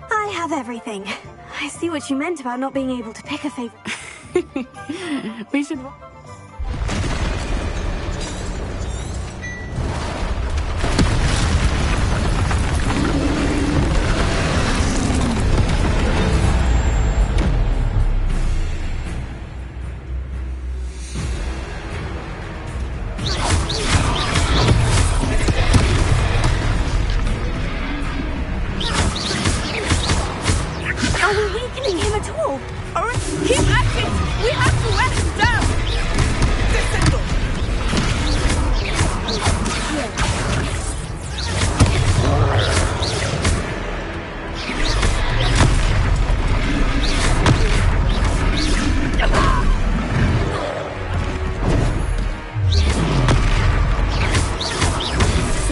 I have everything. I see what you meant about not being able to pick a favorite. We should... Are we weakening him at all? Keep at it! We have to wear him down! Descendo!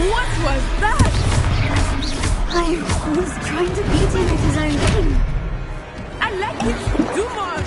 What was that? I was trying to beat him at his own game. I like it! Do more!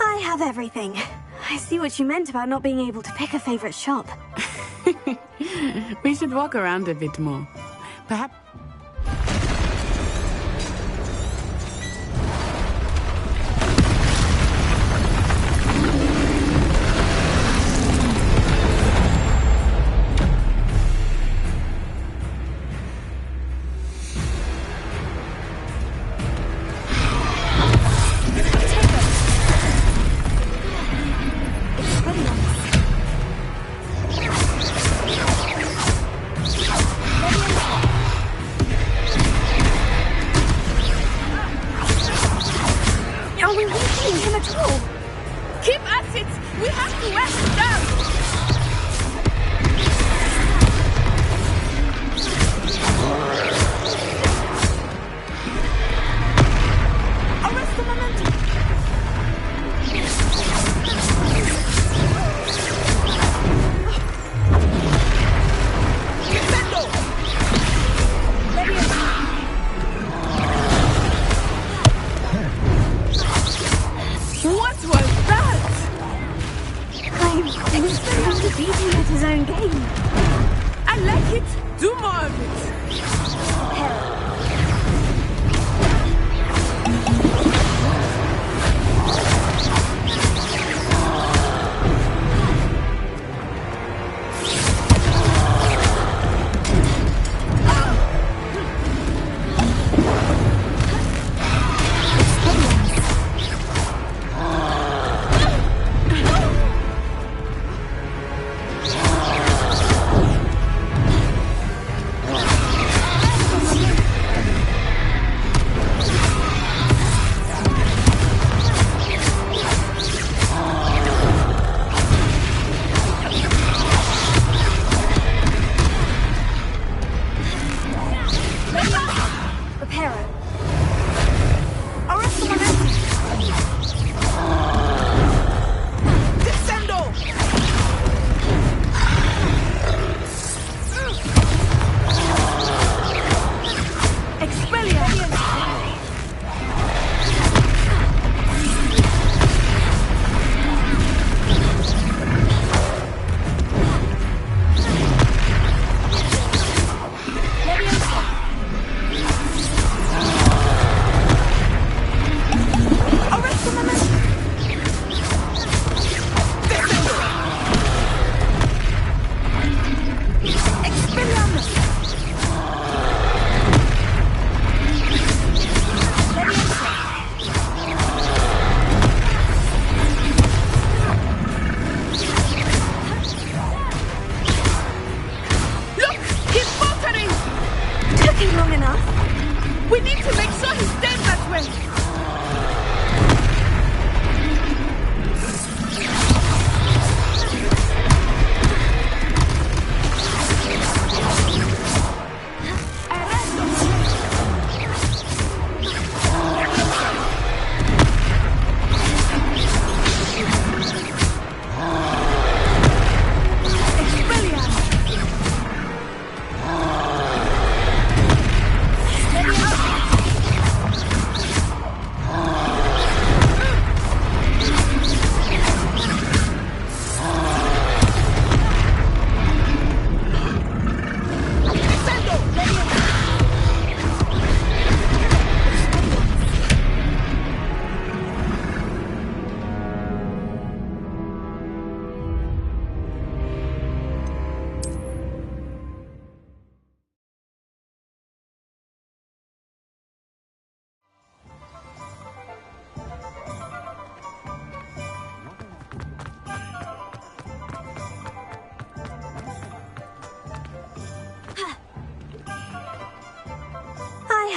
I have everything. I see what you meant about not being able to pick a favorite shop. We should walk around a bit more. Perhaps...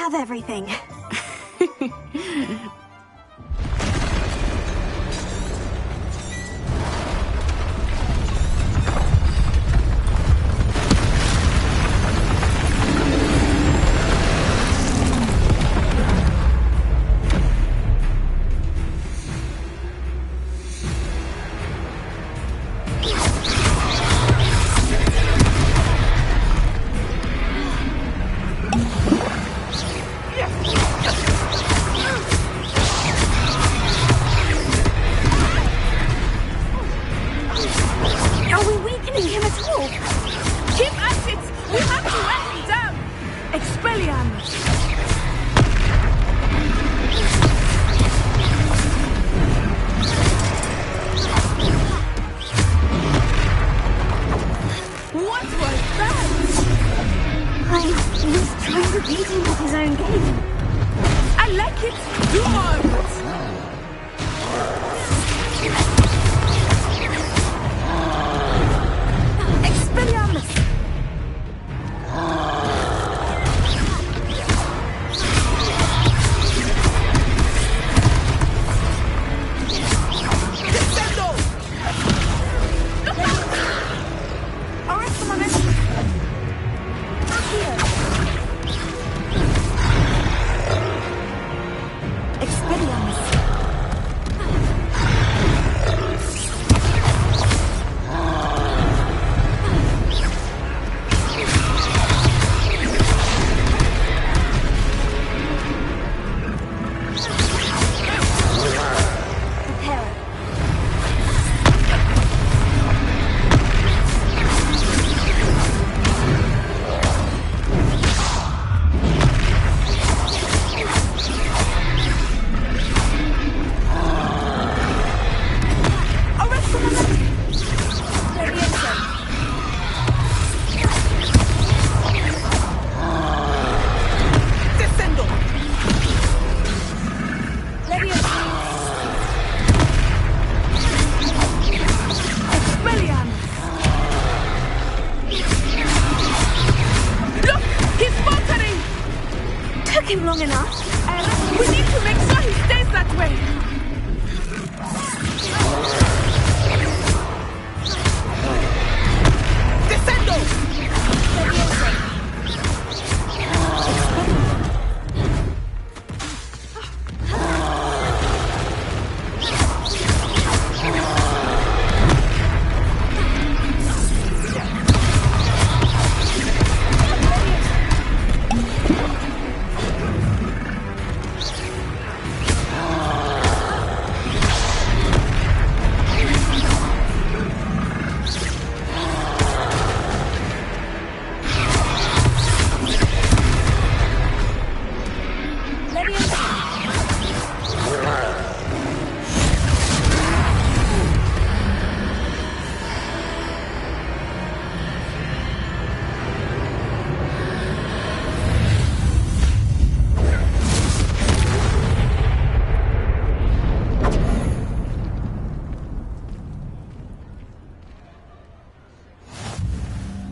have everything.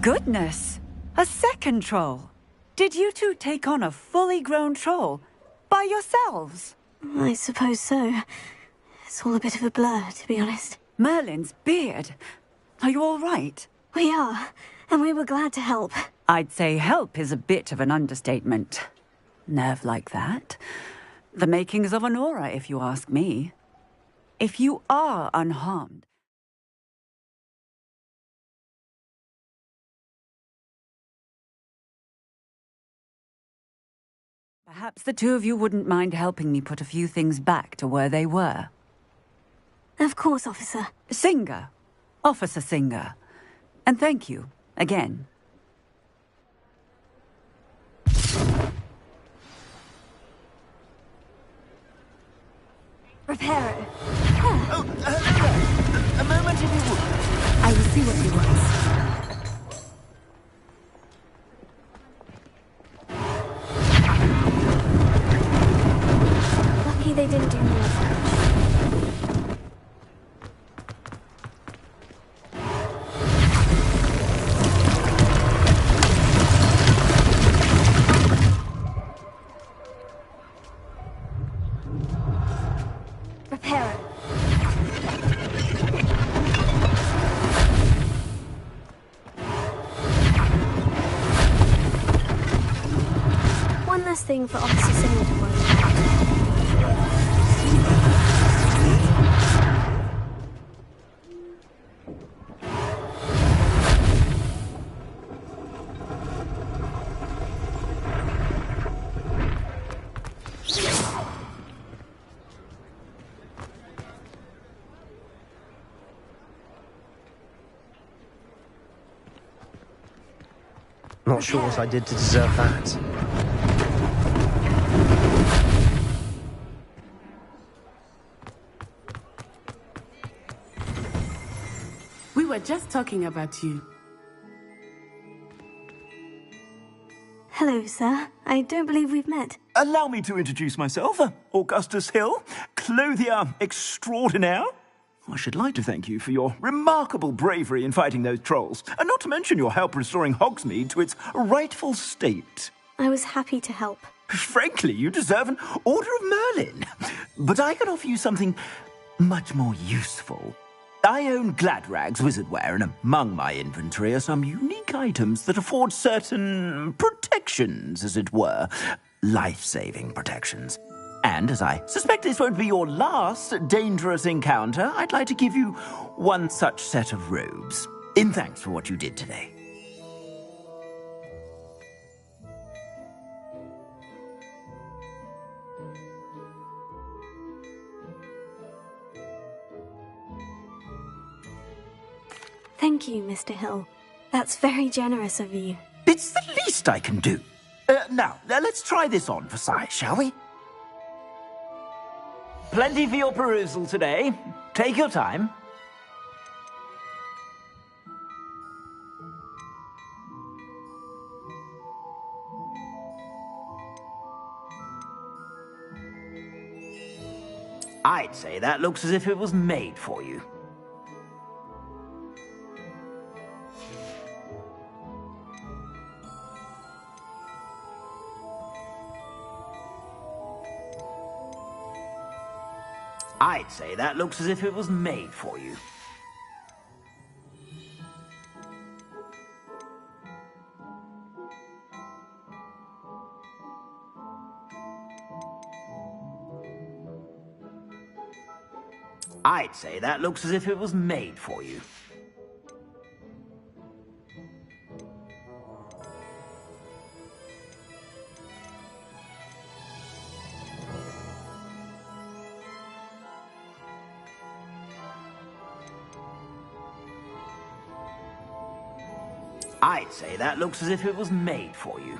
Goodness! A second troll! Did you two take on a fully grown troll? By yourselves? I suppose so. It's all a bit of a blur, to be honest. Merlin's beard. Are you all right? We are, and we were glad to help. I'd say help is a bit of an understatement. Nerve like that. The makings of an aura, if you ask me. If you are unharmed, perhaps the two of you wouldn't mind helping me put a few things back to where they were. Of course, officer. Singer. Officer Singer. And thank you, again. Reparo. Oh, hello. A moment if you would. I will see what he wants. Lucky they didn't do more damage. Prepare. One less thing for Officer Singer to worry about. Not sure what I did to deserve that. We were just talking about you. Hello, sir. I don't believe we've met. Allow me to introduce myself, Augustus Hill, clothier extraordinaire. I should like to thank you for your remarkable bravery in fighting those trolls, and not to mention your help restoring Hogsmeade to its rightful state. I was happy to help. Frankly, you deserve an Order of Merlin. But I can offer you something much more useful. I own Gladrag's wizardware, and among my inventory are some unique items that afford certain protections, as it were. Life-saving protections. And as I suspect this won't be your last dangerous encounter, I'd like to give you one such set of robes, in thanks for what you did today. Thank you, Mr. Hill. That's very generous of you. It's the least I can do. Now, let's try this on for size, shall we? Plenty for your perusal today. Take your time. I'd say that looks as if it was made for you. I'd say that looks as if it was made for you. I'd say that looks as if it was made for you. I'd say that looks as if it was made for you.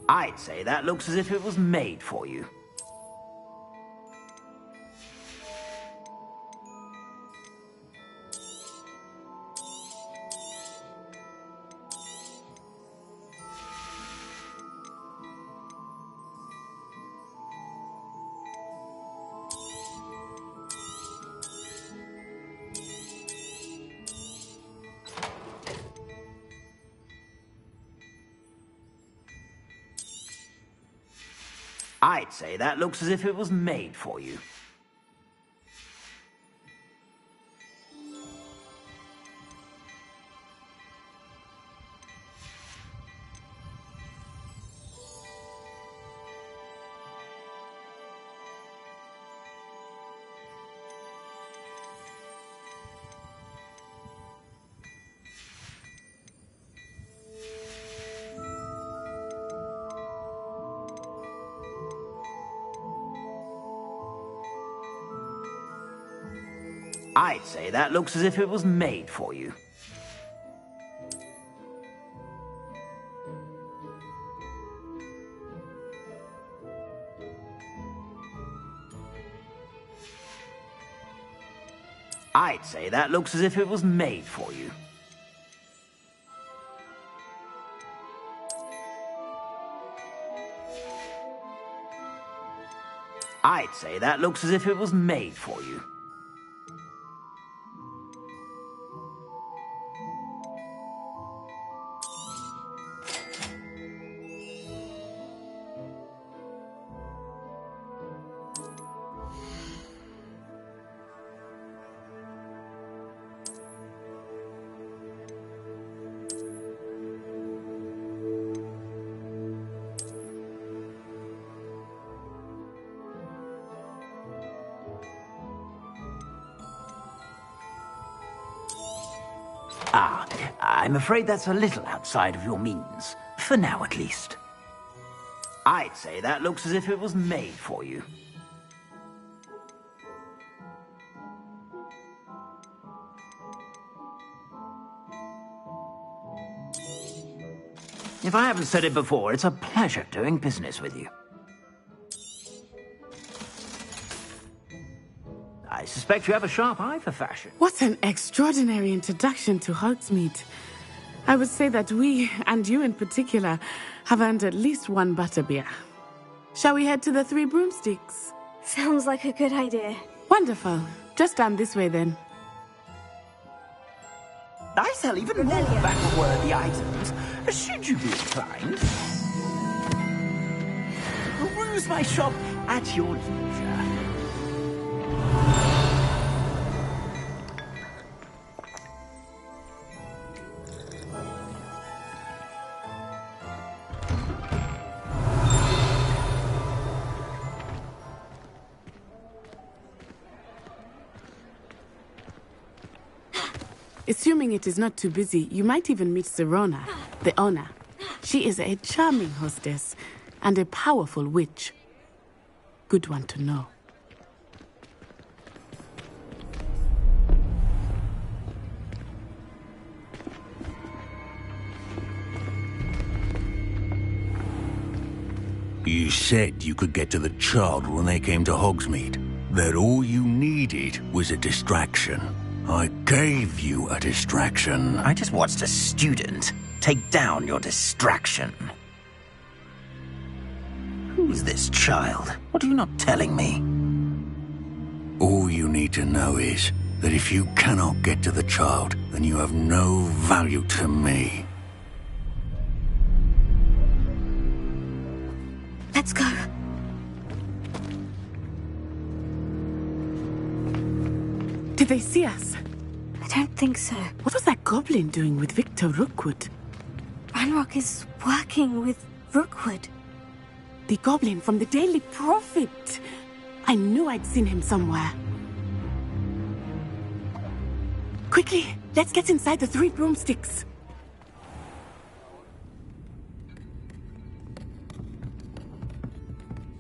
I'd say that looks as if it was made for you. I'd say that looks as if it was made for you. I'd say that looks as if it was made for you. I'd say that looks as if it was made for you. I'd say that looks as if it was made for you. I'm afraid that's a little outside of your means. For now, at least. I'd say that looks as if it was made for you. If I haven't said it before, it's a pleasure doing business with you. I suspect you have a sharp eye for fashion. What an extraordinary introduction to Hogsmeade. I would say that we, and you in particular, have earned at least one butterbeer. Shall we head to the Three Broomsticks? Sounds like a good idea. Wonderful. Just down this way then. I sell even more battle-worthy items, should you be inclined. Peruse my shop at your leisure. Assuming it is not too busy, you might even meet Sirona, the owner. She is a charming hostess and a powerful witch. Good one to know. You said you could get to the child when they came to Hogsmeade. That all you needed was a distraction. I gave you a distraction. I just watched a student take down your distraction. Who's this child? What are you not telling me? All you need to know is that if you cannot get to the child, then you have no value to me. Let's go. Did they see us? I don't think so. What was that goblin doing with Victor Rookwood? Ranrock is working with Rookwood. The goblin from the Daily Prophet. I knew I'd seen him somewhere. Quickly, let's get inside the Three Broomsticks.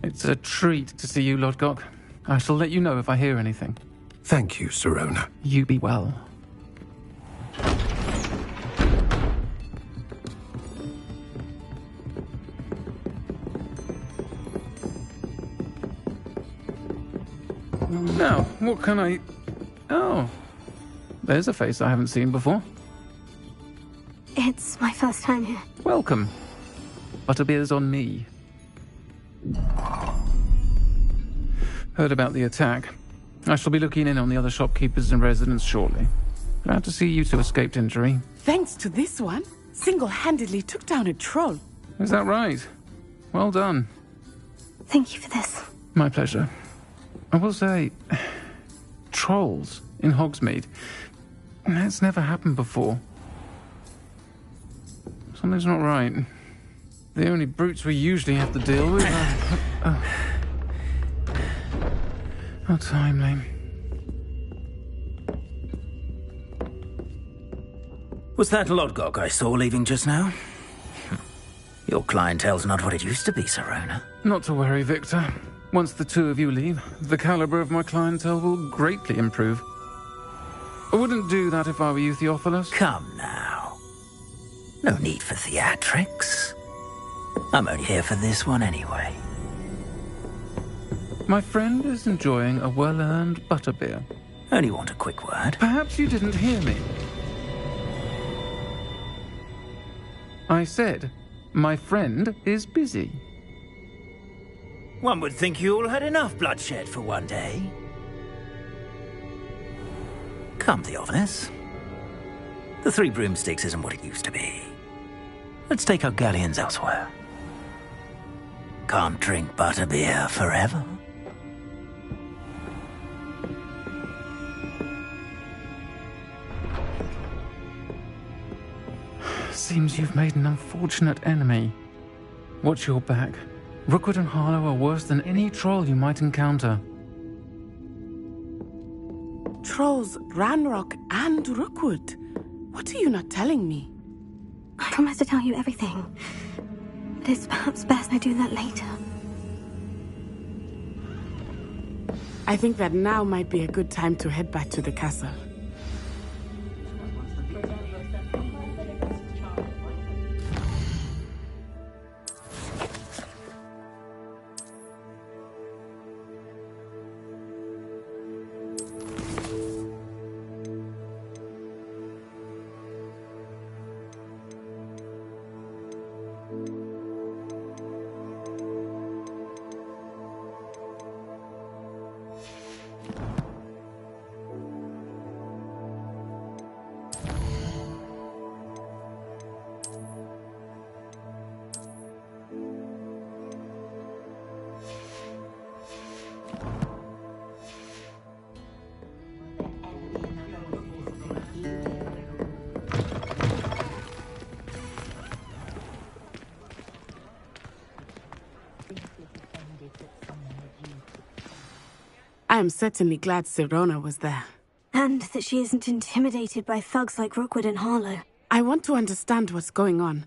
It's a treat to see you, Lodgok. I shall let you know if I hear anything. Thank you, Sirona. You be well. Now, what can I... Oh, there's a face I haven't seen before. It's my first time here. Welcome. Butterbeer's on me. Heard about the attack. I shall be looking in on the other shopkeepers and residents shortly. Glad to see you two escaped injury. Thanks to this one, single-handedly took down a troll. Is that right? Well done. Thank you for this. My pleasure. I will say, trolls in Hogsmeade. That's never happened before. Something's not right. The only brutes we usually have to deal with are... How timely. Was that Lodgok I saw leaving just now? Your clientele's not what it used to be, Sirona. Not to worry, Victor. Once the two of you leave, the caliber of my clientele will greatly improve. I wouldn't do that if I were you, Theophilus. Come now. No need for theatrics. I'm only here for this one anyway. My friend is enjoying a well-earned butterbeer. Only want a quick word. Perhaps you didn't hear me. I said, my friend is busy. One would think you all had enough bloodshed for one day. Come, Theophilus. The Three Broomsticks isn't what it used to be. Let's take our galleons elsewhere. Can't drink butterbeer forever. Seems you've made an unfortunate enemy. Watch your back. Rookwood and Harlow are worse than any troll you might encounter. Trolls, Ranrock, and Rookwood. What are you not telling me? I promise to tell you everything. But it's perhaps best I do that later. I think that now might be a good time to head back to the castle. I am certainly glad Sirona was there. And that she isn't intimidated by thugs like Rookwood and Harlow. I want to understand what's going on,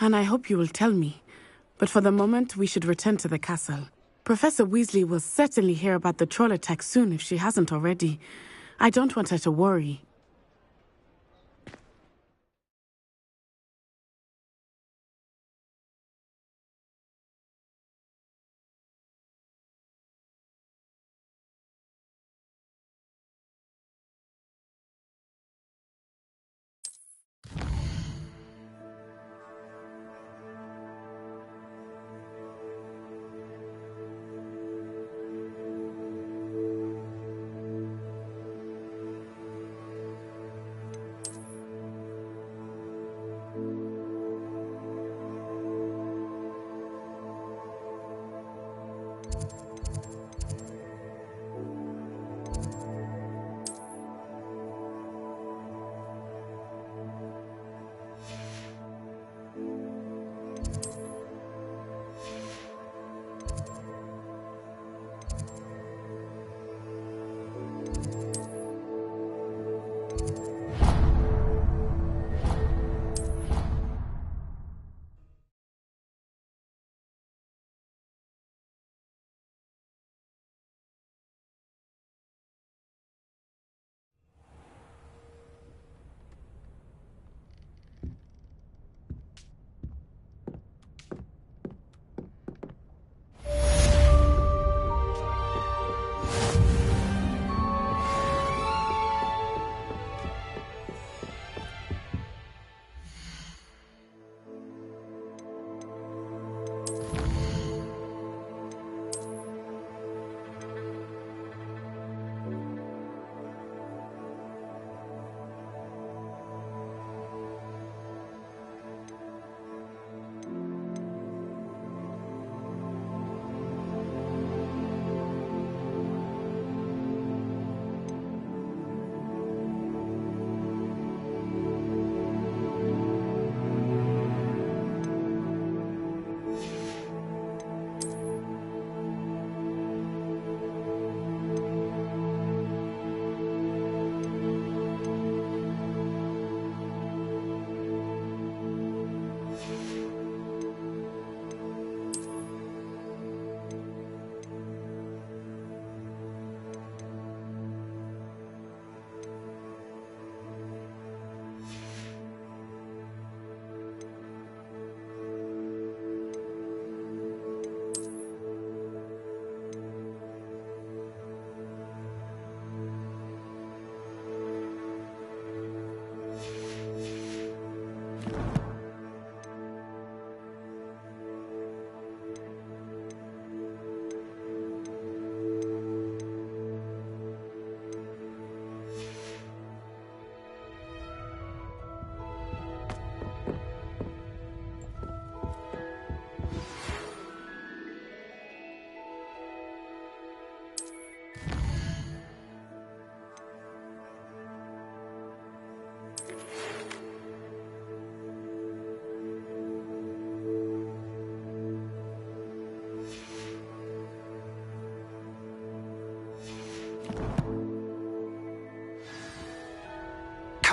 and I hope you will tell me. But for the moment, we should return to the castle. Professor Weasley will certainly hear about the troll attack soon if she hasn't already. I don't want her to worry.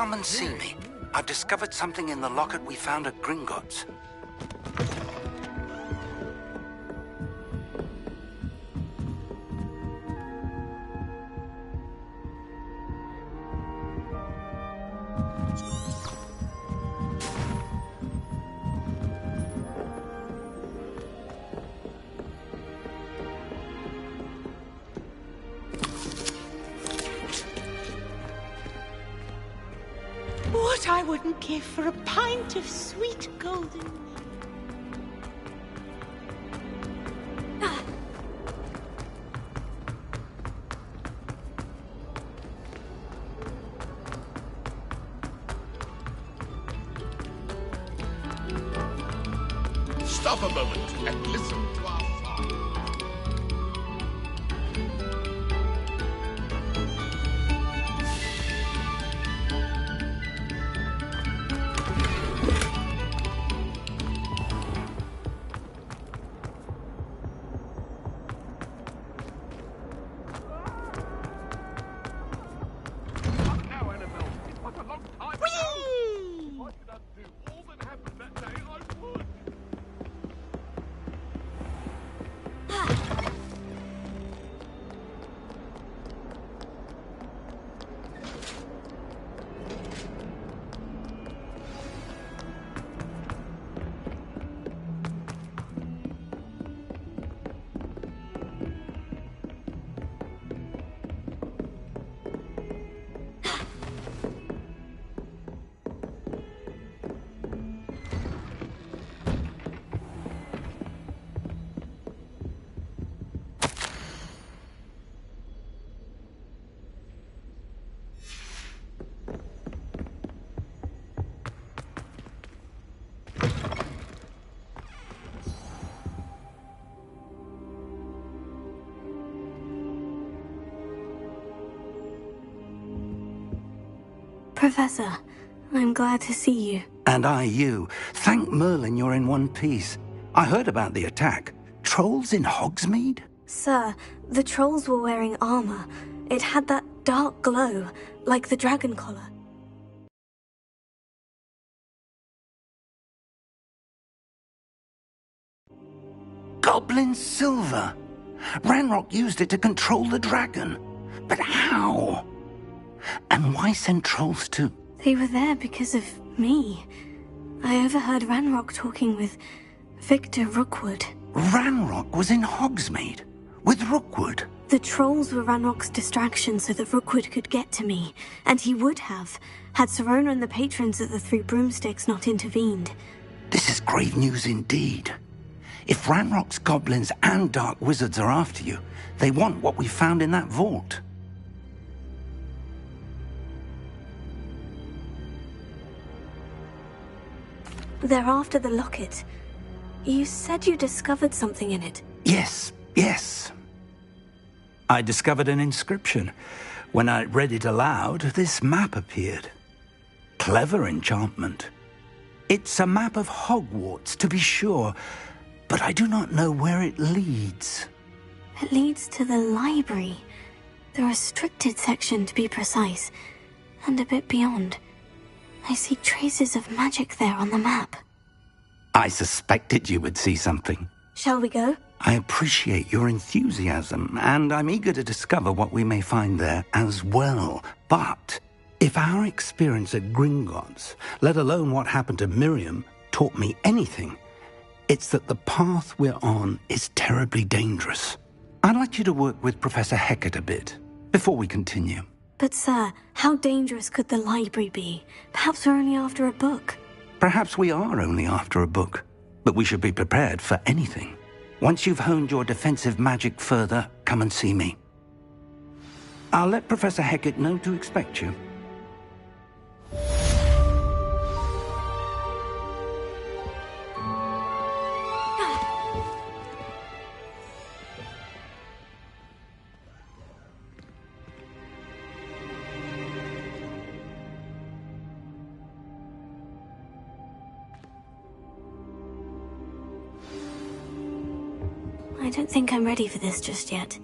Come and see me. I've discovered something in the locket we found at Gringotts. What I wouldn't give for a pint of sweet golden... Stop a moment and listen to our song. Professor, I'm glad to see you. And I you. Thank Merlin you're in one piece. I heard about the attack. Trolls in Hogsmeade? Sir, the trolls were wearing armor. It had that dark glow, like the dragon collar. Goblin silver. Ranrock used it to control the dragon. But how? And why send trolls to... They were there because of me. I overheard Ranrock talking with Victor Rookwood. Ranrock was in Hogsmeade with Rookwood. The trolls were Ranrock's distraction so that Rookwood could get to me, and he would have, had Sirona and the patrons at the Three Broomsticks not intervened. This is grave news indeed. If Ranrock's goblins and dark wizards are after you, they want what we found in that vault. They're after the locket. You said you discovered something in it. Yes. I discovered an inscription. When I read it aloud, this map appeared. Clever enchantment. It's a map of Hogwarts, to be sure, but I do not know where it leads. It leads to the library. The restricted section, to be precise, and a bit beyond. I see traces of magic there on the map. I suspected you would see something. Shall we go? I appreciate your enthusiasm, and I'm eager to discover what we may find there as well. But if our experience at Gringotts, let alone what happened to Miriam, taught me anything, it's that the path we're on is terribly dangerous. I'd like you to work with Professor Hecat a bit before we continue. But sir, how dangerous could the library be? Perhaps we're only after a book. Perhaps we are only after a book, but we should be prepared for anything. Once you've honed your defensive magic further, come and see me. I'll let Professor Hecat know to expect you. I don't think I'm ready for this just yet.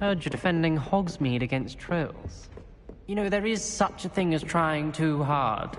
Heard you're defending Hogsmeade against trolls. You know, there is such a thing as trying too hard.